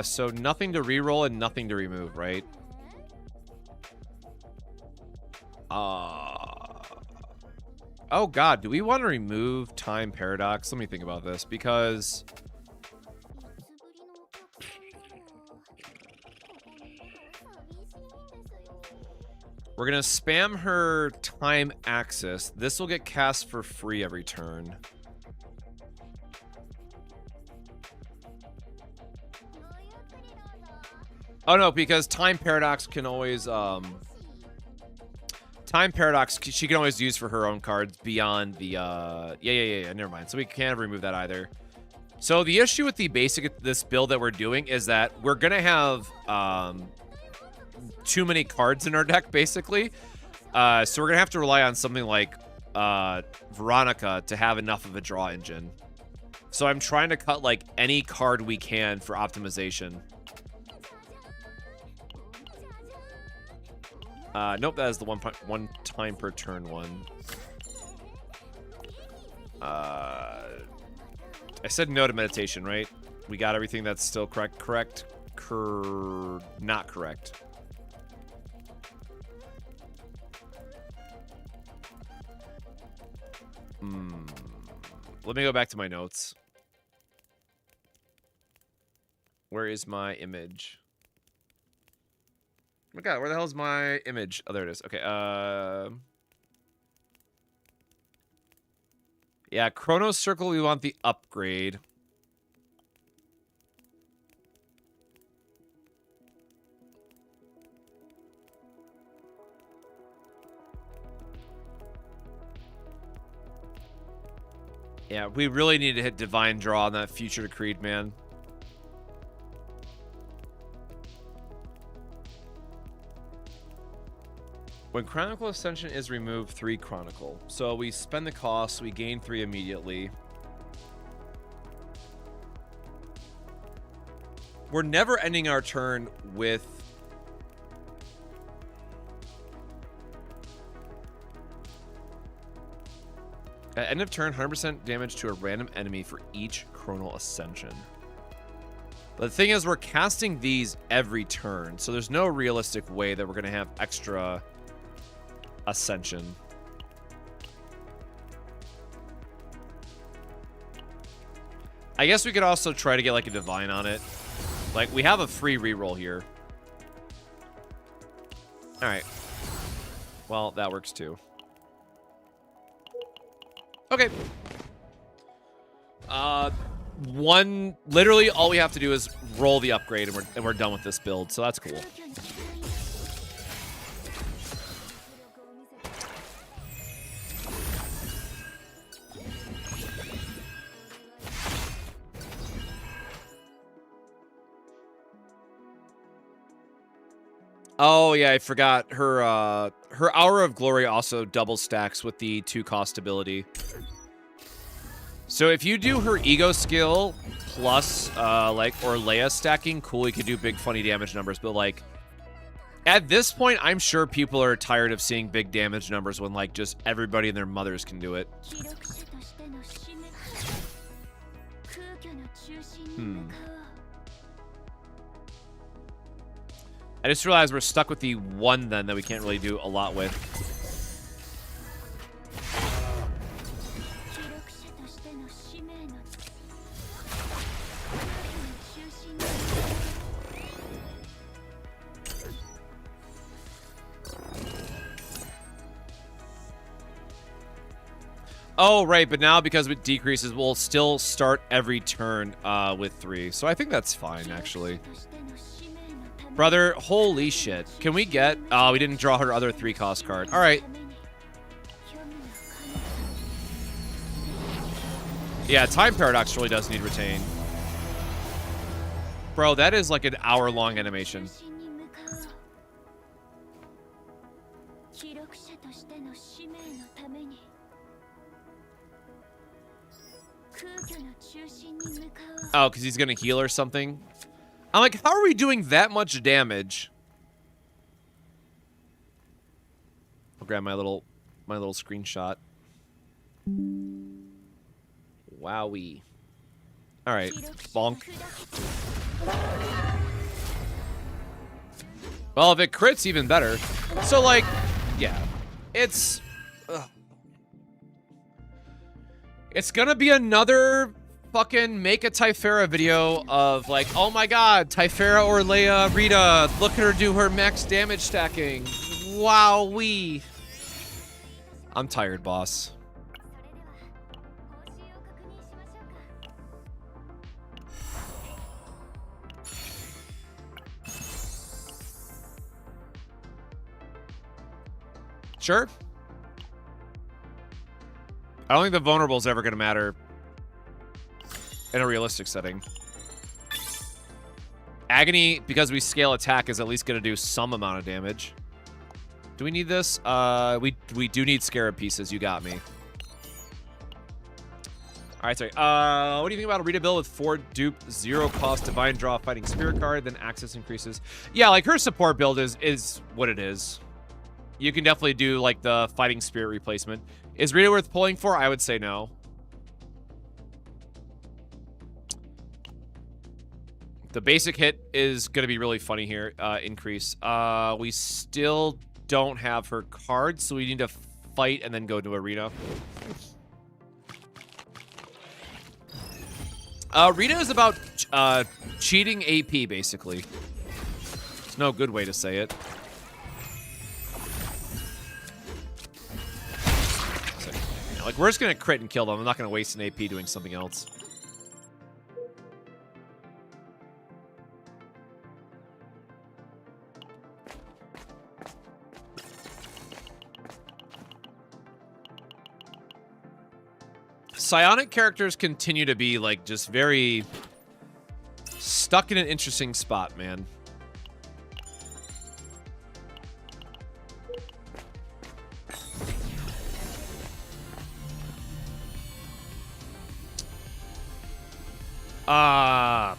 So nothing to reroll and nothing to remove, right? Oh god, do we want to remove time paradox? Let me think about this, because... We're gonna spam her time axis. This will get cast for free every turn. Oh no, because time paradox can always time paradox she can always use for her own cards beyond the yeah, never mind. So we can't remove that either. So the issue with the basic this build that we're doing is that we're gonna have too many cards in our deck, basically. So we're gonna have to rely on something like Veronica to have enough of a draw engine. So I'm trying to cut like any card we can for optimization. Nope, that is the one time per turn one. I said no to meditation, right? We got everything that's still correct. Not correct. Let me go back to my notes. Where is my image? Oh my god, where the hell is my image? Oh, there it is. Okay, yeah, Chronos Circle, we want the upgrade. Yeah, we really need to hit Divine Draw on that Future to Creed, man. When Chronicle Ascension is removed, 3 Chronicle. So we spend the cost, we gain 3 immediately. We're never ending our turn with... At end of turn, 100% damage to a random enemy for each Chronal Ascension. But the thing is, we're casting these every turn, so there's no realistic way that we're going to have extra Ascension. I guess we could also try to get, like, a Divine on it. Like, we have a free reroll here. Alright. Well, that works too. Okay. Literally all we have to do is roll the upgrade and we're done with this build, so that's cool. Oh yeah, I forgot her her Hour of Glory also double stacks with the 2-cost ability. So if you do her ego skill plus like Orlea stacking, cool, you could do big funny damage numbers, but like at this point I'm sure people are tired of seeing big damage numbers when like just everybody and their mothers can do it. I just realized we're stuck with the 1 then that we can't really do a lot with. Oh, right, but now because it decreases, we'll still start every turn with 3. So I think that's fine, actually. Brother, holy shit. Can we get... Oh, we didn't draw her other 3-cost card. All right. Yeah, Time Paradox really does need retain. Bro, that is like an hour-long animation. Oh, because he's going to heal or something? I'm like, how are we doing that much damage? I'll grab my little screenshot. Wowie. All right, bonk. Well, if it crits, even better. So, like, yeah, it's gonna be another fucking make a Typhera video of like, oh my god, Typhera or Leia Rita, look at her do her max damage stacking. Wowee. I'm tired, boss. Sure. I don't think the vulnerable is ever going to matter in a realistic setting. Agony, because we scale attack, is at least going to do some amount of damage. Do we need this? We do need Scarab pieces. You got me. All right, sorry. What do you think about a Rita build with 4 dupe, 0 cost, divine draw, fighting spirit card, then access increases? Yeah, like her support build is what it is. You can definitely do like the fighting spirit replacement. Is Rita worth pulling for? I would say no. The basic hit is going to be really funny here. Increase. We still don't have her card, so we need to fight and then go to arena. Rita is about cheating AP, basically. There's no good way to say it. Like, we're just going to crit and kill them. I'm not going to waste an AP doing something else. Psionic characters continue to be, like, just very stuck in an interesting spot, man. No.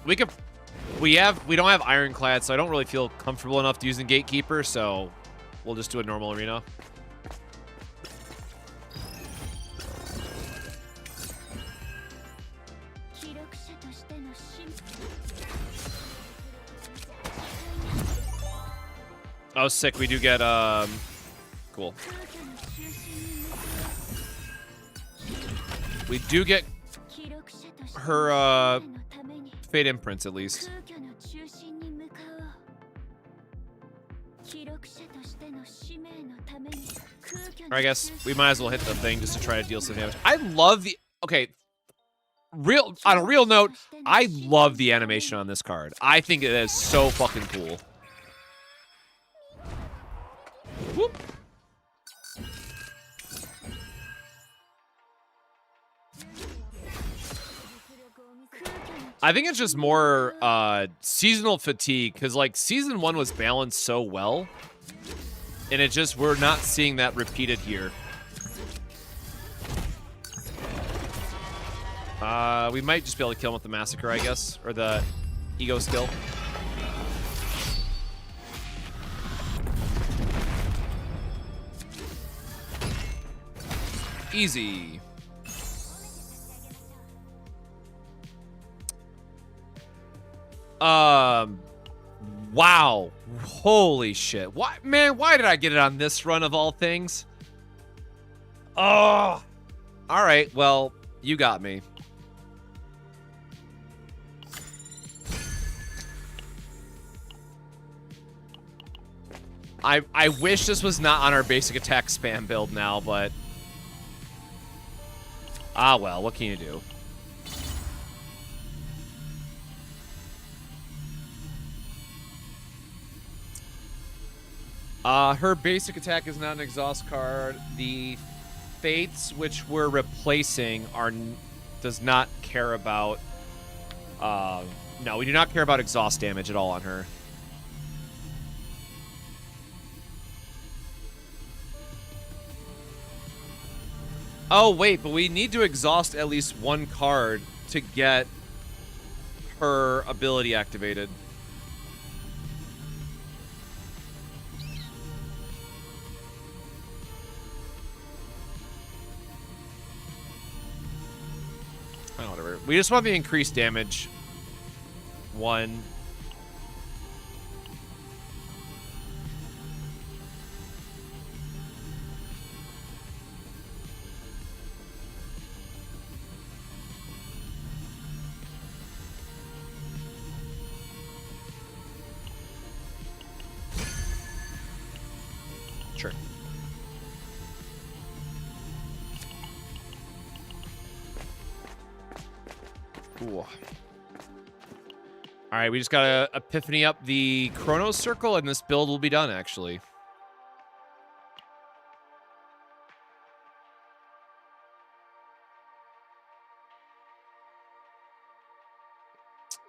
We could. We don't have Ironclad, so I don't really feel comfortable enough to using Gatekeeper, so we'll just do a normal arena. Oh, sick. We do get, cool. We do get her, Fate Imprints, at least. Or I guess we might as well hit the thing just to try to deal some damage. I love the... Okay. On a real note, I love the animation on this card. I think it is so fucking cool. Whoop. I think it's just more seasonal fatigue, because like season 1 was balanced so well, and it just, we're not seeing that repeated here. We might just be able to kill him with the Massacre, I guess, or the Ego skill. Easy. Wow. Holy shit. Why, man, why did I get it on this run of all things? Oh. All right, well, you got me. I wish this was not on our basic attack spam build now, but... Ah, well, what can you do? Her basic attack is not an exhaust card. The Fates, which we're replacing, does not care about... no, we do not care about exhaust damage at all on her. Oh, wait, but we need to exhaust at least one card to get her ability activated. Oh, whatever. We just want the increased damage. 1. Sure. Ooh. All right, we just gotta epiphany up the Chronos Circle, and this build will be done, actually.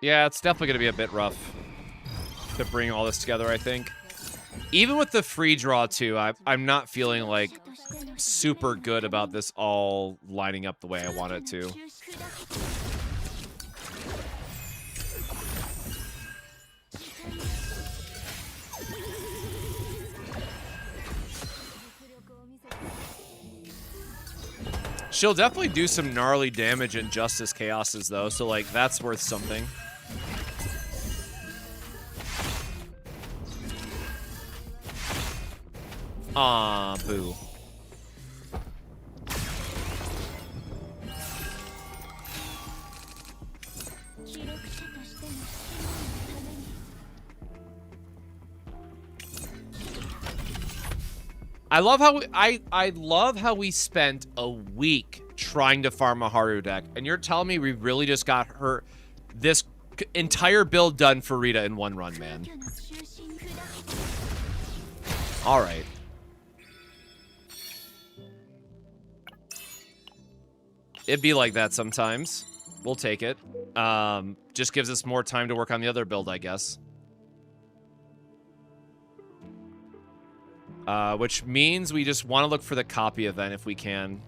Yeah, it's definitely gonna be a bit rough to bring all this together, I think. Even with the free draw, too, I'm not feeling, like, super good about this all lining up the way I want it to. She'll definitely do some gnarly damage in Justice Chaoses, though, so, like, that's worth something. Aw, boo. I love how I love how we spent a week trying to farm a Haru deck, and you're telling me we really just got her this entire build done for Rita in one run, man. All right. It'd be like that sometimes. We'll take it. Just gives us more time to work on the other build, I guess. Which means we just want to look for the copy event if we can.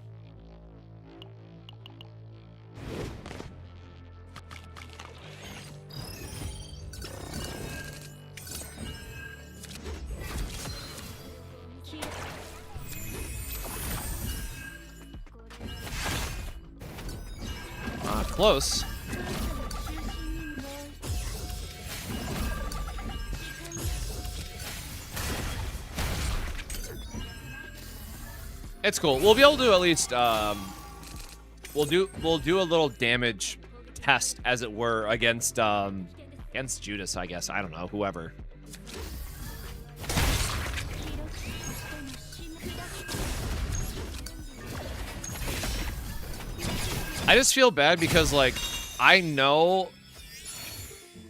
close. It's cool. We'll be able to at least we'll do a little damage test, as it were, against Judas, I guess. I don't know, whoever. I just feel bad because, like, I know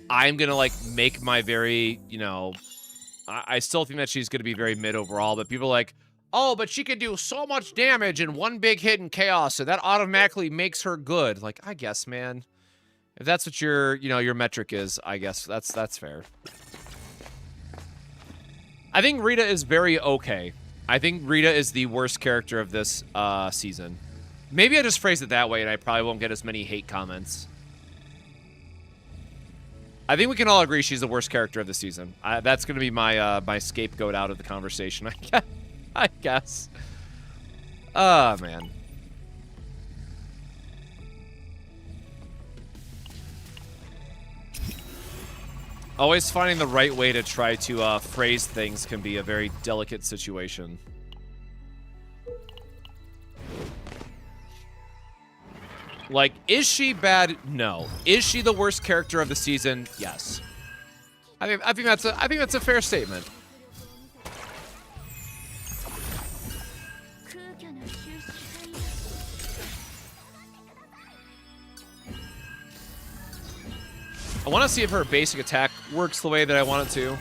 I'm gonna, like, make my very, you know, I still think that she's gonna be very mid overall, but people are like, oh, but she can do so much damage in one big hit in chaos, so that automatically makes her good. Like, I guess, man. If that's what your, you know, your metric is, I guess that's fair. I think Rita is very okay. I think Rita is the worst character of this season. Maybe I just phrased it that way and I probably won't get as many hate comments. I think we can all agree she's the worst character of the season. That's going to be my my scapegoat out of the conversation, I guess. Oh, man. Always finding the right way to try to phrase things can be a very delicate situation. Like, is she bad? No. Is she the worst character of the season? Yes. I think that's a fair statement. I want to see if her basic attack works the way that I want it to.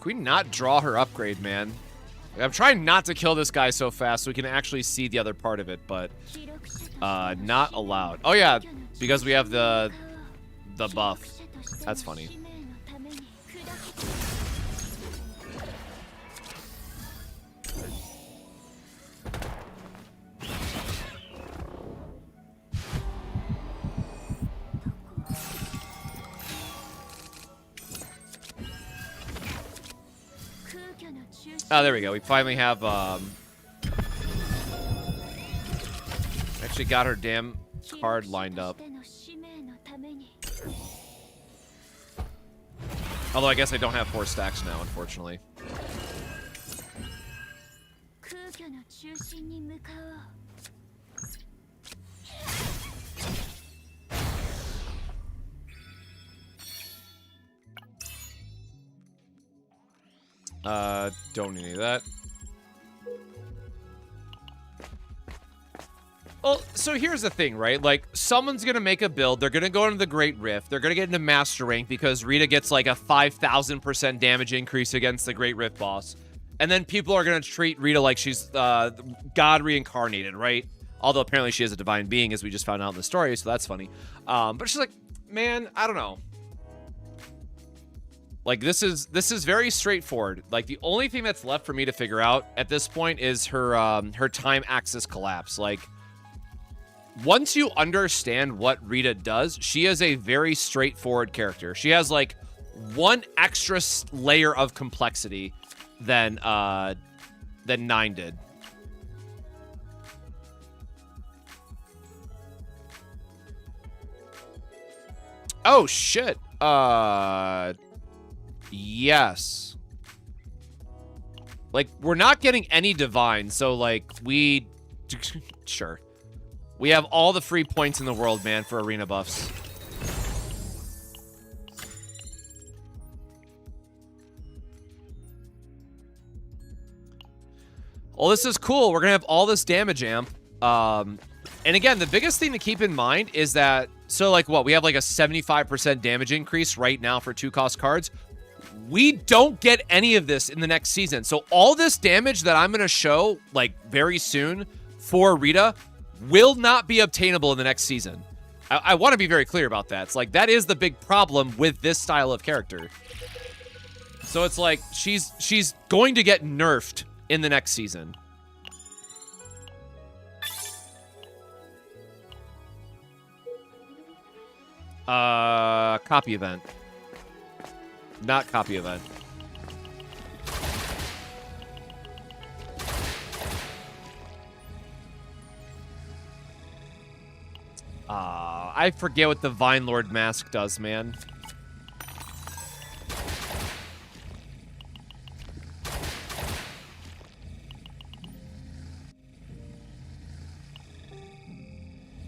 Can we not draw her upgrade, man? I'm trying not to kill this guy so fast so we can actually see the other part of it, but not allowed. Oh yeah, because we have the buff. That's funny. Oh, there we go. We finally have, actually got her damn card lined up. Although I guess I don't have 4 stacks now, unfortunately. Don't need any of that. Well, so here's the thing, right? Like, someone's gonna make a build, they're gonna go into the Great Rift, they're gonna get into Master Rank because Rita gets like a 5,000% damage increase against the Great Rift boss. And then people are gonna treat Rita like she's God reincarnated, right? Although apparently she is a divine being, as we just found out in the story, so that's funny. But she's like, man, I don't know. Like, this is very straightforward. Like, the only thing that's left for me to figure out at this point is her her time axis collapse. Like, once you understand what Rita does, she is a very straightforward character. She has like one extra layer of complexity than 9 did. Oh shit. Yes. Like, we're not getting any divine, so, like, sure. We have all the free points in the world, man, for arena buffs. Well, this is cool. We're gonna have all this damage amp. And again, the biggest thing to keep in mind is that, so, like, what? We have, like, a 75% damage increase right now for 2-cost cards. We don't get any of this in the next season. So all this damage that I'm going to show, like, very soon for Rita will not be obtainable in the next season. I want to be very clear about that. It's like, that is the big problem with this style of character. So it's like, she's going to get nerfed in the next season. Copy event. Not copy event. I forget what the Vine Lord mask does, man.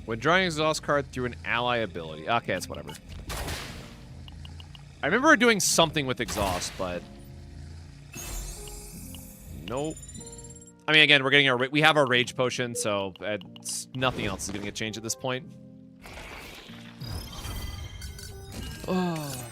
When drawing an exhaust card through an ally ability. Okay, it's whatever. I remember doing something with exhaust, but... Nope. I mean, again, we're getting our... We have our rage potion, so nothing else is going to get changed at this point. Oh.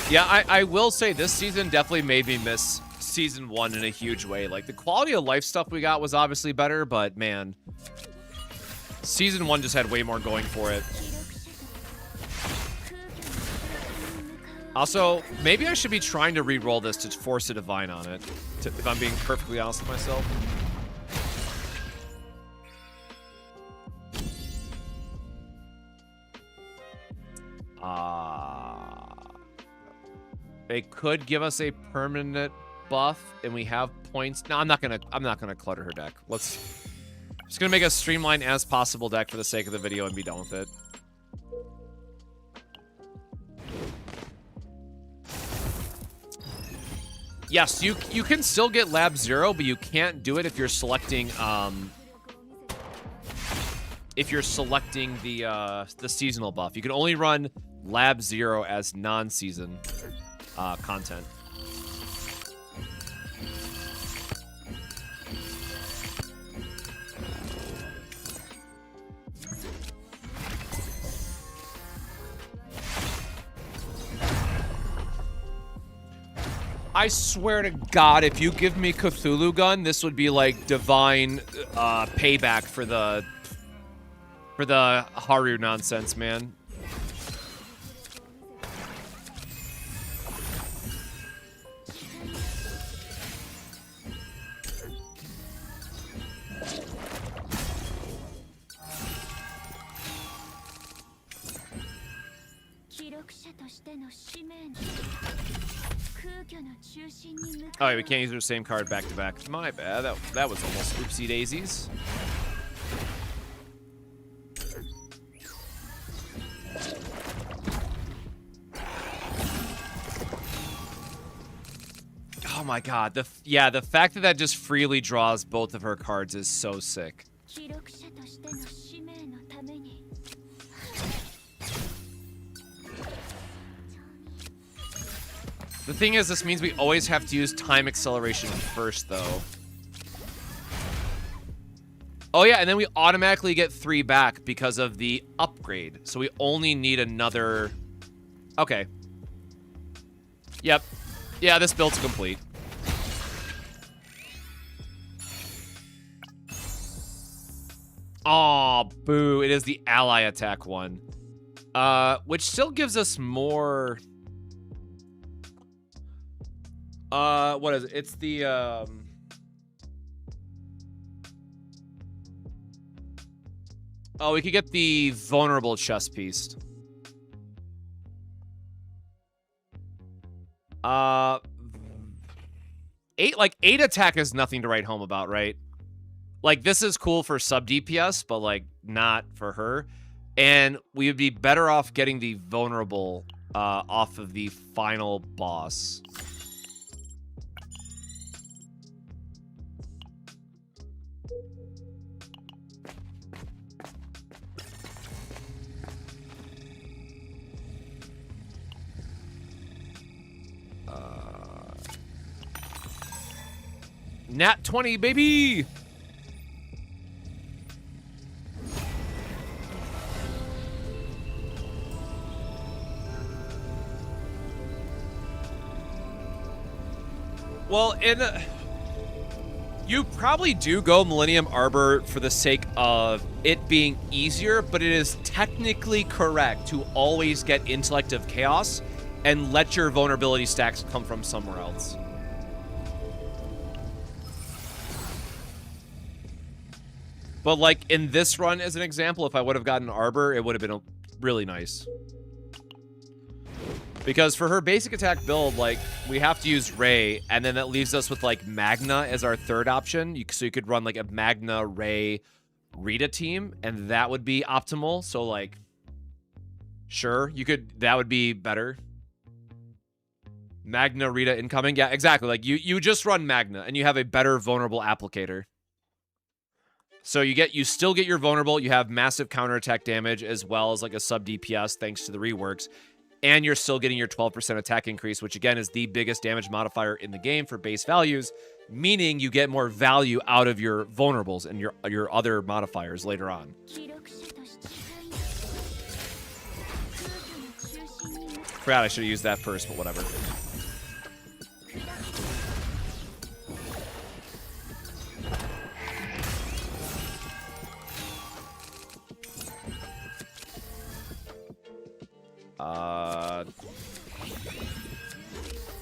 Yeah, I will say this season definitely made me miss season 1 in a huge way. Like, the quality of life stuff we got was obviously better, but man, season 1 just had way more going for it. Also, maybe I should be trying to re-roll this to force a divine on it, if I'm being perfectly honest with myself. They could give us a permanent buff, and we have points. No, I'm not gonna clutter her deck. Just gonna make a streamlined as possible deck for the sake of the video and be done with it. Yes, you can still get Lab 0, but you can't do it if you're selecting the seasonal buff. You can only run Lab 0 as non-season content. I swear to God, if you give me Cthulhu Gun, this would be like divine payback for the Haru nonsense, man. Oh, yeah, we can't use the same card back to back. My bad. That was almost oopsie daisies. Oh my God. The fact that that just freely draws both of her cards is so sick. The thing is, this means we always have to use time acceleration first, though. Oh yeah, and then we automatically get 3 back because of the upgrade. So we only need another... Okay. Yep. Yeah, this build's complete. Aw, boo. It is the ally attack one. Which still gives us more... what is it? It's the, Oh, we could get the vulnerable chest piece. 8 attack is nothing to write home about, right? Like, this is cool for sub DPS, but, like, not for her. And we would be better off getting the vulnerable, off of the final boss. Nat 20, baby! Well, You probably do go Millennium Arbor for the sake of it being easier, but it is technically correct to always get Intellect of Chaos and let your vulnerability stacks come from somewhere else. But like in this run, as an example, if I would have gotten Arbor, it would have been really nice. Because for her basic attack build, like, we have to use Ray, and then that leaves us with, like, Magna as our third option. So you could run, like, a Magna, Ray, Rita team, and that would be optimal. So, like, sure, you could, that would be better. Magna, Rita incoming. Yeah, exactly. Like, you just run Magna, and you have a better vulnerable applicator. So you still get your vulnerable, you have massive counterattack damage, as well as, like, a sub DPS, thanks to the reworks. And you're still getting your 12% attack increase, which again is the biggest damage modifier in the game for base values, meaning you get more value out of your vulnerables and your other modifiers later on. Forgot I should have used that first, but whatever.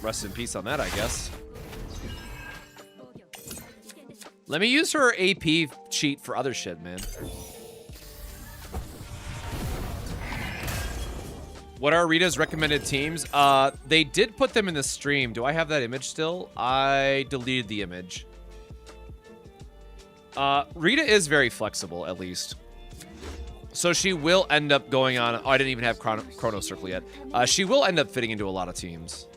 Rest in peace on that, I guess. Let me use her AP cheat for other shit, man. What are Rita's recommended teams? They did put them in the stream. Do I have that image still? I deleted the image. Rita is very flexible, at least. So she will end up going on... Oh, I didn't even have Chrono Circle yet. She will end up fitting into a lot of teams.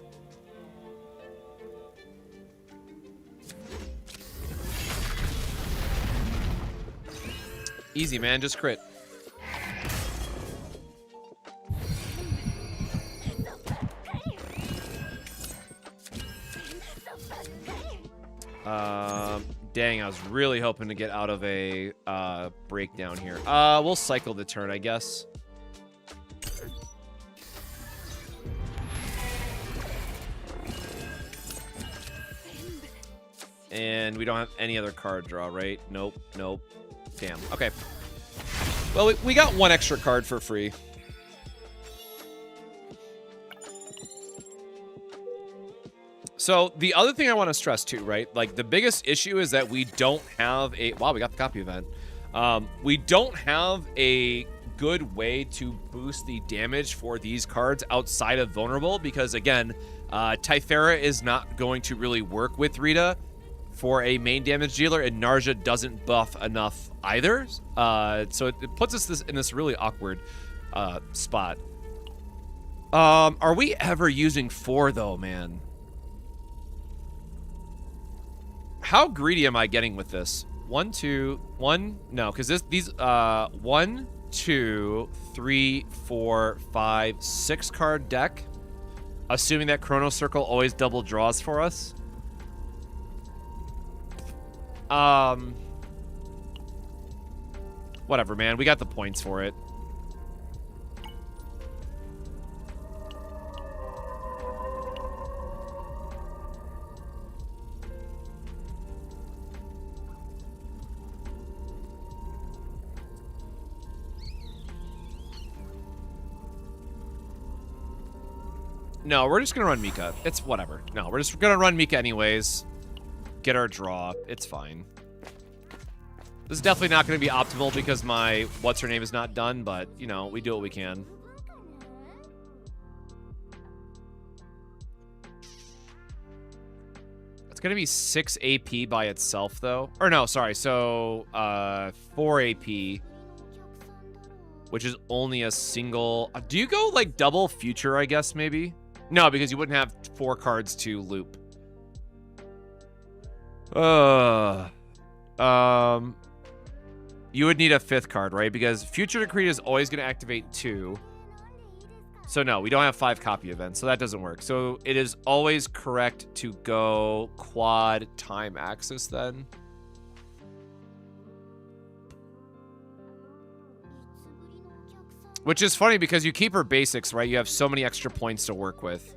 Easy, man. Just crit. Dang, I was really hoping to get out of a breakdown here. We'll cycle the turn, I guess. And we don't have any other card draw, right? Nope, nope. Damn. Okay. Well, we got one extra card for free. So the other thing I want to stress too, right? Like the biggest issue is that we don't have a... Wow, we got the copy event. We don't have a good way to boost the damage for these cards outside of Vulnerable because, again, Typhera is not going to really work with Rita for a main damage dealer, and Narja doesn't buff enough either. So it puts us in this really awkward spot. Are we ever using 4, though, man? How greedy am I getting with this? 1, 2, 1. No, because these 1, 2, 3, 4, 5, 6 card deck. Assuming that Chrono Circle always double draws for us. Whatever, man. We got the points for it. No, we're just gonna run Mika. It's whatever. No, we're just gonna run Mika anyways. Get our draw. It's fine. This is definitely not gonna be optimal because my what's-her-name is not done, but, you know, we do what we can. It's gonna be 6 AP by itself, though. Or no, sorry. So, 4 AP. Which is only a single... do you go, like, double future, I guess, maybe? No, because you wouldn't have 4 cards to loop. You would need a 5th card, right? Because Future Decree is always going to activate 2. So no, we don't have 5 copy events, so that doesn't work. So it is always correct to go quad time axis then. Which is funny because you keep her basics, right? You have so many extra points to work with.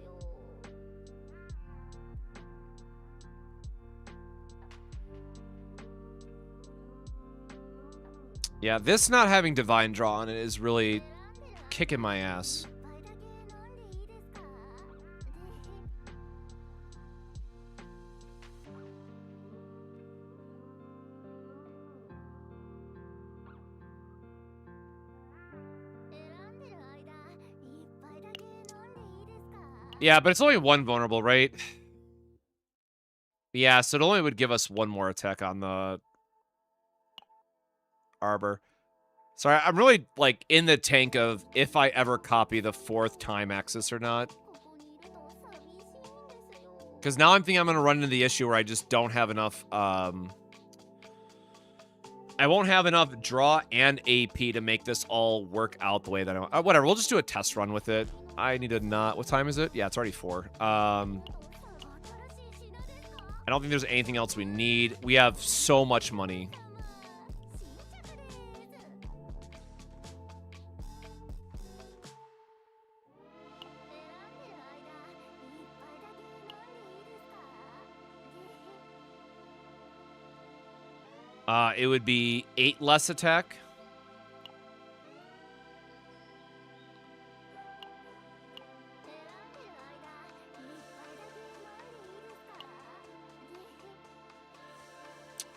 Yeah, this not having divine draw on it is really kicking my ass. Yeah, but it's only one vulnerable, right? Yeah, so it only would give us one more attack on the Arbor. Sorry, I'm really, like, in the tank of if I ever copy the 4th time axis or not. Because now I'm thinking I'm going to run into the issue where I just don't have enough, I won't have enough draw and AP to make this all work out the way that I want. Whatever, we'll just do a test run with it. I need to not... What time is it? Yeah, it's already 4. I don't think there's anything else we need. We have so much money. It would be 8 less attack.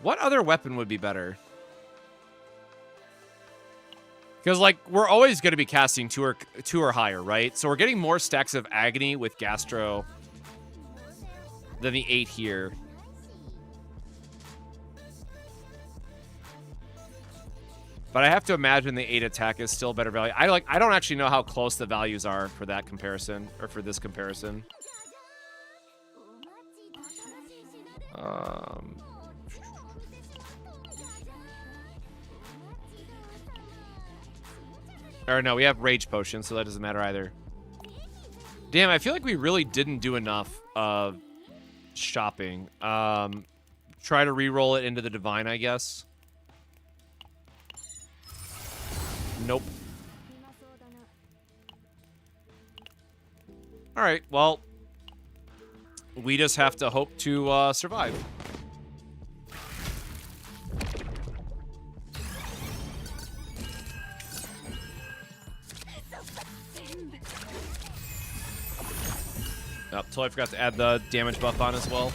What other weapon would be better? Because, like, we're always going to be casting 2 or higher, right? So we're getting more stacks of Agony with Gastro than the 8 here. But I have to imagine the 8 attack is still better value. I don't actually know how close the values are for that comparison, or for this comparison. Or no, we have Rage Potion, so that doesn't matter either. Damn, I feel like we really didn't do enough of shopping. Try to re-roll it into the Divine, I guess. Nope. Alright, well, we just have to hope to survive. Oh, totally forgot to add the damage buff on as well.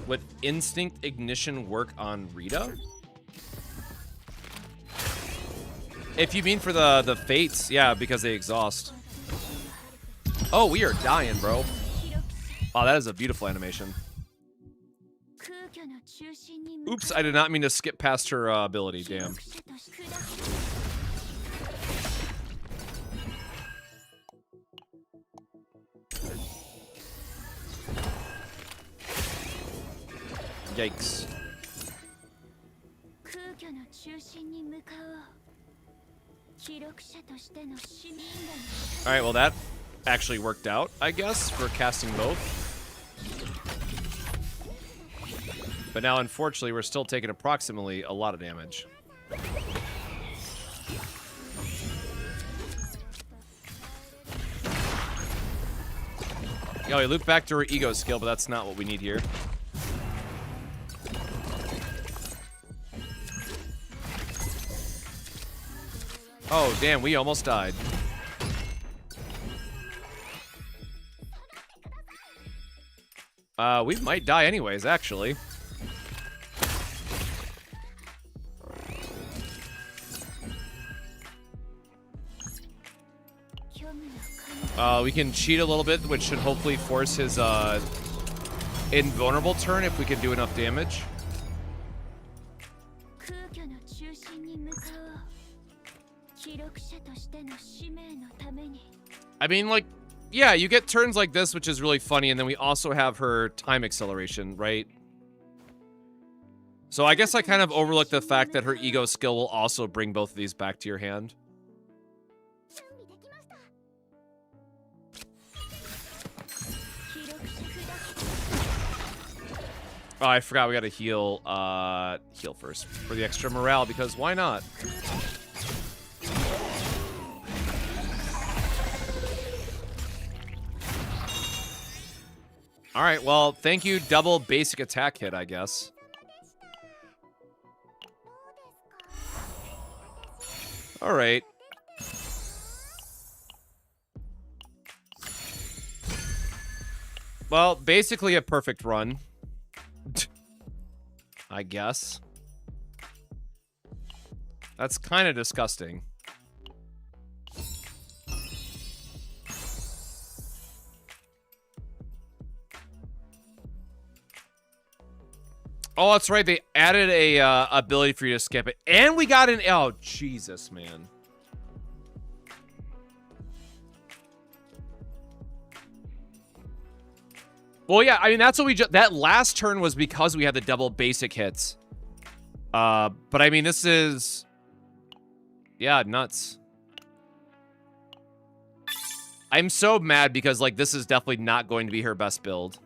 Would Instinct Ignition work on Rita? If you mean for the Fates, yeah, because they exhaust. Oh, we are dying, bro. Wow, that is a beautiful animation. Oops, I did not mean to skip past her ability, damn. Yikes. Alright, well that actually worked out, I guess, for casting both. But now, unfortunately, we're still taking approximately a lot of damage. Yo, we loop back to her ego skill, but that's not what we need here. Oh, damn, we almost died. We might die anyways, actually. We can cheat a little bit, which should hopefully force his invulnerable turn if we can do enough damage. I mean, like, yeah, you get turns like this, which is really funny, and then we also have her time acceleration, right? So I guess I kind of overlooked the fact that her ego skill will also bring both of these back to your hand. Oh, I forgot we gotta heal first for the extra morale, because why not? All right, well, thank you, double basic attack hit, I guess. All right. Well, basically a perfect run. I guess. That's kind of disgusting. Oh, that's right. They added a ability for you to skip it. And we got an... Oh, Jesus, man. Well, yeah, I mean, that's what we just... That last turn was because we had the double basic hits. But, I mean, this is... Yeah, nuts. I'm so mad because, like, this is definitely not going to be her best build.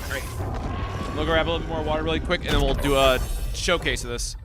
Great. We'll grab a little bit more water really quick, and then we'll do a showcase of this.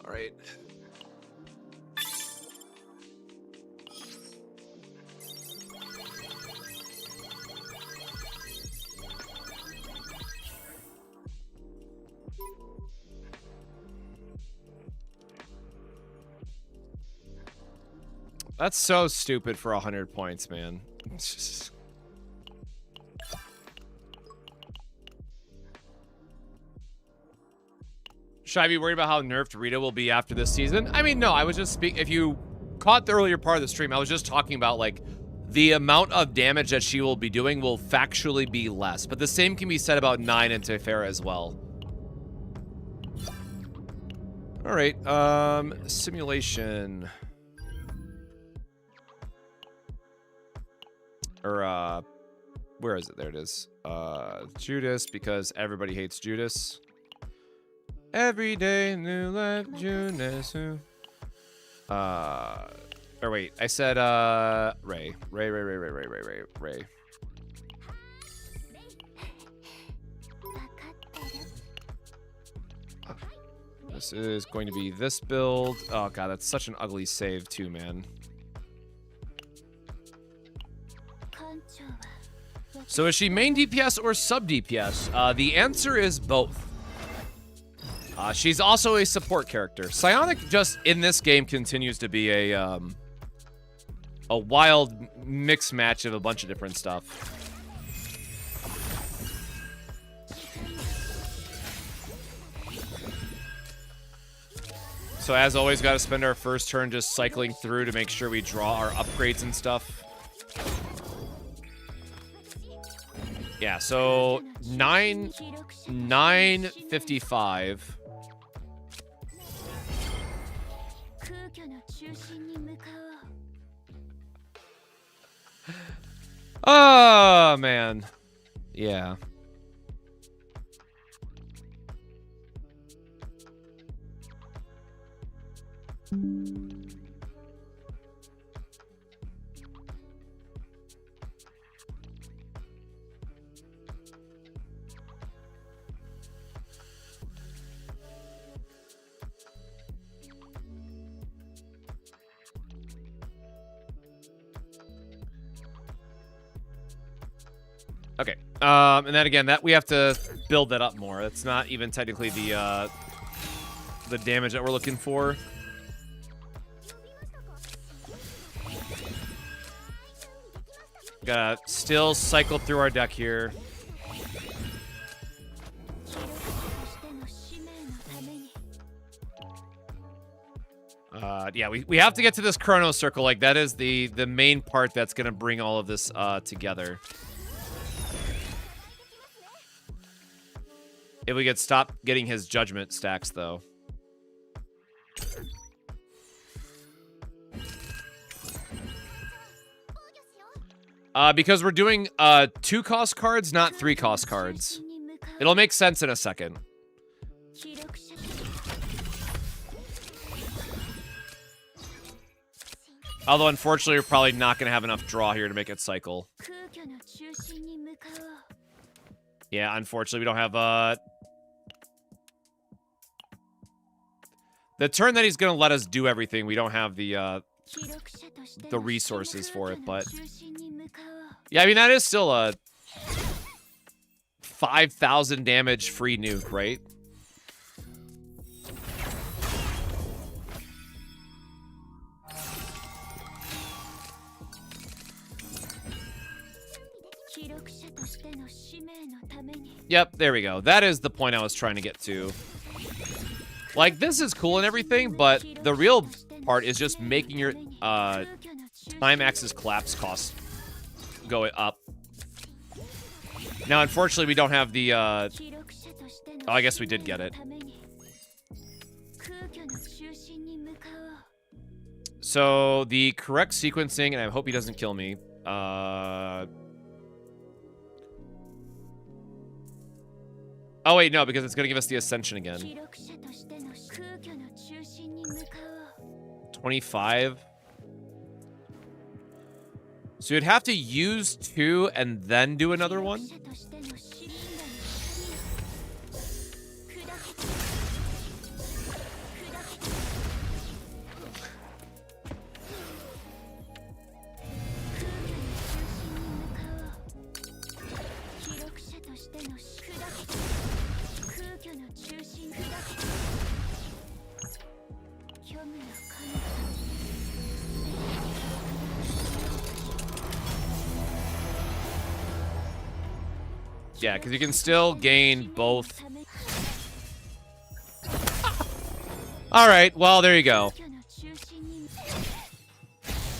All right. That's so stupid for 100 points, man. It's just... Should I be worried about how nerfed Rita will be after this season? I mean, no, I was just speaking... If you caught the earlier part of the stream, I was just talking about, like, the amount of damage that she will be doing will factually be less. But the same can be said about 9 and Tefera as well. All right, simulation... Or, where is it? There it is. Judas, because everybody hates Judas. Every day, new life, Judas. Or wait, I said, Ray. Ray. This is going to be this build. Oh, God, that's such an ugly save, too, man. So is she main DPS or sub DPS? The answer is both. She's also a support character. Psionic just in this game continues to be a wild mix match of a bunch of different stuff. So as always, got to spend our first turn just cycling through to make sure we draw our upgrades and stuff. Yeah, so 955. Oh, man. Yeah. Okay. And then again, that we have to build that up more. That's not even technically the damage that we're looking for. Gotta still cycle through our deck here. Yeah, we have to get to this chrono circle. Like, that is the main part that's gonna bring all of this together. If we could stop getting his judgment stacks, though. Because we're doing 2-cost cards, not 3-cost cards. It'll make sense in a second. Although, unfortunately, we're probably not going to have enough draw here to make it cycle. Yeah, unfortunately, we don't have, the turn that he's going to let us do everything, we don't have the resources for it, but... Yeah, I mean, that is still a 5,000 damage free nuke, right? Yep, there we go. That is the point I was trying to get to. Like, this is cool and everything, but the real part is just making your time axis collapse cost go up. Now, unfortunately, we don't have the, oh, I guess we did get it. So, the correct sequencing, and I hope he doesn't kill me. Oh, wait, no, because it's going to give us the Ascension again. 25. So you'd have to use 2 and then do another one? Yeah, because you can still gain both. Alright, well, there you go.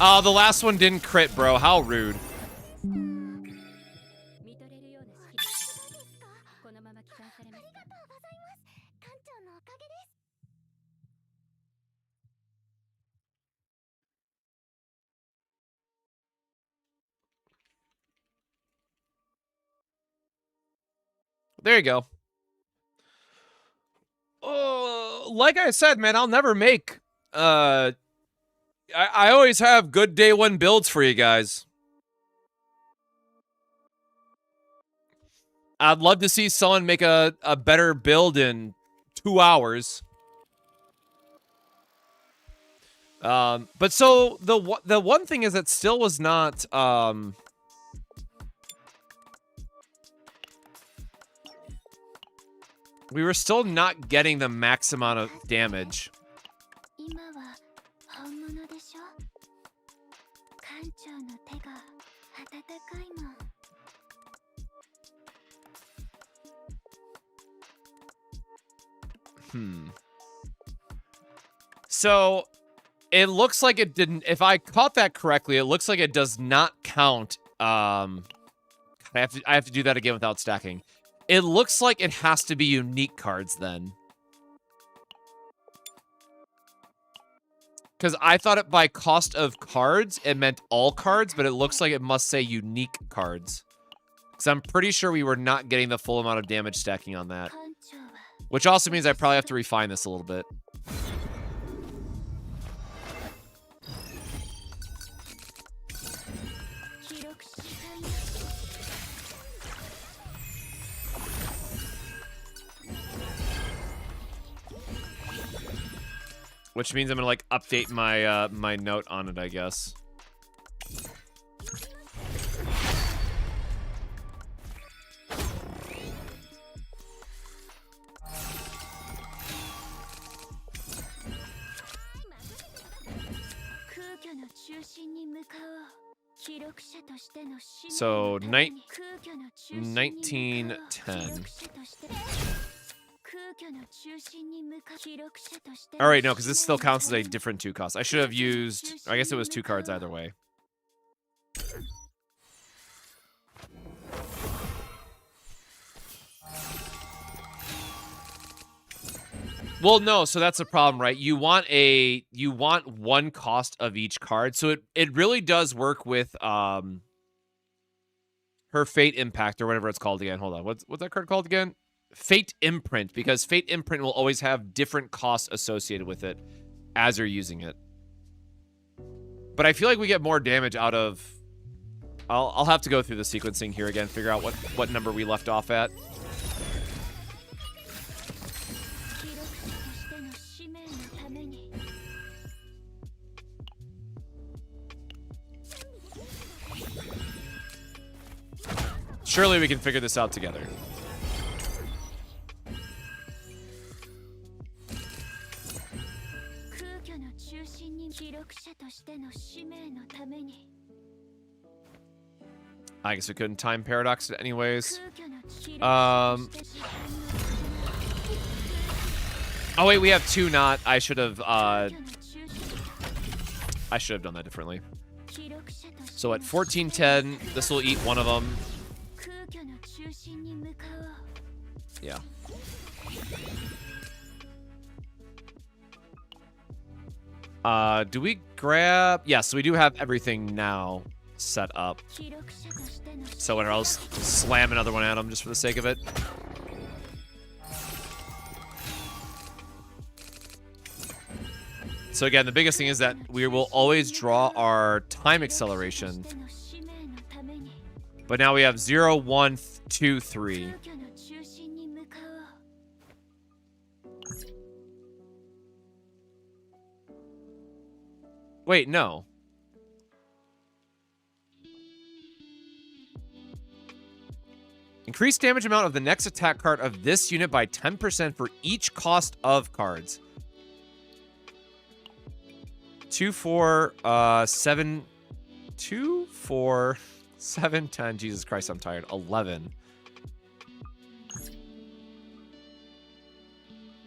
Oh, the last one didn't crit, bro. How rude. There you go. Like I said, man, I'll never make... I always have good day one builds for you guys. I'd love to see someone make a better build in 2 hours. But so, the one thing is that still was not... we were still not getting the max amount of damage. So, it looks like it didn't... If I caught that correctly, it looks like it does not count. I have to do that again without stacking. It looks like it has to be unique cards then. Because I thought it by cost of cards, it meant all cards, but it looks like it must say unique cards. Because I'm pretty sure we were not getting the full amount of damage stacking on that. Which also means I probably have to refine this a little bit. Which means I'm gonna, like, update my, my note on it, I guess. So 1910. All right, no, because this still counts as a different 2 cost. I should have used, I guess it was 2 cards either way. Well, no, so that's the problem, right? You want 1 cost of each card. So it really does work with her Fate Impact or whatever it's called again. Hold on. What's that card called again? Fate Imprint, because Fate Imprint will always have different costs associated with it as you're using it. But I feel like we get more damage out of... I'll have to go through the sequencing here again, figure out what number we left off at. Surely we can figure this out together. I guess we couldn't time paradox it anyways. Oh wait, we have 2 not. I should have done that differently. So at 1410, this will eat one of them. Yeah. Do we grab... Yes, we do have everything now set up. So I'll slam another one at him just for the sake of it. So again, the biggest thing is that we will always draw our time acceleration. But now we have 0, 1, 2, 3. Wait, no. Increase damage amount of the next attack card of this unit by 10% for each cost of cards. 2, 4, 7, 2, 4, 7, 10. Jesus Christ, I'm tired. 11.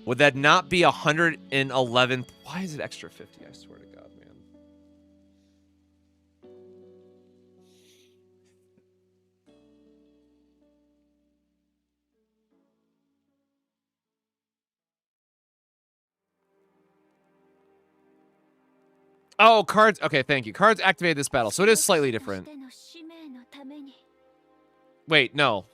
Would that not be 111? Why is it extra 50? I swear to God, man. Oh, cards. Okay, thank you. Cards activated this battle, so it is slightly different. Wait, no.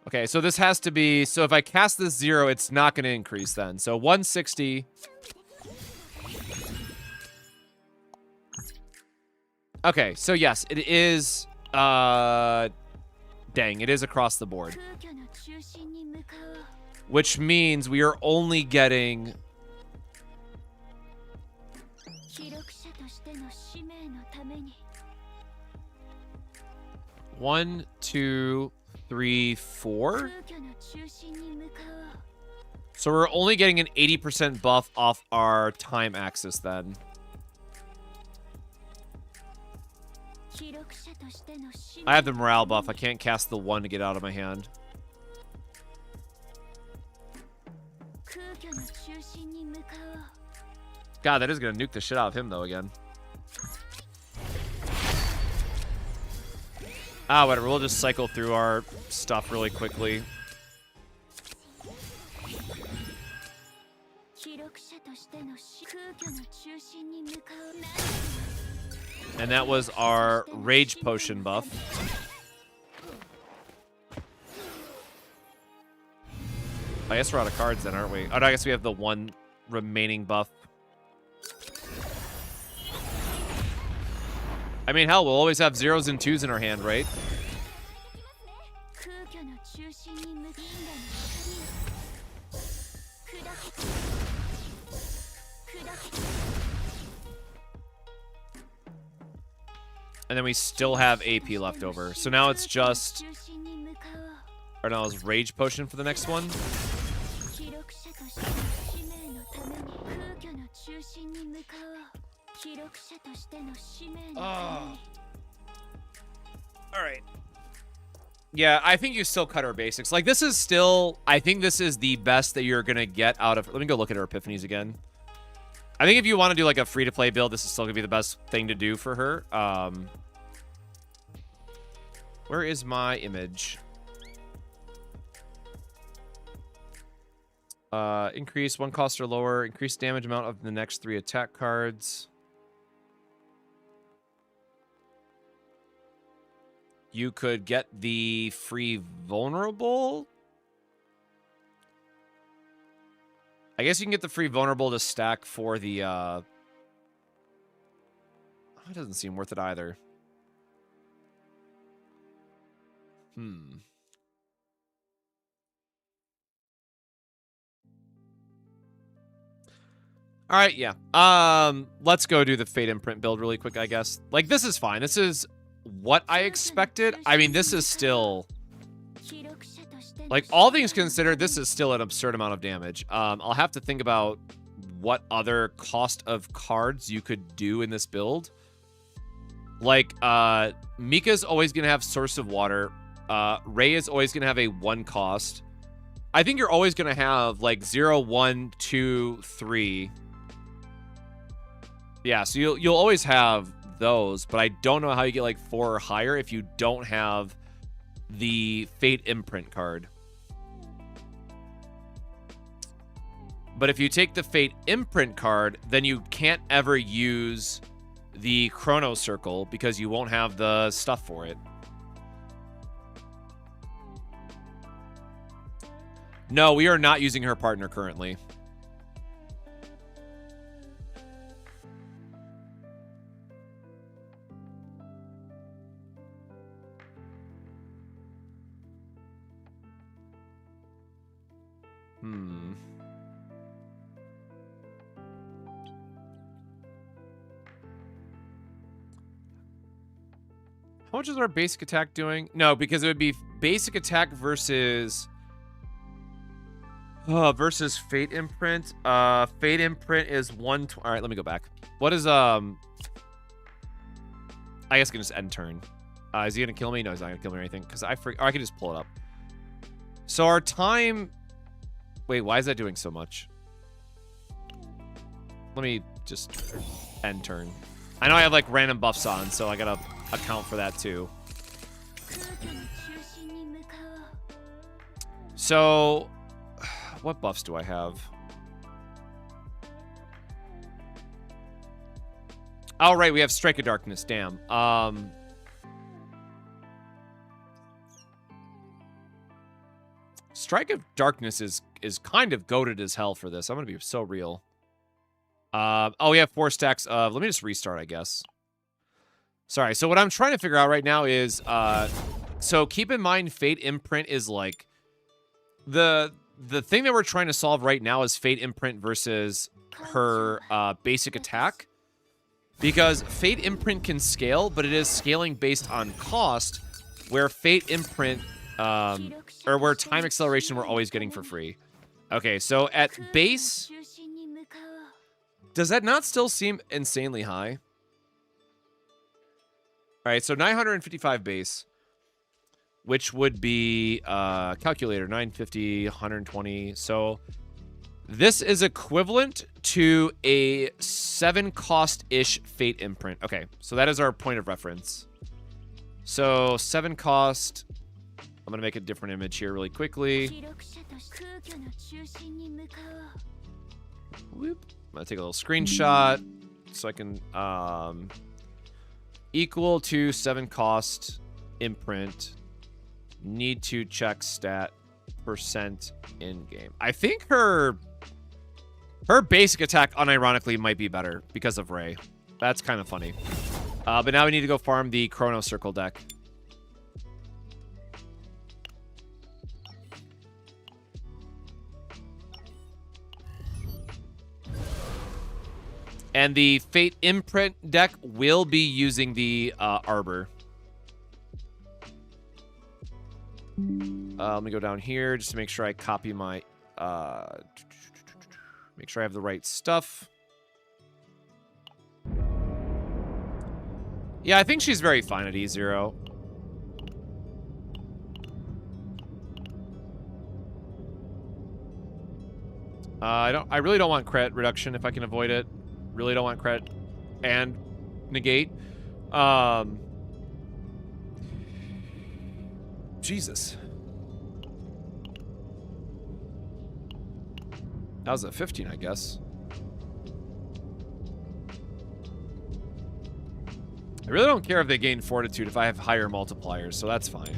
Okay, so this has to be... So if I cast this 0, it's not going to increase then. So 160. Okay, so yes, it is... Dang, it is across the board. Which means we are only getting... 1, 2, 3, 4. So we're only getting an 80% buff off our time axis then. I have the morale buff. I can't cast the 1 to get out of my hand. God, that is going to nuke the shit out of him, though, again. Ah, whatever. We'll just cycle through our stuff really quickly. And that was our Rage Potion buff. I guess we're out of cards then, aren't we? Oh, no, I guess we have the 1 remaining buff. I mean, hell, we'll always have 0s and 2s in our hand, right? And then we still have AP left over. So now it's just... Or now it's Rage Potion for the next one. All right. Yeah, I think you still cut her basics. Like, this is still... I think this is the best that you're going to get out of... Let me go look at her epiphanies again. I think if you want to do, like, a free-to-play build, this is still going to be the best thing to do for her. Where is my image? Increase one cost or lower. Increase damage amount of the next 3 attack cards. You could get the free vulnerable. I guess you can get the free vulnerable to stack for the... Oh, it doesn't seem worth it either. All right, yeah. Let's go do the Fate Imprint build really quick, I guess. Like, this is fine. This is what I expected. I mean, this is still... Like, all things considered, this is still an absurd amount of damage. I'll have to think about what other cost of cards you could do in this build. Like, Mika's always going to have Source of Water. Ray is always going to have a 1 cost. I think you're always going to have, like, 0, 1, 2, 3. Yeah, so you'll always have those, but I don't know how you get, like, 4 or higher if you don't have the Fate Imprint card. But if you take the Fate Imprint card, then you can't ever use the Chrono Circle because you won't have the stuff for it. No, we are not using her partner currently. How much is our basic attack doing? No, because it would be basic attack versus Fate Imprint. Fate Imprint is 1. All right, let me go back. What is I guess I can just end turn. Is he gonna kill me? No, he's not gonna kill me or anything. Because I can just pull it up. So our time. Wait, why is that doing so much? Let me just end turn. I know I have like random buffs on, so I gotta account for that too. So, what buffs do I have? Oh, right, we have Strike of Darkness, damn. Strike of Darkness is kind of goated as hell for this. I'm gonna be so real. Oh, we have 4 stacks of... Let me just restart, I guess. Sorry, so what I'm trying to figure out right now is... So keep in mind, Fate Imprint is like... The thing that we're trying to solve right now is Fate Imprint versus her basic attack. Because Fate Imprint can scale, but it is scaling based on cost, where Fate Imprint... or where Time Acceleration we're always getting for free. Okay, so at base... Does that not still seem insanely high? All right, so 955 base, which would be calculator 950, 120. So this is equivalent to a 7 cost-ish Fate Imprint. Okay, so that is our point of reference. So 7 cost. I'm gonna make a different image here really quickly. Whoop. I'm gonna take a little screenshot so I can equal to 7 cost imprint. Need to check stat percent in game. I think her basic attack unironically might be better because of Ray. That's kind of funny. But now we need to go farm the Chrono Circle deck. And the Fate Imprint deck will be using the Arbor. Let me go down here just to make sure I copy my... make sure I have the right stuff. Yeah, I think she's very fine at E0. I really don't want crit reduction if I can avoid it. Really don't want crit and negate. Jesus. That was at 15, I guess. I really don't care if they gain fortitude if I have higher multipliers, so that's fine.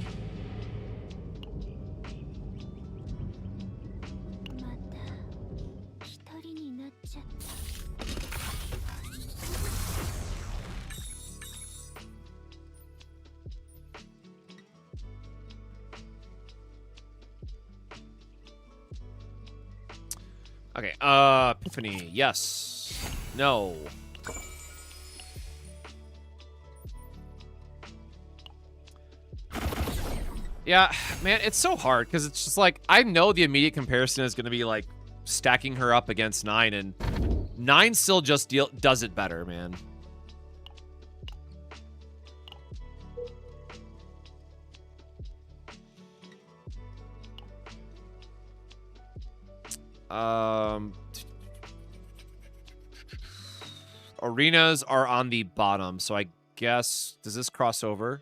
Okay, Epiphany, yes. No. Yeah, man, it's so hard, because it's just like, I know the immediate comparison is going to be, like, stacking her up against 9, and 9 still just does it better, man. Arenas are on the bottom, so I guess, does this cross over?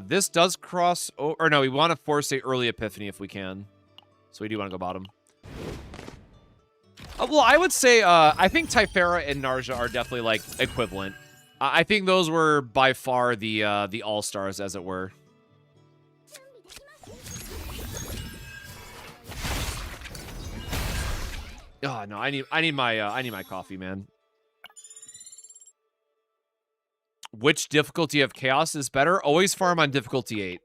This does cross over, or no, we want to force a early Epiphany if we can. So we do want to go bottom. Well, I would say, I think Typhara and Narja are definitely, like, equivalent. I think those were by far the all-stars, as it were. Oh, no, I need my coffee, man. Which difficulty of chaos is better? Always farm on difficulty 8.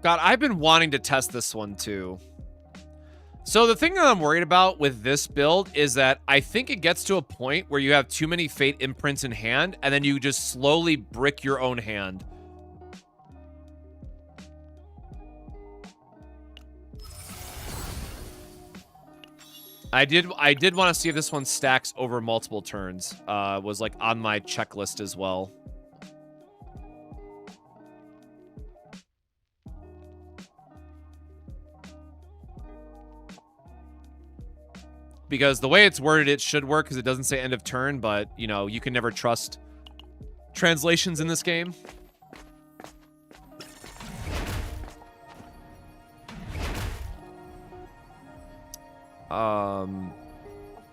God, I've been wanting to test this one too. So the thing that I'm worried about with this build is that I think it gets to a point where you have too many Fate imprints in hand, and then you just slowly brick your own hand. I did want to see if this one stacks over multiple turns. Was like on my checklist as well. Because the way it's worded, it should work because it doesn't say end of turn, but, you know, you can never trust translations in this game.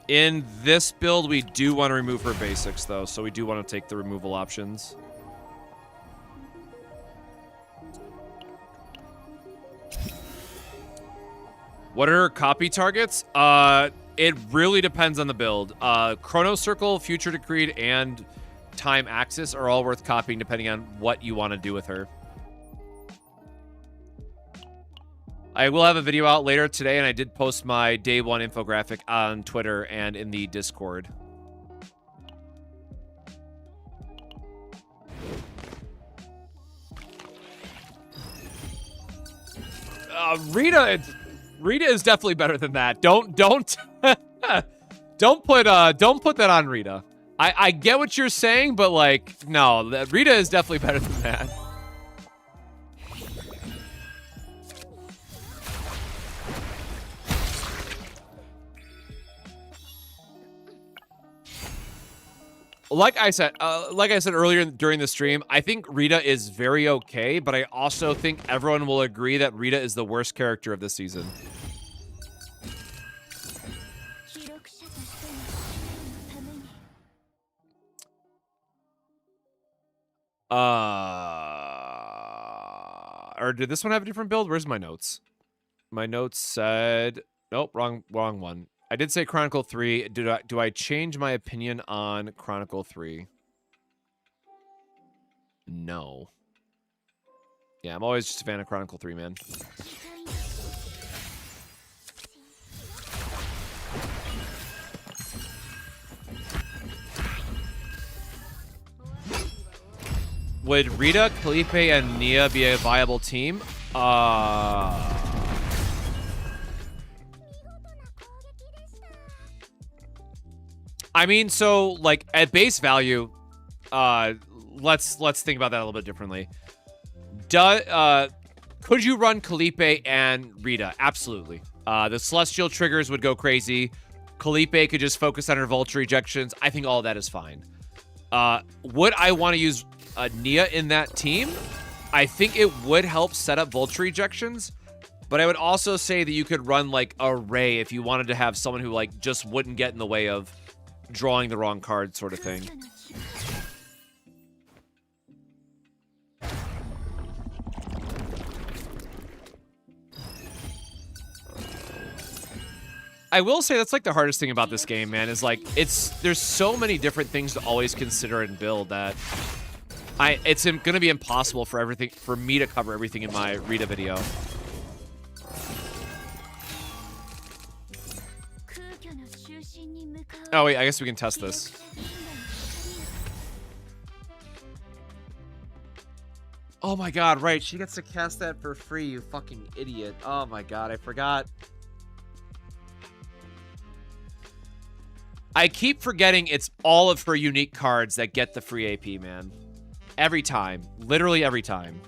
In this build, we do want to remove her basics, though, so we do want to take the removal options. What are her copy targets? It really depends on the build. Chrono Circle, Future Decreed, and Time Axis are all worth copying depending on what you want to do with her. I will have a video out later today, and I did post my day one infographic on Twitter and in the Discord. Rita is definitely better than that. Don't put that on Rita. I get what you're saying, but like, no, Rita is definitely better than that. Like I said earlier during the stream, I think Rita is very okay, but I also think everyone will agree that Rita is the worst character of this season. Or did this one have a different build? Where's my notes? My notes said, nope, wrong one. I did say Chronicle 3. Do I change my opinion on Chronicle 3? No. Yeah, I'm always just a fan of Chronicle 3, man. Would Rita, Felipe, and Nia be a viable team? I mean, so like at base value, let's think about that a little bit differently. Could you run Felipe and Rita? Absolutely. The Celestial triggers would go crazy. Felipe could just focus on her Vulture ejections. I think all of that is fine. Would I want to use Nia in that team? I think it would help set up Vulture ejections, but I would also say that you could run like a Ray if you wanted to have someone who like just wouldn't get in the way of drawing the wrong card sort of thing. I will say that's like the hardest thing about this game, man, is like there's so many different things to always consider and build that it's gonna be impossible for me to cover everything in my Rita video. Oh wait, I guess we can test this. Oh my god, right, she gets to cast that for free, you fucking idiot. Oh my god, I forgot. I keep forgetting it's all of her unique cards that get the free AP, man. Every time. Literally every time.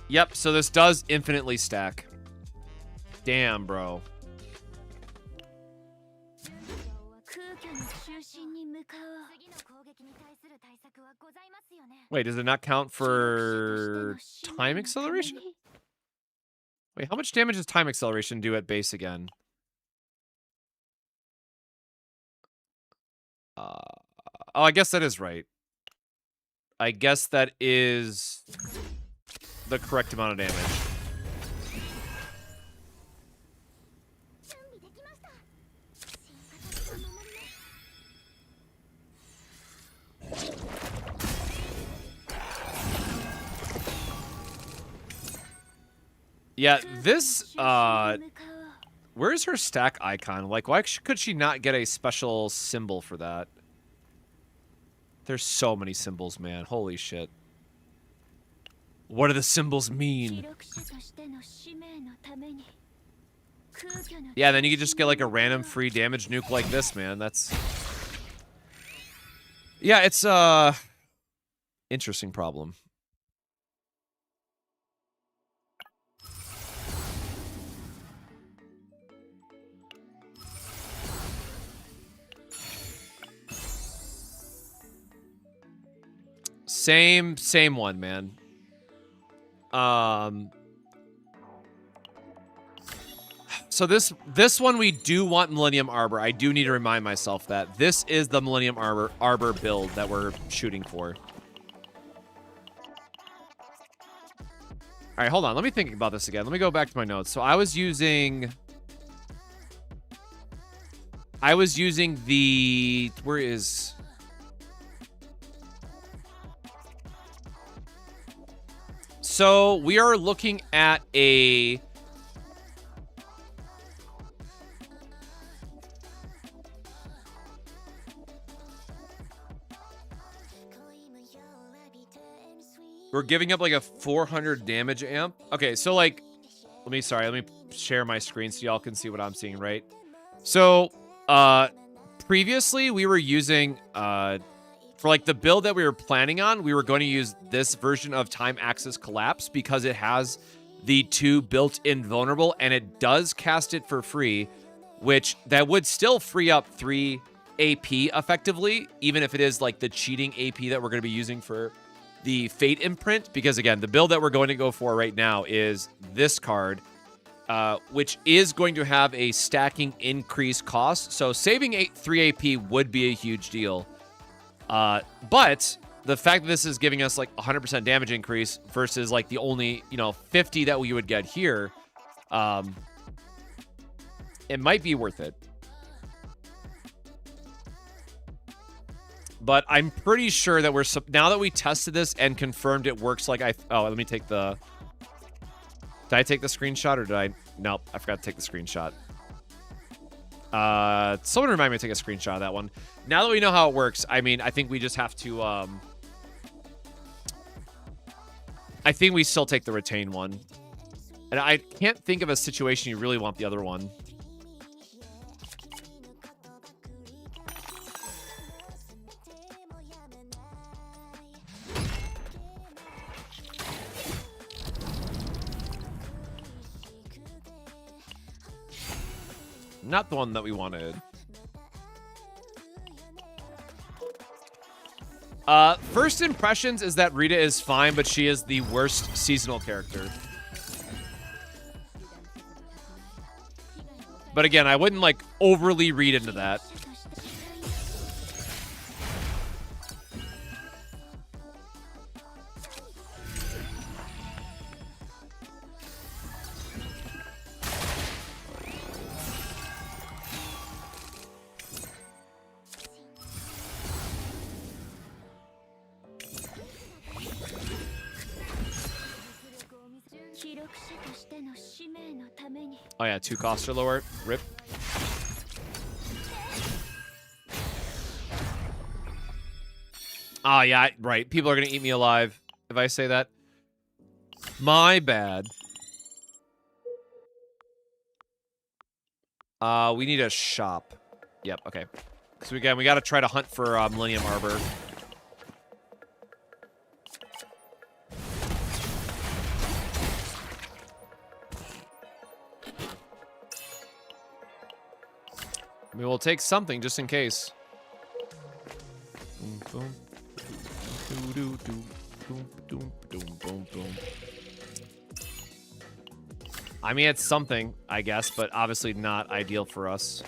Yep, so this does infinitely stack. Damn, bro. Wait, does it not count for time acceleration? Wait, how much damage does time acceleration do at base again? Oh, I guess that is right. I guess that is the correct amount of damage. Yeah, this, where's her stack icon? Like, why could she not get a special symbol for that? There's so many symbols, man. Holy shit. What do the symbols mean? Yeah, then you could just get, like, a random free damage nuke like this, man. That's... Yeah, it's, interesting problem. Same one, man. So this one we do want Millennium Arbor. I do need to remind myself that this is the Millennium Arbor build that we're shooting for. All right, hold on. Let me think about this again. Let me go back to my notes. So I was using the, where is... So we are looking at a... We're giving up like a 400 damage amp. Okay, so like, let me share my screen so y'all can see what I'm seeing, right? So, previously we were using, for like the build that we were planning on, we were going to use this version of Time Axis Collapse because it has the 2 built-in vulnerable and it does cast it for free, which that would still free up 3 AP effectively, even if it is like the cheating AP that we're going to be using for the Fate Imprint, because again, the build that we're going to go for right now is this card, which is going to have a stacking increase cost. So saving 3 AP would be a huge deal. But the fact that this is giving us like 100% damage increase versus like the only, 50 that we would get here, it might be worth it. But I'm pretty sure that now that we tested this and confirmed it works like oh, let me take the... Did I take the screenshot or did I... Nope, I forgot to take the screenshot. Someone remind me to take a screenshot of that one. Now that we know how it works, I mean, I think we just have to, I think we still take the retain one. And I can't think of a situation you really want the other one. Not the one that we wanted. First impressions is that Rita is fine, but she is the worst seasonal character. But again, I wouldn't, like, overly read into that. Oh yeah, 2 costs are lower. Rip. Oh yeah, right. People are gonna eat me alive if I say that. My bad. We need a shop. Yep, okay. So again, we gotta try to hunt for Millennium Arbor. We will take something just in case. Boom, boom. Boom. I mean, it's something, I guess, but obviously not ideal for us.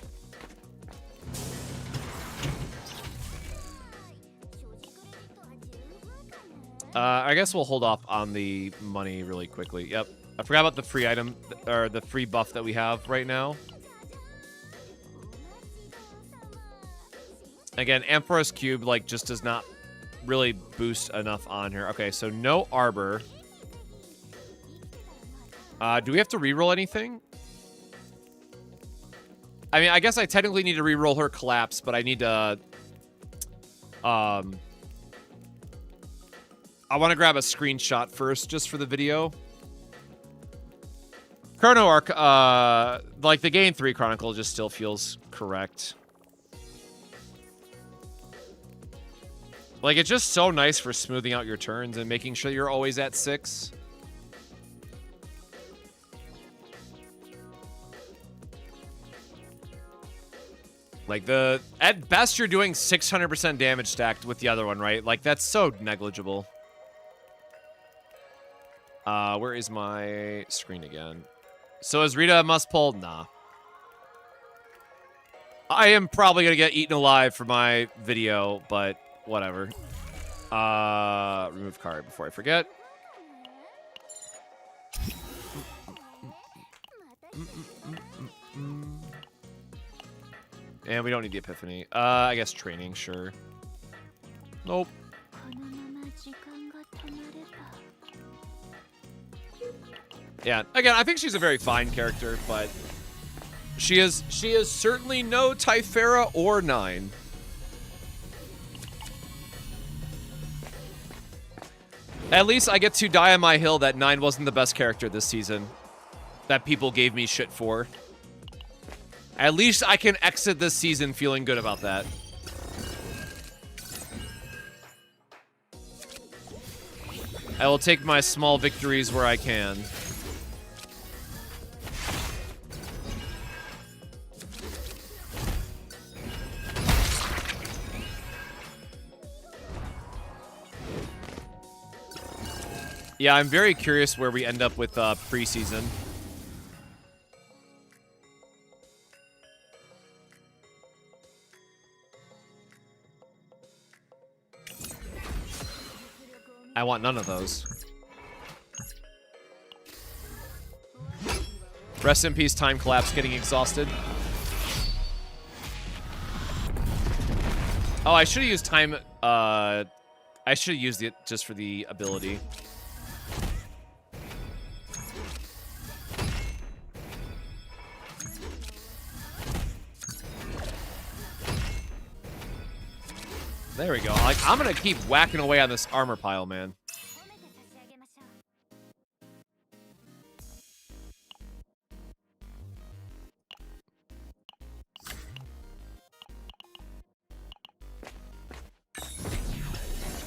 I guess we'll hold off on the money really quickly. Yep. I forgot about the free item, or the free buff that we have right now. Again, Ampharos Cube, like, just does not really boost enough on her. Okay, so no Arbor. Do we have to reroll anything? I mean, I guess I technically need to reroll her Collapse, but I need to... I want to grab a screenshot first, just for the video. Chrono Arc, like, the Game 3 Chronicle just still feels correct. Like, it's just so nice for smoothing out your turns and making sure you're always at 6. Like, at best, you're doing 600% damage stacked with the other one, right? Like, that's so negligible. Where is my screen again? So is Rita a must pull? Nah. I am probably gonna get eaten alive for my video, but whatever. Remove card before I forget. And we don't need the Epiphany. I guess training, sure. Nope. Yeah, again, I think she's a very fine character, but she is certainly no Typhera or 9. At least I get to die on my hill that 9 wasn't the best character this season. That people gave me shit for. At least I can exit this season feeling good about that. I will take my small victories where I can. Yeah, I'm very curious where we end up with preseason. I want none of those. Rest in peace, time collapse, getting exhausted. Oh, I should have used time. I should have used it just for the ability. There we go. Like, I'm gonna keep whacking away on this armor pile, man.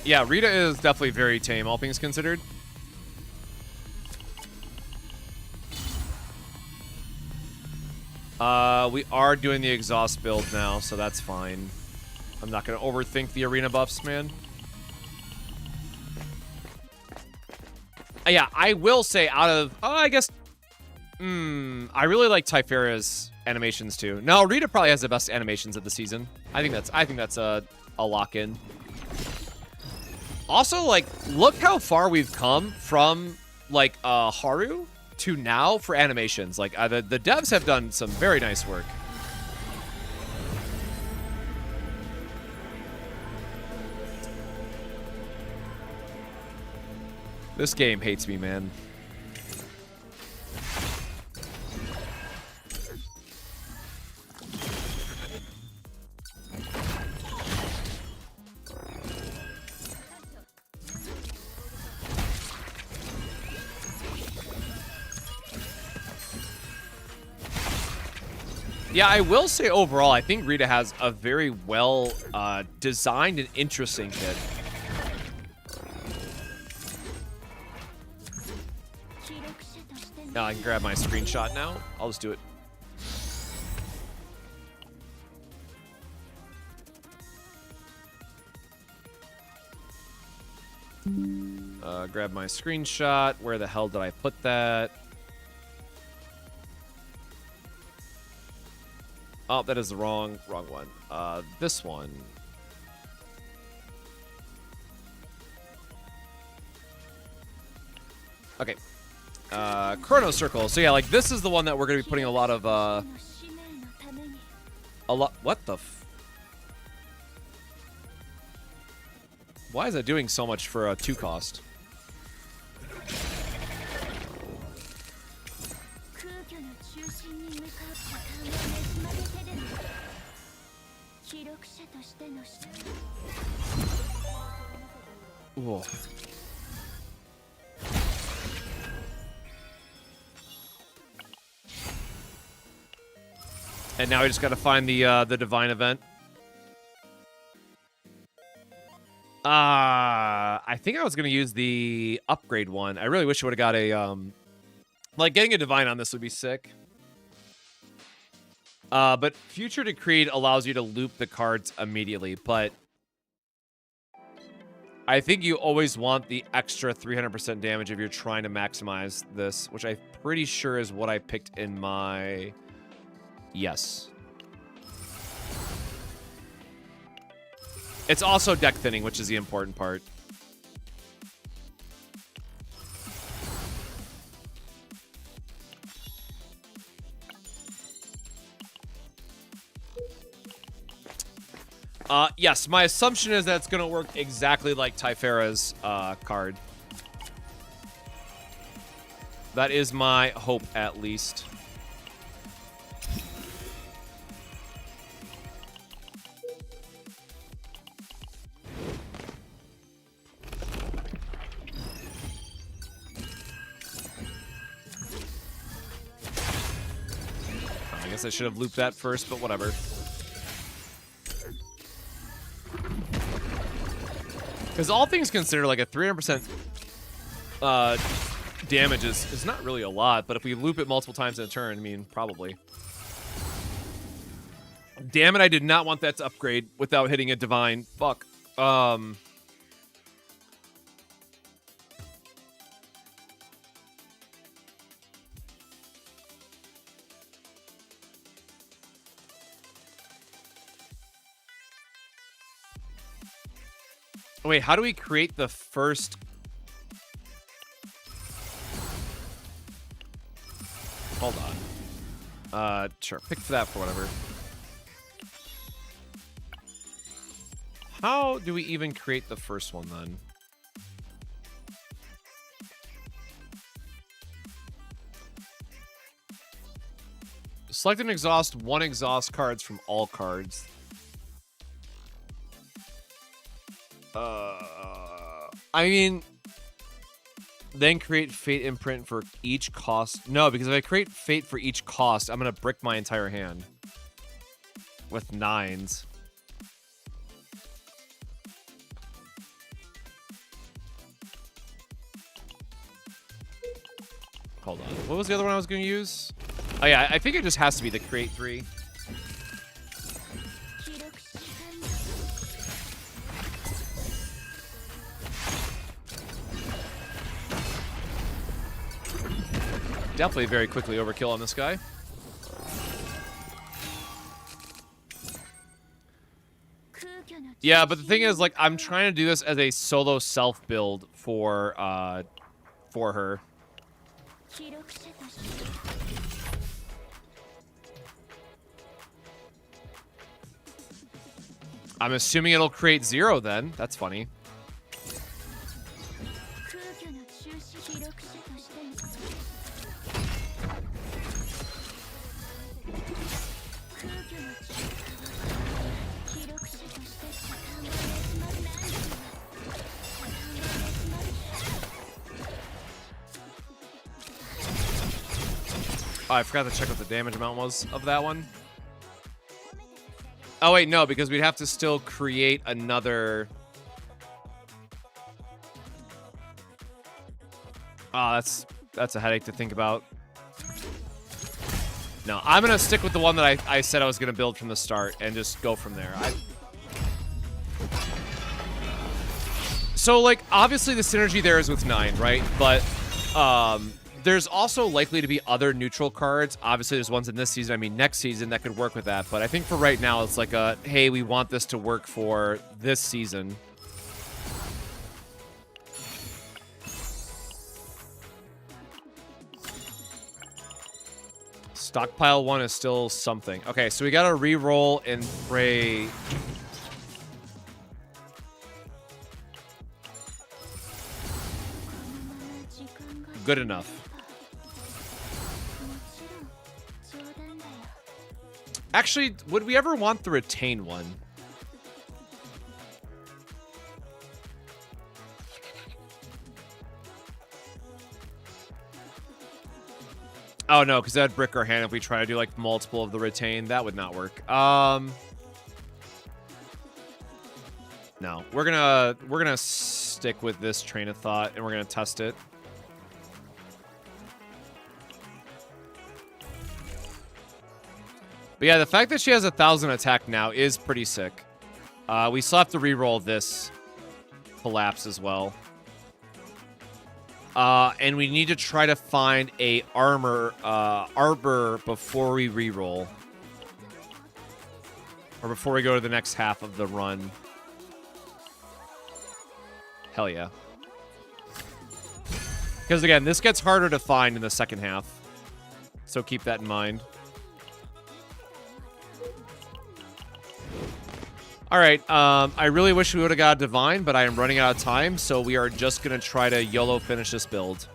Yeah, Rita is definitely very tame, all things considered. We are doing the exhaust build now, so that's fine. I'm not gonna overthink the arena buffs, man. Yeah, I will say out of, I guess, I really like Typhera's animations too. No, Rita probably has the best animations of the season. I think that's a lock-in. Also, like, look how far we've come from, like, Haru to now for animations. Like, the devs have done some very nice work. This game hates me, man. Yeah, I will say overall, I think Rita has a very well designed and interesting kit. Now I can grab my screenshot now. I'll just do it. Grab my screenshot. Where the hell did I put that? Oh, that is the wrong one. This one. Okay. Chrono Circle. So yeah, like this is the one that we're gonna be putting a lot of what the why is that doing so much for a 2 cost? Ooh. And now we just got to find the divine event. I think I was gonna use the upgrade one. I really wish I would have got a like getting a divine on this would be sick. But Future Decreed allows you to loop the cards immediately, but I think you always want the extra 300% damage if you're trying to maximize this, which I'm pretty sure is what I picked in my... Yes. It's also deck thinning, which is the important part. Yes, my assumption is that it's going to work exactly like Typhera's card. That is my hope, at least. I guess I should have looped that first, but whatever. Because all things considered, like a 300% damage is not really a lot, but if we loop it multiple times in a turn, I mean, probably. Damn it, I did not want that to upgrade without hitting a divine. Fuck. Wait, how do we create the first... Hold on. Sure. Pick that for whatever. How do we even create the first one then? Select and exhaust 1 exhaust cards from all cards. I mean, then create fate imprint for each cost. No, because if I create fate for each cost, I'm gonna brick my entire hand with 9s. Hold on. What was the other one I was gonna use? Oh yeah, I think it just has to be the create 3. Definitely very quickly overkill on this guy. Yeah, but the thing is, like, I'm trying to do this as a solo self build for her. I'm assuming it'll create 0 then. That's funny. Oh, I forgot to check what the damage amount was of that one. Oh, wait, no, because we'd have to still create another... Oh, that's a headache to think about. No, I'm going to stick with the one that I said I was going to build from the start and just go from there. So, like, obviously the synergy there is with 9, right? But, there's also likely to be other neutral cards. Obviously, there's ones in this season, I mean next season, that could work with that. But I think for right now, it's like a, hey, we want this to work for this season. Stockpile 1 is still something. Okay, so we gotta re-roll and pray. Good enough. Actually, would we ever want the retain one? Oh no, because that'd brick our hand if we try to do like multiple of the retain. That would not work. No, we're gonna stick with this train of thought and we're gonna test it. But yeah, the fact that she has 1,000 attack now is pretty sick. We still have to re-roll this collapse as well. And we need to try to find a arbor before we re-roll. Or before we go to the next half of the run. Hell yeah. Because again, this gets harder to find in the second half. So keep that in mind. Alright, I really wish we would have got a Divine, but I am running out of time, so we are just going to try to YOLO finish this build.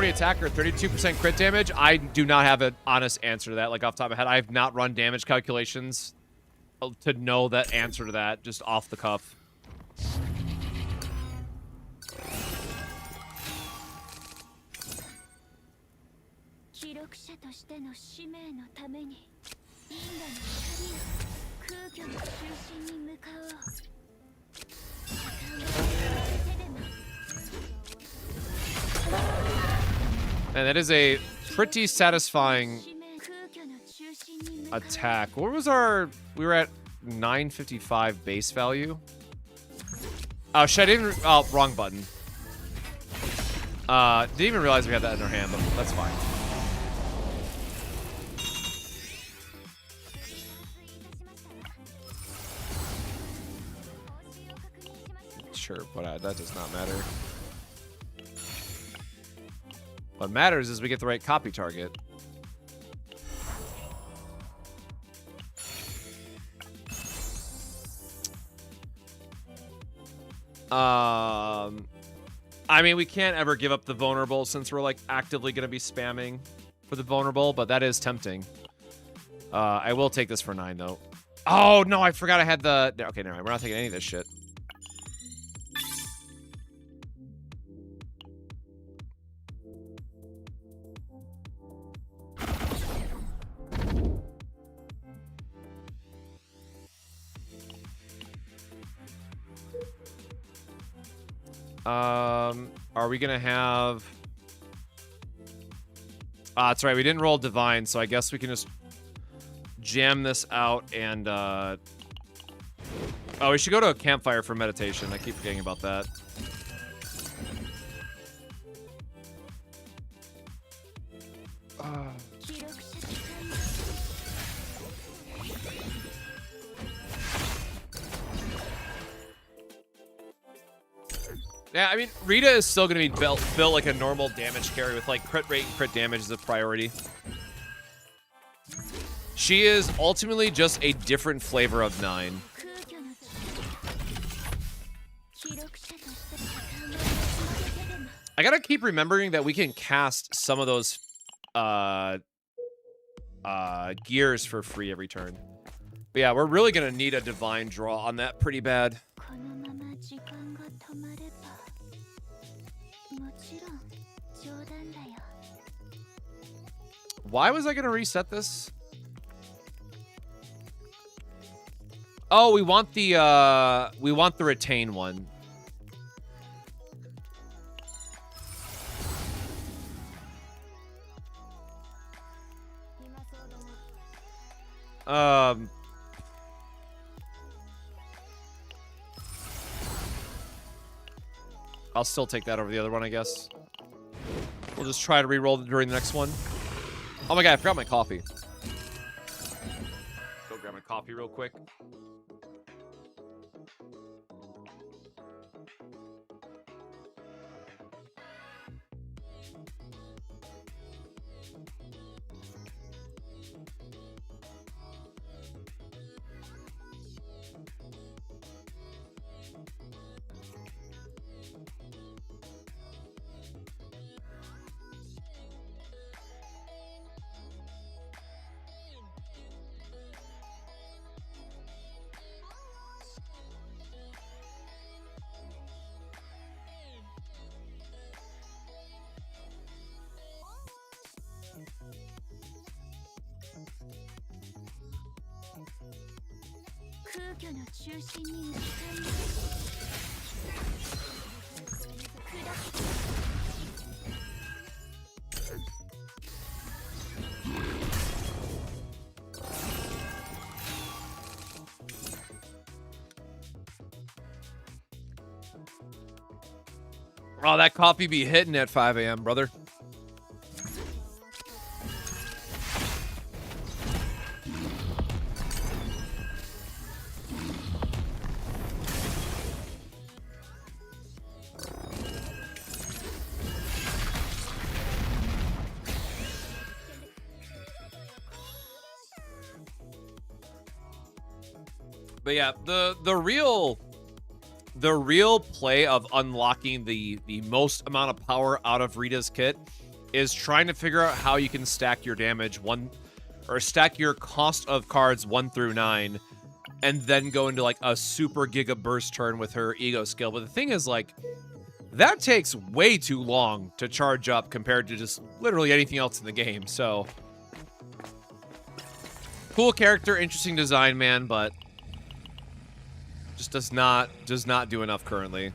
Attacker, 32% crit damage. I do not have an honest answer to that, like off the top of my head. I have not run damage calculations to know that answer to that, just off the cuff. And that is a pretty satisfying attack. What was our... We were at 955 base value. Oh, shit, I didn't... Oh, wrong button. Didn't even realize we had that in our hand, but that's fine. Sure, but that does not matter. What matters is we get the right copy target. I mean, we can't ever give up the vulnerable since we're like actively going to be spamming for the vulnerable, but that is tempting. I will take this for 9 though. Oh no, I forgot I had the... Okay, never mind. We're not taking any of this shit. Are we gonna have... that's right, we didn't roll divine, so I guess we can just jam this out and, Oh, we should go to a campfire for meditation. I keep forgetting about that. Yeah, I mean, Rita is still going to be built like a normal damage carry with, like, crit rate and crit damage as a priority. She is ultimately just a different flavor of 9. I gotta keep remembering that we can cast some of those gears for free every turn. But yeah, we're really going to need a divine draw on that pretty bad. Why was I gonna reset this? Oh, we want the retain one. I'll still take that over the other one, I guess. We'll just try to re-roll it during the next one. Oh my god, I forgot my coffee. Go grab my coffee real quick. Oh, that coffee be hitting at 5 a.m., brother. But yeah, the real play of unlocking the most amount of power out of Rita's kit is trying to figure out how you can stack your damage stack your cost of cards 1 through 9, and then go into like a super giga burst turn with her ego skill. But the thing is, like, that takes way too long to charge up compared to just literally anything else in the game. So cool character, interesting design, man, but just does not do enough currently.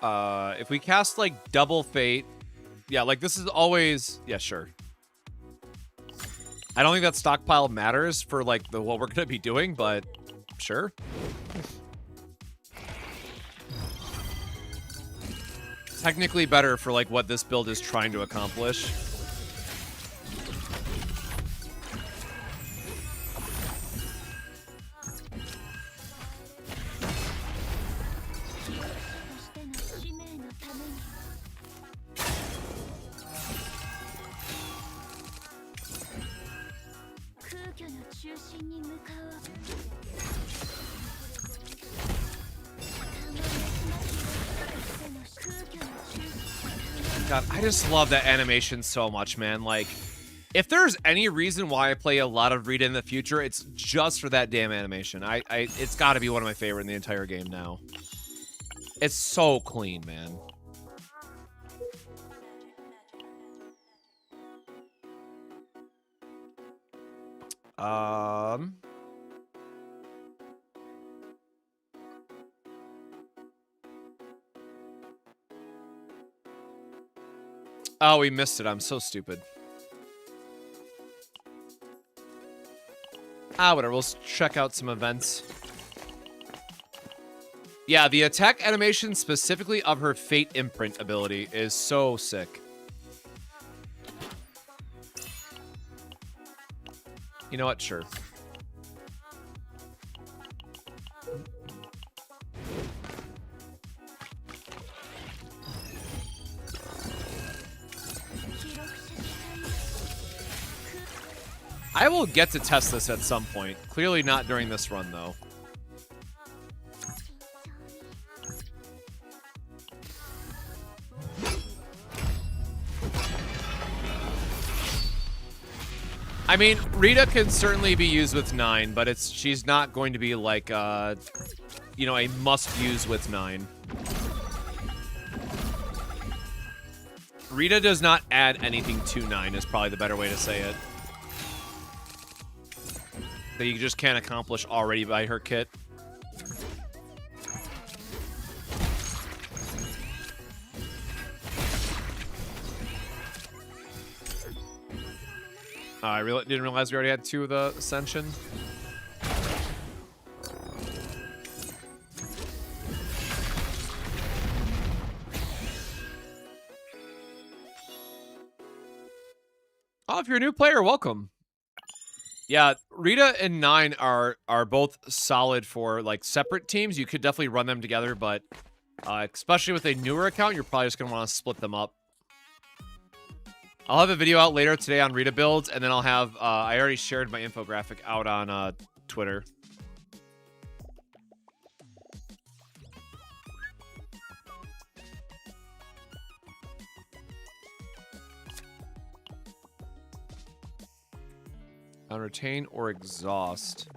If we cast like double fate, yeah, like this is always, yeah, sure. I don't think that stockpile matters for like what we're gonna be doing, but sure. Technically better for like what this build is trying to accomplish. God, I just love that animation so much, man. Like, if there's any reason why I play a lot of Rita in the future, it's just for that damn animation. It's got to be one of my favorite in the entire game now. It's so clean, man. Oh, we missed it. I'm so stupid. Whatever. We'll check out some events. Yeah, the attack animation specifically of her Fate Imprint ability is so sick. You know what? Sure. I will get to test this at some point. Clearly not during this run, though. I mean, Rita can certainly be used with 9, but she's not going to be like, you know, a must-use with 9. Rita does not add anything to 9 is probably the better way to say it. That you just can't accomplish already by her kit. I didn't realize we already had 2 of the Ascension. Oh, if you're a new player, welcome. Yeah, Rita and 9 are both solid for like separate teams. You could definitely run them together, but especially with a newer account, you're probably just gonna want to split them up. I'll have a video out later today on Rita builds, and then I'll have, I already shared my infographic out on Twitter. On retain or exhaust.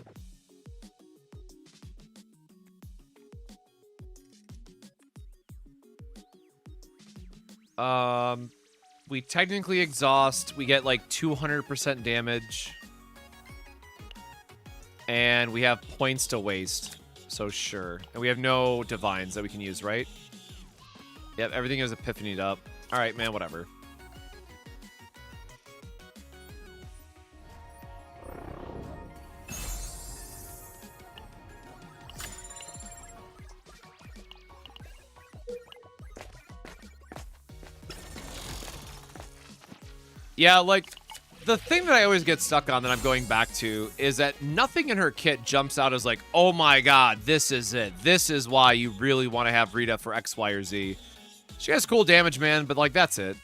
We technically exhaust. We get like 200% damage. And we have points to waste. So sure. And we have no divines that we can use, right? Yep, everything is epiphanied up. Alright, man, whatever. Yeah, like, the thing that I always get stuck on that I'm going back to is that nothing in her kit jumps out as like, oh my god, this is it. This is why you really want to have Rita for X, Y, or Z. She has cool damage, man, but, like, that's it.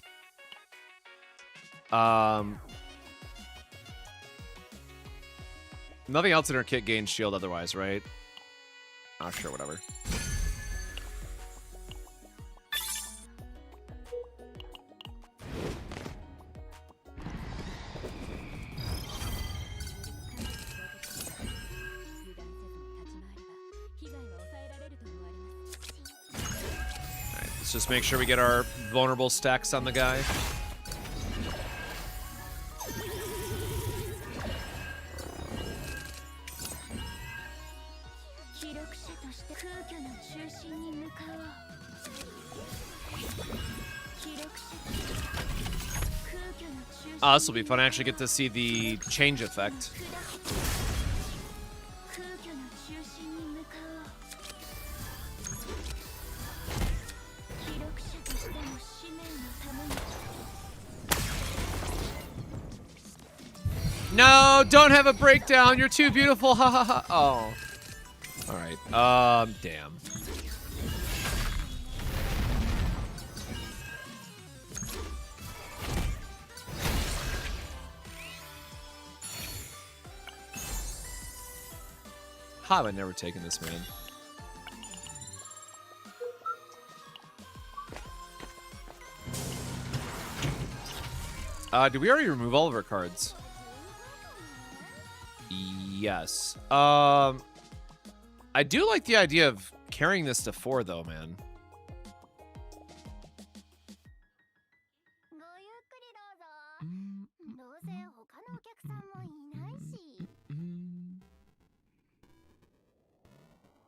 Nothing else in her kit gains shield otherwise, right? Oh, sure, whatever. Let's just make sure we get our vulnerable stacks on the guy. This will be fun. I actually get to see the change effect. No, don't have a breakdown. You're too beautiful. Ha ha ha. Oh. All right. Damn. How have I never taken this, man? Did we already remove all of our cards? Yes. I do like the idea of carrying this to 4, though, man.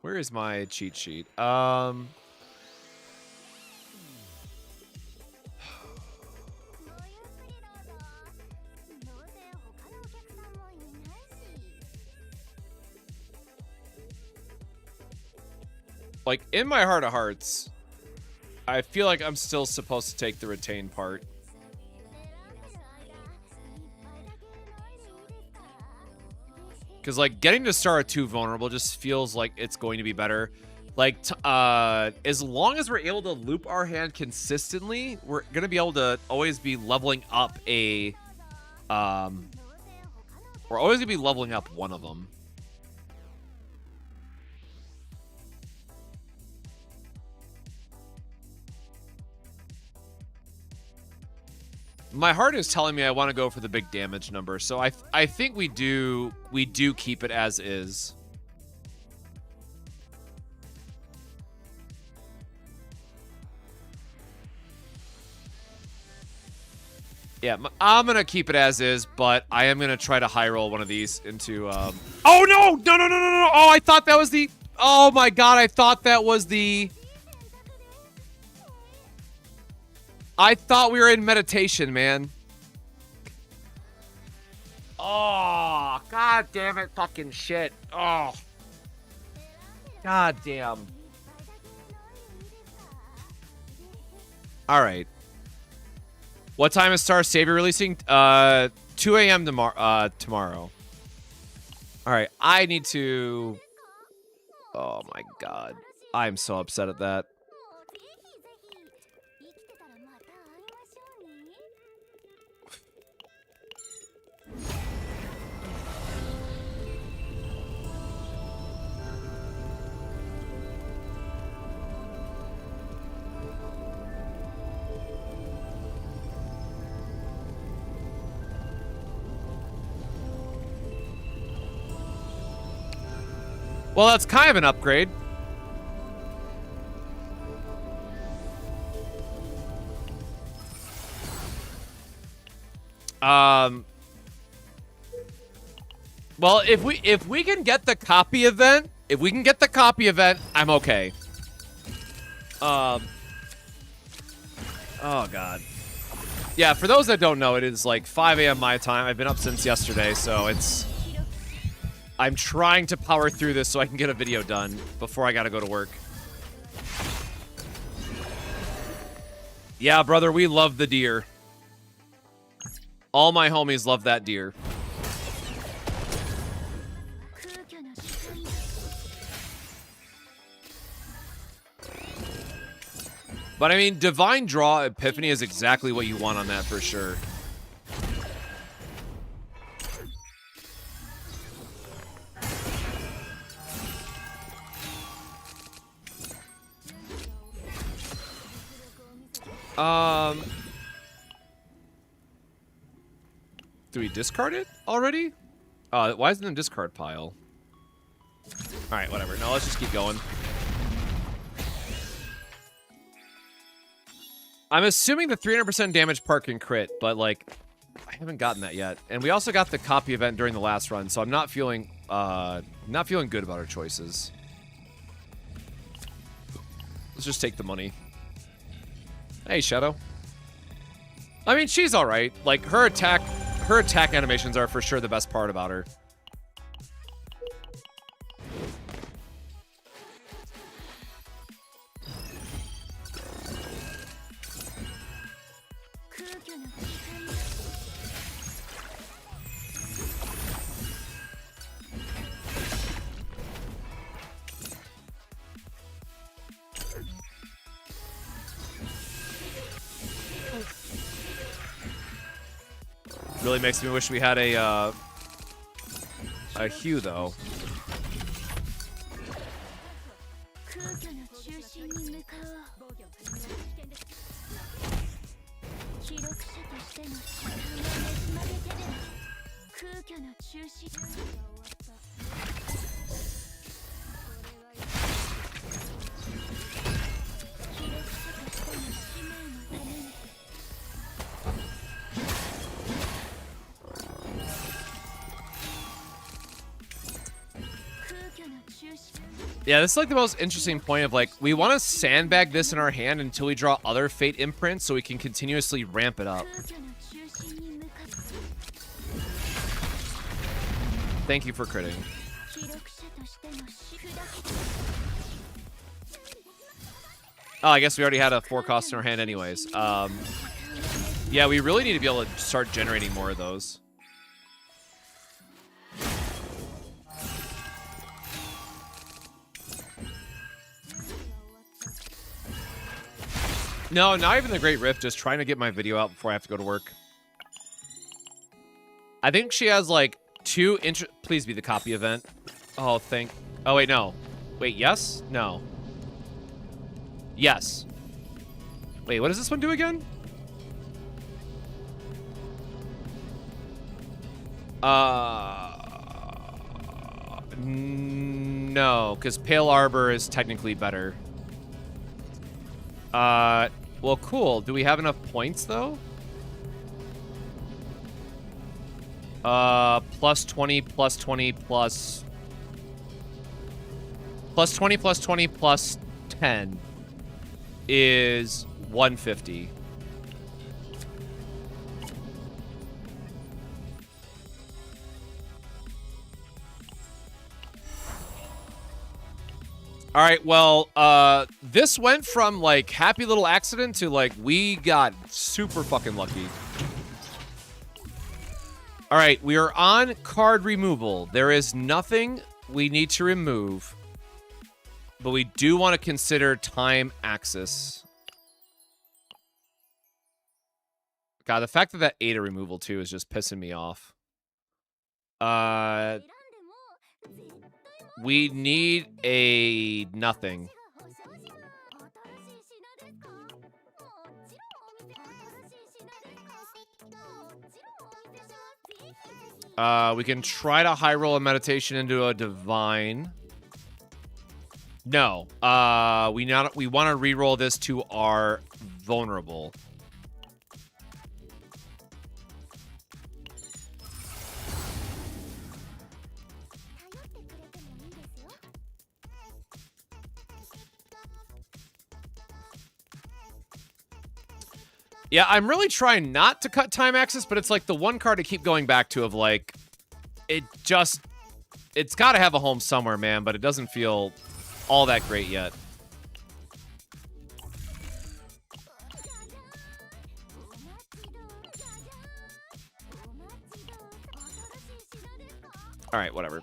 Where is my cheat sheet? Like, in my heart of hearts, I feel like I'm still supposed to take the retain part. Because, like, getting to star 2 vulnerable just feels like it's going to be better. Like, as long as we're able to loop our hand consistently, we're going to be able to always be leveling up a... we're always going to be leveling up one of them. My heart is telling me I want to go for the big damage number, so I think we do keep it as is. Yeah, I'm gonna keep it as is, but I am gonna try to high roll one of these into. Oh no! No! Oh, I thought that was the. Oh my god! I thought that was the. I thought we were in meditation, man. Oh, god damn it, fucking shit. Oh. God damn. All right. What time is Star Savior releasing? 2 a.m. tomorrow. All right, I need to... Oh my god. I'm so upset at that. Well, that's kind of an upgrade. Well, if we can get the copy event, I'm okay. Oh god. Yeah, for those that don't know, it is like 5 a.m. my time. I've been up since yesterday, so I'm trying to power through this so I can get a video done before I gotta go to work. Yeah, brother, we love the deer. All my homies love that deer. But I mean, Divine Draw Epiphany is exactly what you want on that for sure. Do we discard it already? Why isn't it in the discard pile? Alright, whatever. No, let's just keep going. I'm assuming the 300% damage part can crit, but, like, I haven't gotten that yet. And we also got the copy event during the last run, so I'm not feeling good about our choices. Let's just take the money. Hey, Shadow. I mean, she's all right. Like her attack animations are for sure the best part about her. Really makes me wish we had a Hugh though. Yeah, this is like the most interesting point of like, we want to sandbag this in our hand until we draw other fate imprints so we can continuously ramp it up. Thank you for critting. Oh, I guess we already had a 4 cost in our hand anyways. Yeah, we really need to be able to start generating more of those. No, not even the Great Rift, just trying to get my video out before I have to go to work. I think she has like 2 please be the copy event. Oh, oh wait, no. Wait, yes? No. Yes. Wait, what does this one do again? No, because Pale Arbor is technically better. Well, cool. Do we have enough points, though? Plus 20, plus 20, plus 20, plus 20, plus 10 is 150. All right, well, this went from, like, happy little accident to, like, we got super fucking lucky. All right, we are on card removal. There is nothing we need to remove, but we do want to consider time axis. God, the fact that that Ada removal, too, is just pissing me off. We need a nothing. We can try to high roll a meditation into a divine. No. We want to re-roll this to our vulnerable. Yeah, I'm really trying not to cut time axis, but it's like the one card I keep going back to of like, it's got to have a home somewhere, man, but it doesn't feel all that great yet. All right, whatever.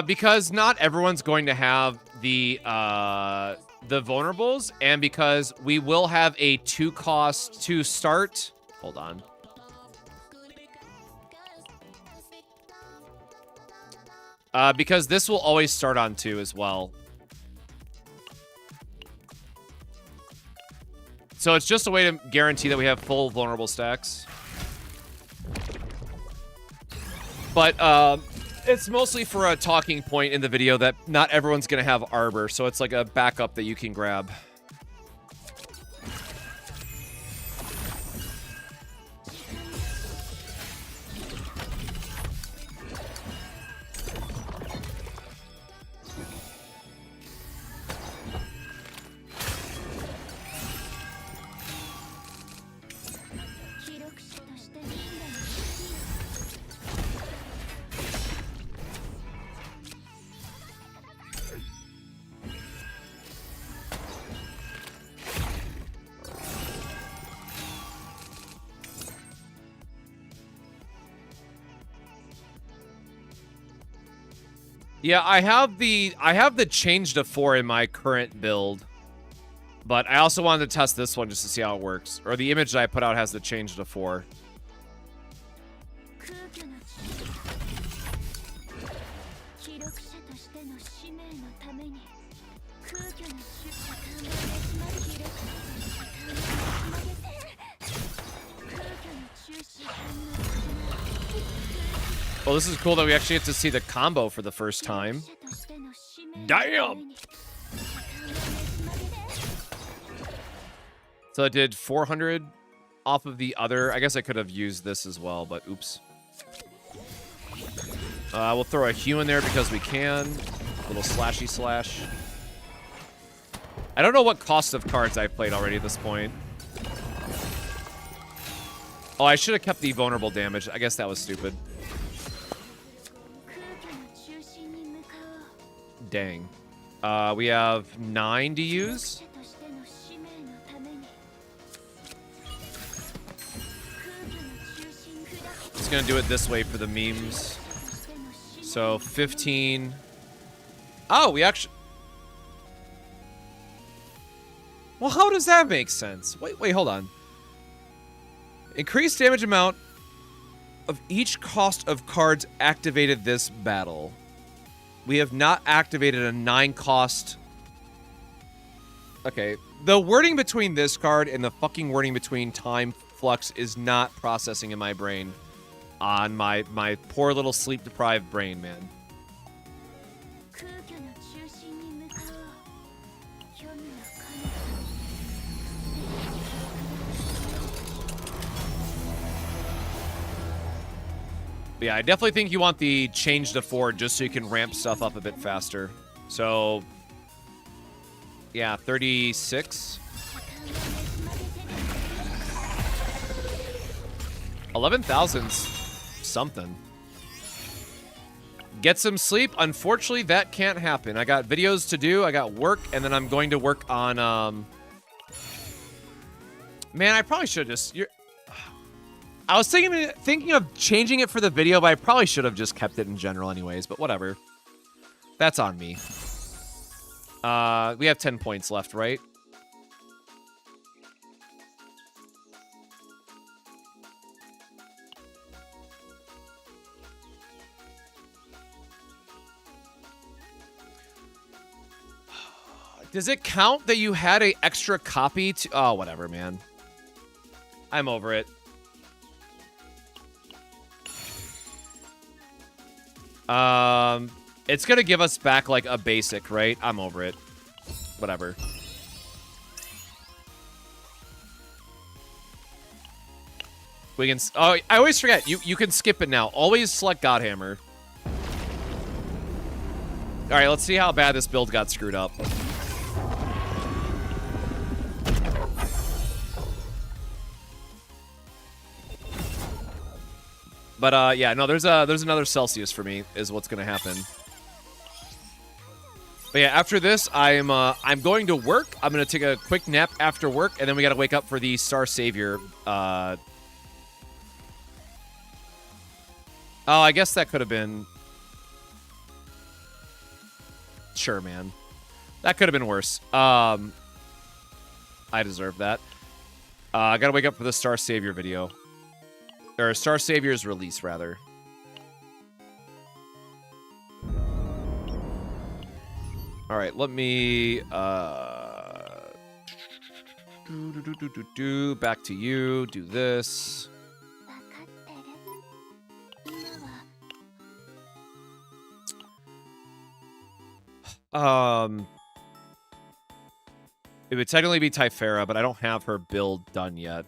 Because not everyone's going to have the vulnerables, and because we will have a 2 cost to start. Hold on. Because this will always start on 2 as well. So it's just a way to guarantee that we have full vulnerable stacks. But, it's mostly for a talking point in the video that not everyone's going to have Arbor, so it's like a backup that you can grab. Yeah, I have the change to 4 in my current build. But I also wanted to test this one just to see how it works. Or the image that I put out has the change to 4. Well, this is cool that we actually get to see the combo for the first time. Damn! So I did 400 off of the other. I guess I could have used this as well, but oops. We'll throw a Hue in there because we can. A little slashy slash. I don't know what cost of cards I've played already at this point. Oh, I should have kept the vulnerable damage. I guess that was stupid. Dang. We have 9 to use. Just gonna do it this way for the memes. So 15. Oh, we actually. Well, how does that make sense? Wait, hold on. Increased damage amount of each cost of cards activated this battle. We have not activated a 9 cost. Okay. The wording between this card and the fucking wording between Time Flux is not processing in my brain. On my poor little sleep-deprived brain, man. But yeah, I definitely think you want the change to 4 just so you can ramp stuff up a bit faster. So, yeah, 36. 11,000's something. Get some sleep. Unfortunately, that can't happen. I got videos to do. I got work, and then I'm going to work on, Man, I probably should just... I was thinking of changing it for the video, but I probably should have just kept it in general anyways, but whatever. That's on me. We have 10 points left, right? Does it count that you had an extra copy to... Oh, whatever, man. I'm over it. It's gonna give us back, like, a basic, right? I'm over it. Whatever. We can... Oh, I always forget. You can skip it now. Always select Godhammer. Alright, let's see how bad this build got screwed up. But, yeah, no, there's another Celsius for me, is what's gonna happen. But yeah, after this, I'm going to work. I'm gonna take a quick nap after work, and then we gotta wake up for the Star Savior, Oh, I guess that could have been... Sure, man. That could have been worse. I deserve that. I gotta wake up for the Star Savior video. Or Star Savior's release, rather. Alright, let me... Back to you. Do this. It would technically be Typhera, but I don't have her build done yet.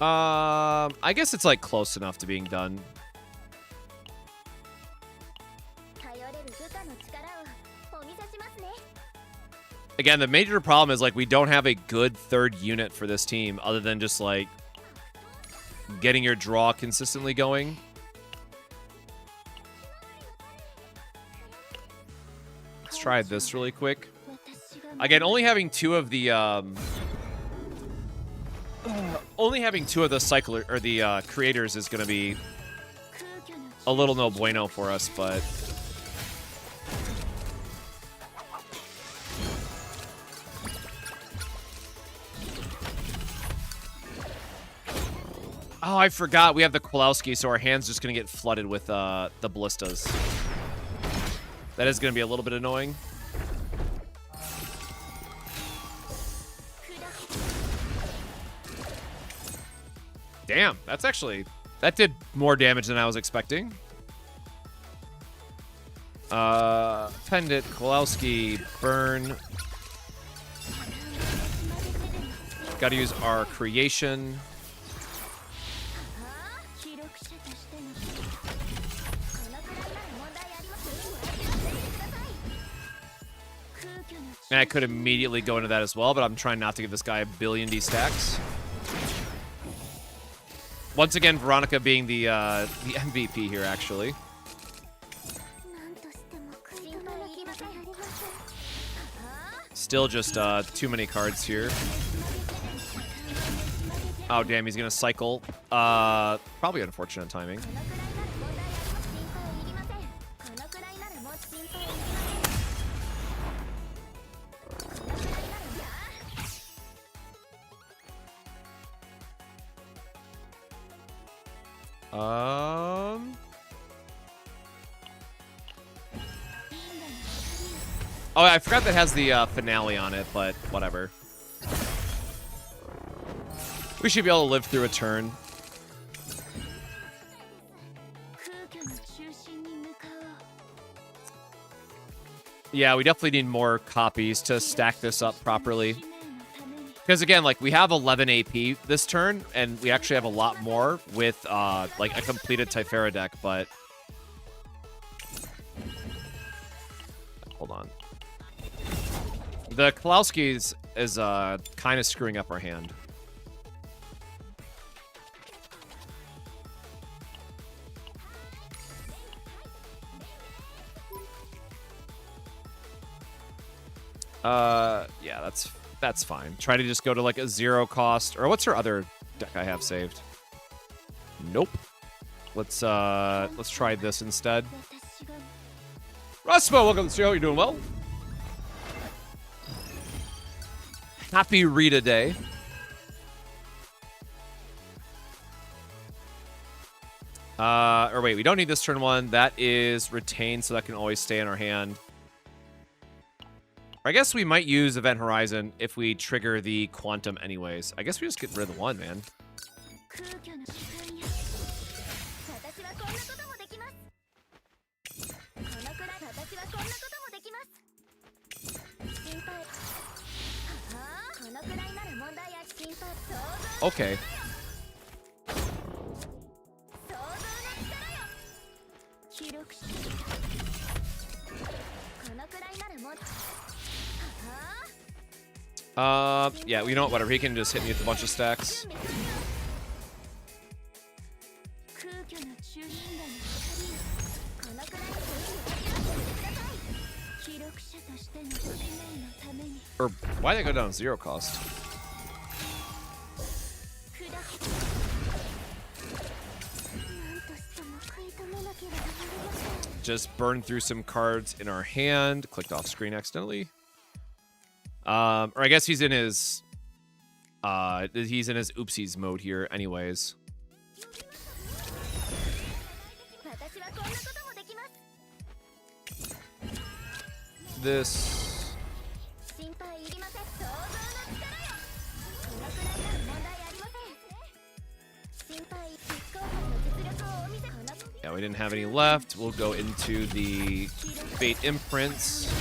I guess it's like close enough to being done. Again, the major problem is like we don't have a good third unit for this team other than just like getting your draw consistently going. Let's try this really quick. Again, only having 2 of the only having 2 of the cycler or the creators is gonna be a little no bueno for us, but oh, I forgot we have the Kowalski, so our hand's just gonna get flooded with the ballistas. That is gonna be a little bit annoying. Damn, that did more damage than I was expecting. Pendant, Kowalski, burn. Gotta use our creation. And I could immediately go into that as well, but I'm trying not to give this guy a billion D stacks. Once again, Veronica being the MVP here, actually. Still just too many cards here. Oh, damn, he's gonna cycle. Probably unfortunate timing. Oh, I forgot that has the finale on it, but whatever. We should be able to live through a turn. Yeah, we definitely need more copies to stack this up properly. Because again, like, we have 11 AP this turn, and we actually have a lot more with, like, a completed Typhera deck, but... Hold on. The Kowalski's is, kind of screwing up our hand. Yeah, that's fine. Try to just go to like a 0 cost, or what's her other deck I have saved? Nope. Let's try this instead. Raspo, welcome to the show. You doing well? Happy Rita Day. Or wait, we don't need this turn 1. That is retained, so that can always stay in our hand. I guess we might use Event Horizon if we trigger the Quantum anyways. I guess we just get rid of the 1, man. Okay. Yeah, you know what, whatever. He can just hit me with a bunch of stacks. Or why'd they go down 0 cost? Just burned through some cards in our hand. Clicked off screen accidentally. Or I guess he's in his oopsies mode here anyways. This. Yeah, we didn't have any left. We'll go into the Fate Imprints.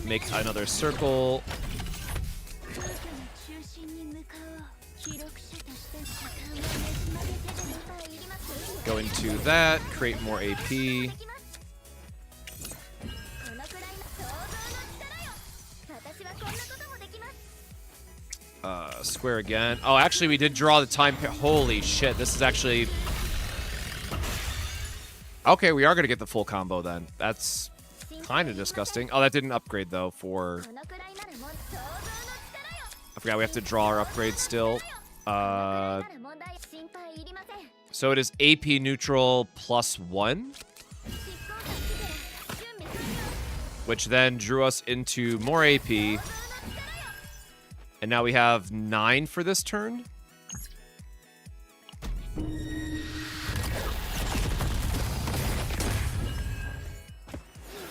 Make another circle. Go into that, create more AP. Square again. Oh, actually, we did draw the time. Holy shit, this is actually... Okay, we are going to get the full combo then. That's kind of disgusting. Oh, that didn't upgrade, though, for... I forgot we have to draw our upgrade still. So it is AP neutral +1, which then drew us into more AP. And now we have 9 for this turn.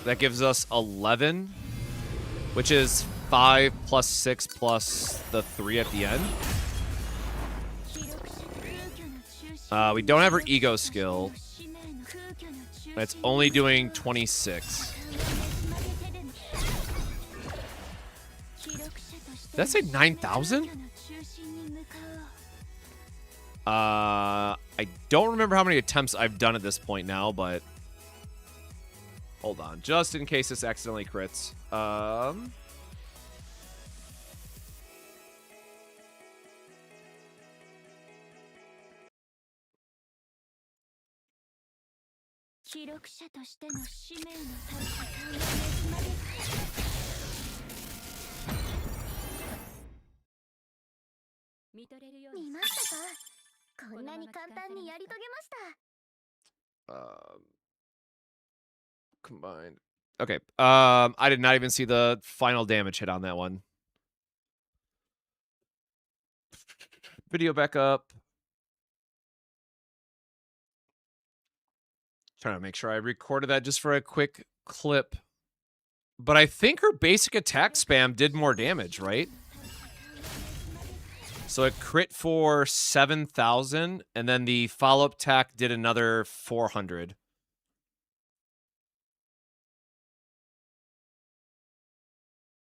That gives us 11, which is 5 plus 6 plus the 3 at the end. We don't have her ego skill. It's only doing 26. Did that say 9,000? I don't remember how many attempts I've done at this point now, but hold on, just in case this accidentally crits. Combined. Okay. I did not even see the final damage hit on that one. Video back up. Trying to make sure I recorded that just for a quick clip. But I think her basic attack spam did more damage, right? So it crit for 7,000, and then the follow-up attack did another 400.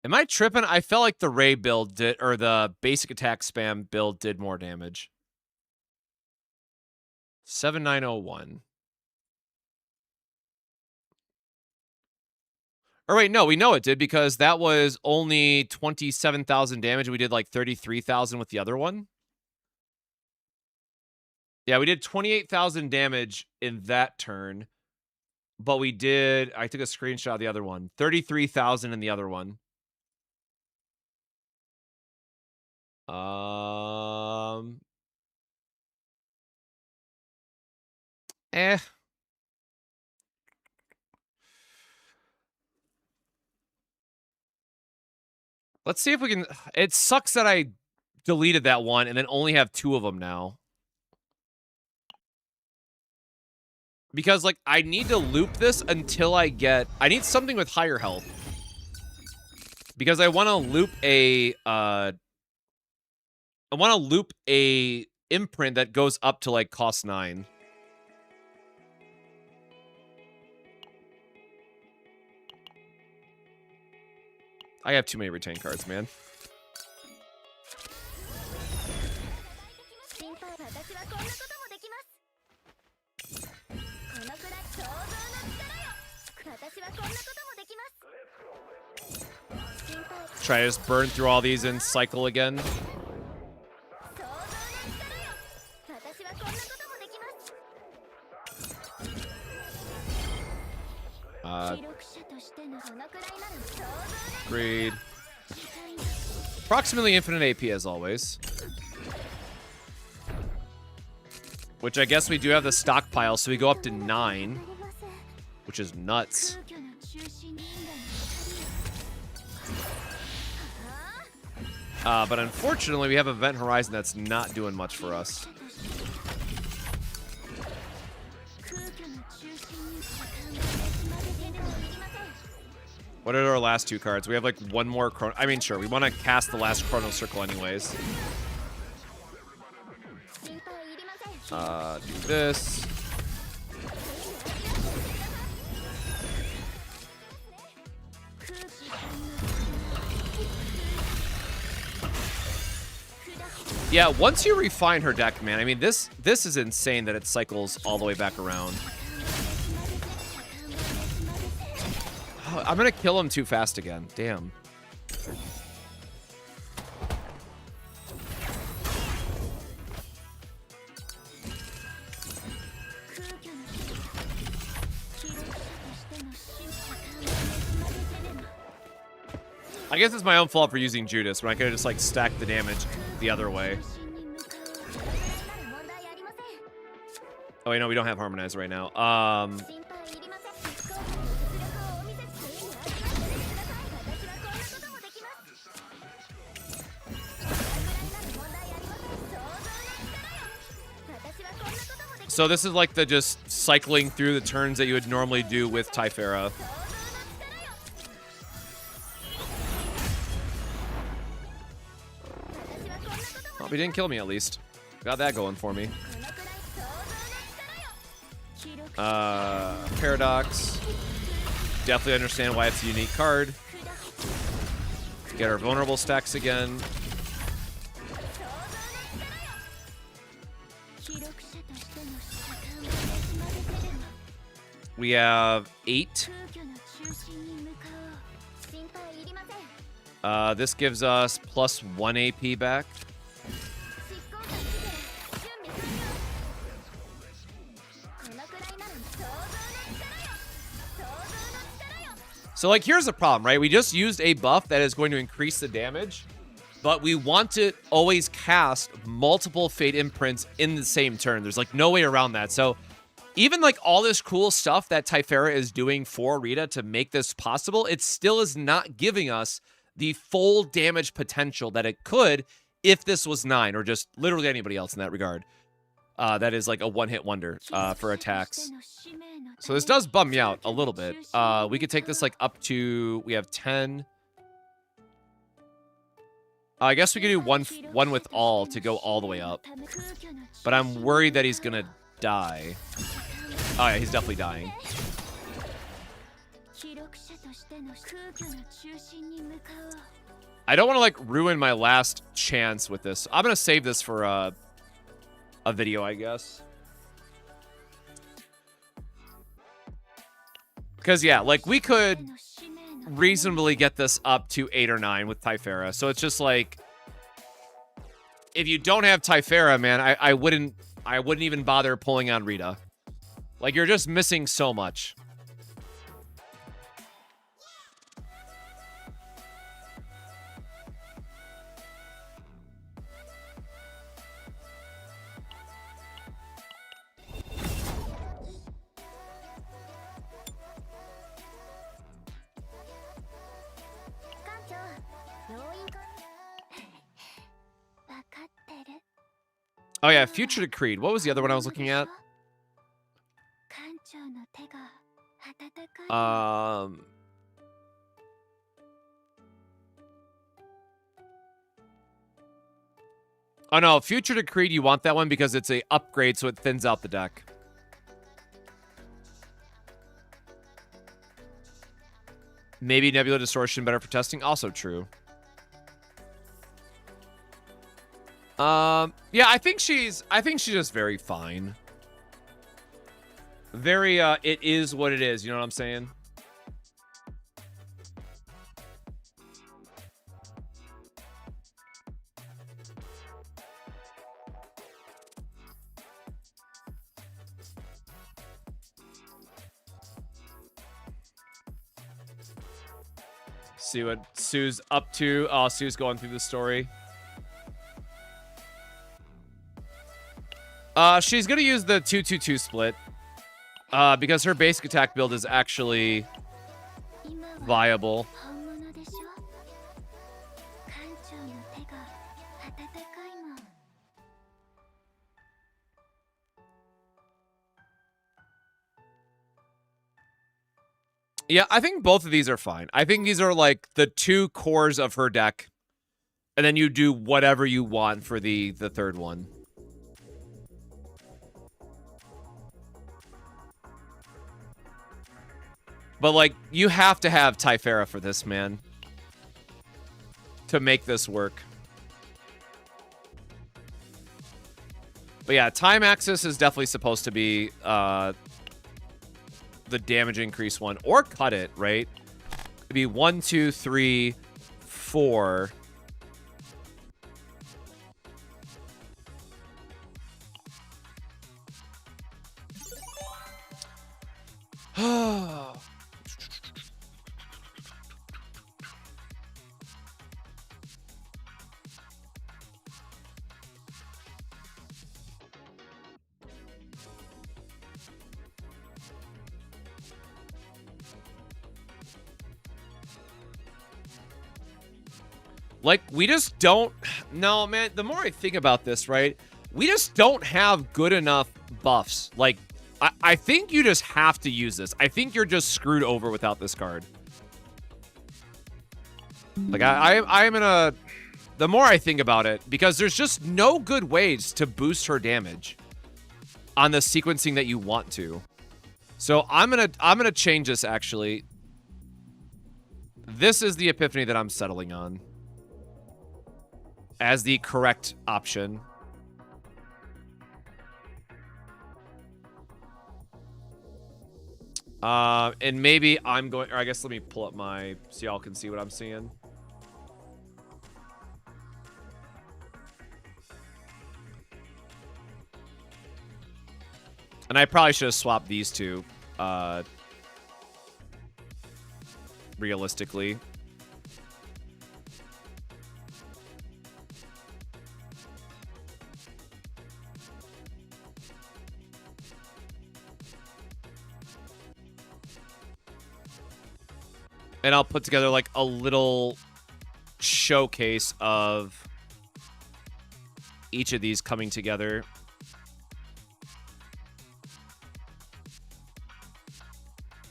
Am I tripping? I felt like the Ray build did, or the basic attack spam build did more damage. 7901. Or wait, no, we know it did because that was only 27,000 damage. We did like 33,000 with the other one. Yeah, we did 28,000 damage in that turn. But we did, I took a screenshot of the other one. 33,000 in the other one. Let's see if we can... It sucks that I deleted that one and then only have 2 of them now. Because, like, I need to loop this until I get... I need something with higher health. Because I want to loop a... I want to loop a imprint that goes up to, like, cost 9. I have too many retained cards, man. Try to just burn through all these and cycle again. Agreed. Approximately infinite AP as always. Which I guess we do have the stockpile, so we go up to 9. Which is nuts. But unfortunately, we have Event Horizon that's not doing much for us. What are our last 2 cards? We have like one more chrono. I mean, sure, we want to cast the last Chrono Circle anyways. Do this. Yeah, once you refine her deck, man, I mean, this is insane that it cycles all the way back around. Oh, I'm gonna kill him too fast again. Damn. I guess it's my own fault for using Judas, when I could have just, like, stacked the damage the other way. Oh, wait, no, we don't have Harmonize right now. So this is like the just cycling through the turns that you would normally do with Typhara. Oh, he didn't kill me at least. Got that going for me. Paradox. Definitely understand why it's a unique card. Get our vulnerable stacks again. We have 8. This gives us plus 1 AP back. So, like, here's the problem, right? We just used a buff that is going to increase the damage, but we want to always cast multiple Fate Imprints in the same turn. There's, like, no way around that. So, even, like, all this cool stuff that Typhara is doing for Rita to make this possible, it still is not giving us the full damage potential that it could if this was 9, or just literally anybody else in that regard. That is, like, a one-hit wonder for attacks. So this does bum me out a little bit. We could take this, like, up to... We have 10. I guess we could do one with all to go all the way up. But I'm worried that he's gonna die. Oh, yeah, he's definitely dying. I don't want to, like, ruin my last chance with this. I'm gonna save this for a video, I guess. Because, yeah, like, we could reasonably get this up to 8 or 9 with Typhara. So it's just like, if you don't have Typhara, man, I wouldn't even bother pulling on Rita. Like, you're just missing so much. Oh, yeah, Future Decreed. What was the other one I was looking at? Oh, no, Future Decreed, you want that one because it's a upgrade, so it thins out the deck. Maybe Nebula Distortion better for testing. Also true. Yeah, I think she's just very fine. Very, it is what it is, you know what I'm saying? See what Sue's up to. Oh, Sue's going through the story. She's gonna use the 2-2-2 split. Because her basic attack build is actually viable. Yeah, I think both of these are fine. I think these are like the 2 cores of her deck. And then you do whatever you want for the third one. But, like, you have to have Typhara for this, man. To make this work. But yeah, Time Axis is definitely supposed to be the damage increase one. Or cut it, right? It'd be 1, 2, 3, 4. Like, we just don't... No, man, the more I think about this, right, we just don't have good enough buffs. Like, I think you just have to use this. I think you're just screwed over without this card. Like, I'm in a... The more I think about it, because there's just no good ways to boost her damage on the sequencing that you want to. So I'm gonna change this, actually. This is the epiphany that I'm settling on as the correct option. And maybe I'm going, or I guess let me pull up my, so y'all can see what I'm seeing. And I probably should have swapped these two, realistically. And I'll put together like a little showcase of each of these coming together.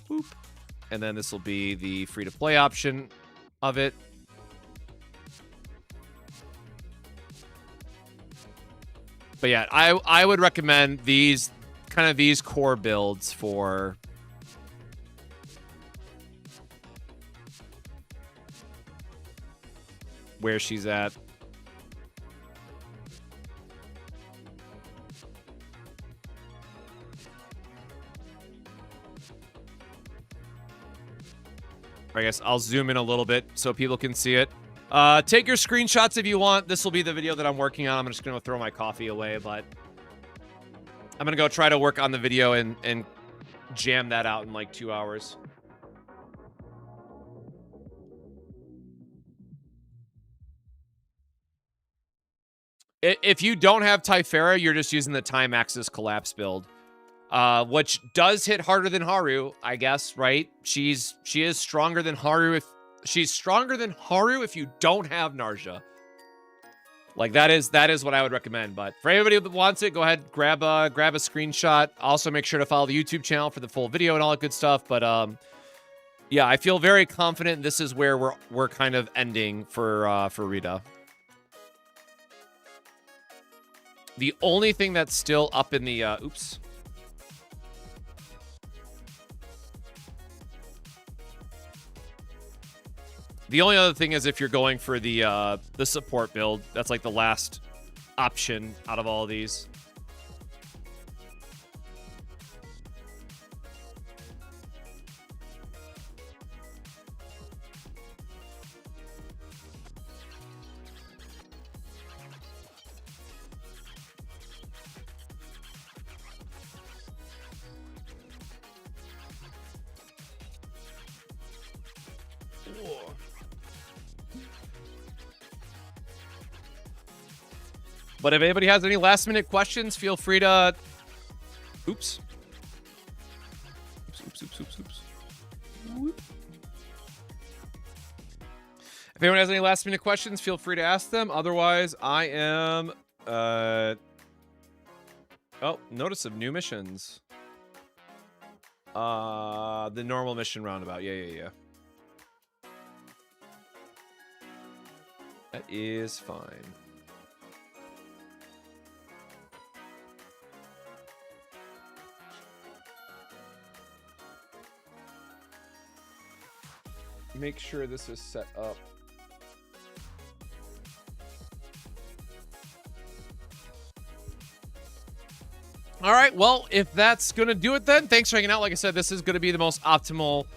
Boop. And then this will be the free-to-play option of it. But yeah, I would recommend these kind of these core builds for where she's at. I guess I'll zoom in a little bit so people can see it. Take your screenshots if you want. This will be the video that I'm working on. I'm just going to throw my coffee away, but I'm going to go try to work on the video and jam that out in like 2 hours. If you don't have Typhara, you're just using the Time Axis Collapse build. Which does hit harder than Haru, I guess, right? She is stronger than Haru if she's stronger than Haru if you don't have Narja. Like that is what I would recommend. But for anybody that wants it, go ahead, grab a screenshot. Also make sure to follow the YouTube channel for the full video and all that good stuff. But yeah, I feel very confident this is where we're kind of ending for Rita. The only thing that's still up in the oops. The only other thing is if you're going for the support build, that's like the last option out of all of these. But if anybody has any last minute questions, feel free to... Oops. Oops. Whoop. If anyone has any last minute questions, feel free to ask them. Otherwise, I am... Oh, notice of new missions. The normal mission roundabout. Yeah. That is fine. Make sure this is set up. All right, well, if that's going to do it then, thanks for hanging out. Like I said, this is going to be the most optimal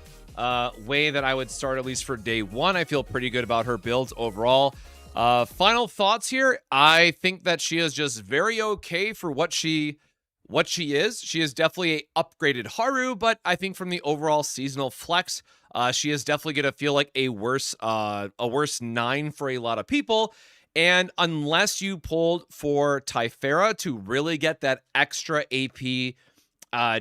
way that I would start, at least for day one. I feel pretty good about her builds overall. Final thoughts here. I think that she is just very okay for what she is. She is definitely a upgraded Haru, but I think from the overall seasonal flex, she is definitely going to feel like a worse 9 for a lot of people. And unless you pulled for Typhara to really get that extra AP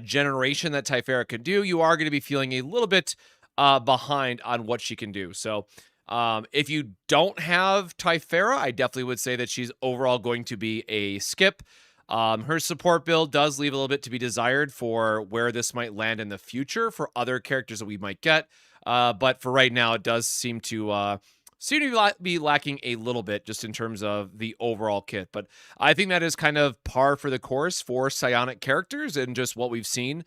generation that Typhara could do, you are going to be feeling a little bit behind on what she can do. So If you don't have Typhara, I definitely would say that she's overall going to be a skip. Her support build does leave a little bit to be desired for where this might land in the future for other characters that we might get. But for right now, it does seem to be lacking a little bit just in terms of the overall kit. But I think that is kind of par for the course for psionic characters and just what we've seen.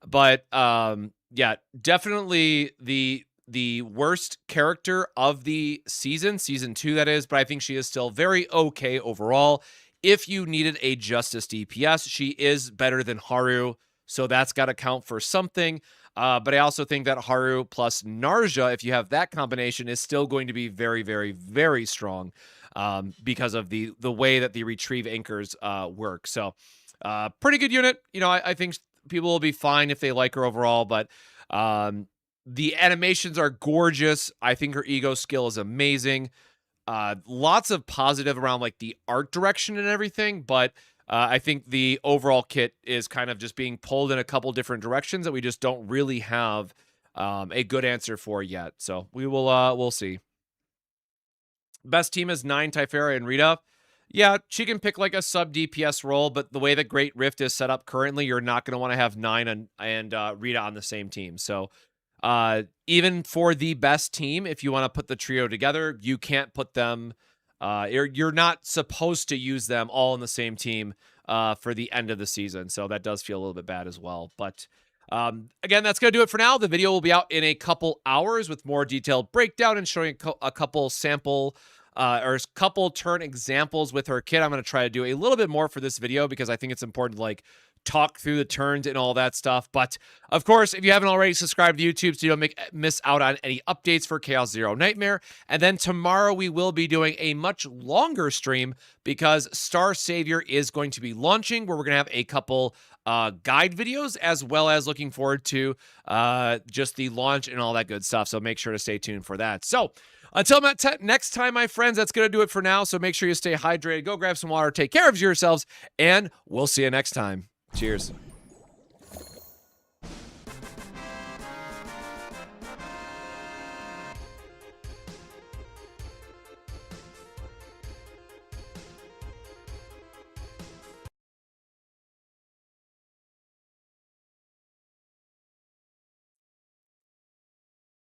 But yeah, definitely the worst character of the season 2 that is, but I think she is still very okay overall. If you needed a Justice DPS, she is better than Haru, so that's got to count for something. But I also think that Haru plus Narja, if you have that combination, is still going to be very, very, very strong because of the way that the retrieve anchors work. So pretty good unit. You know, I think people will be fine if they like her overall, but the animations are gorgeous. I think her ego skill is amazing. Lots of positive around like the art direction and everything, but I think the overall kit is kind of just being pulled in a couple different directions that we just don't really have a good answer for yet. So we will we'll see. Best team is 9 Typhara and Rita. Yeah, she can pick like a sub DPS role, but the way that Great Rift is set up currently, you're not going to want to have 9 and Rita on the same team. So even for the best team, if you want to put the trio together, you can't put them. You're not supposed to use them all in the same team for the end of the season. So that does feel a little bit bad as well. But again, that's going to do it for now. The video will be out in a couple hours with more detailed breakdown and showing a couple sample or a couple turn examples with her kit. I'm going to try to do a little bit more for this video because I think it's important to like talk through the turns and all that stuff. But of course, if you haven't already, subscribed to YouTube so you don't miss out on any updates for Chaos Zero Nightmare. And then tomorrow we will be doing a much longer stream because Star Savior is going to be launching, where we're going to have a couple guide videos, as well as looking forward to just the launch and all that good stuff. So make sure to stay tuned for that. So until next time, my friends, that's going to do it for now. So make sure you stay hydrated, go grab some water, take care of yourselves, and we'll see you next time. Cheers.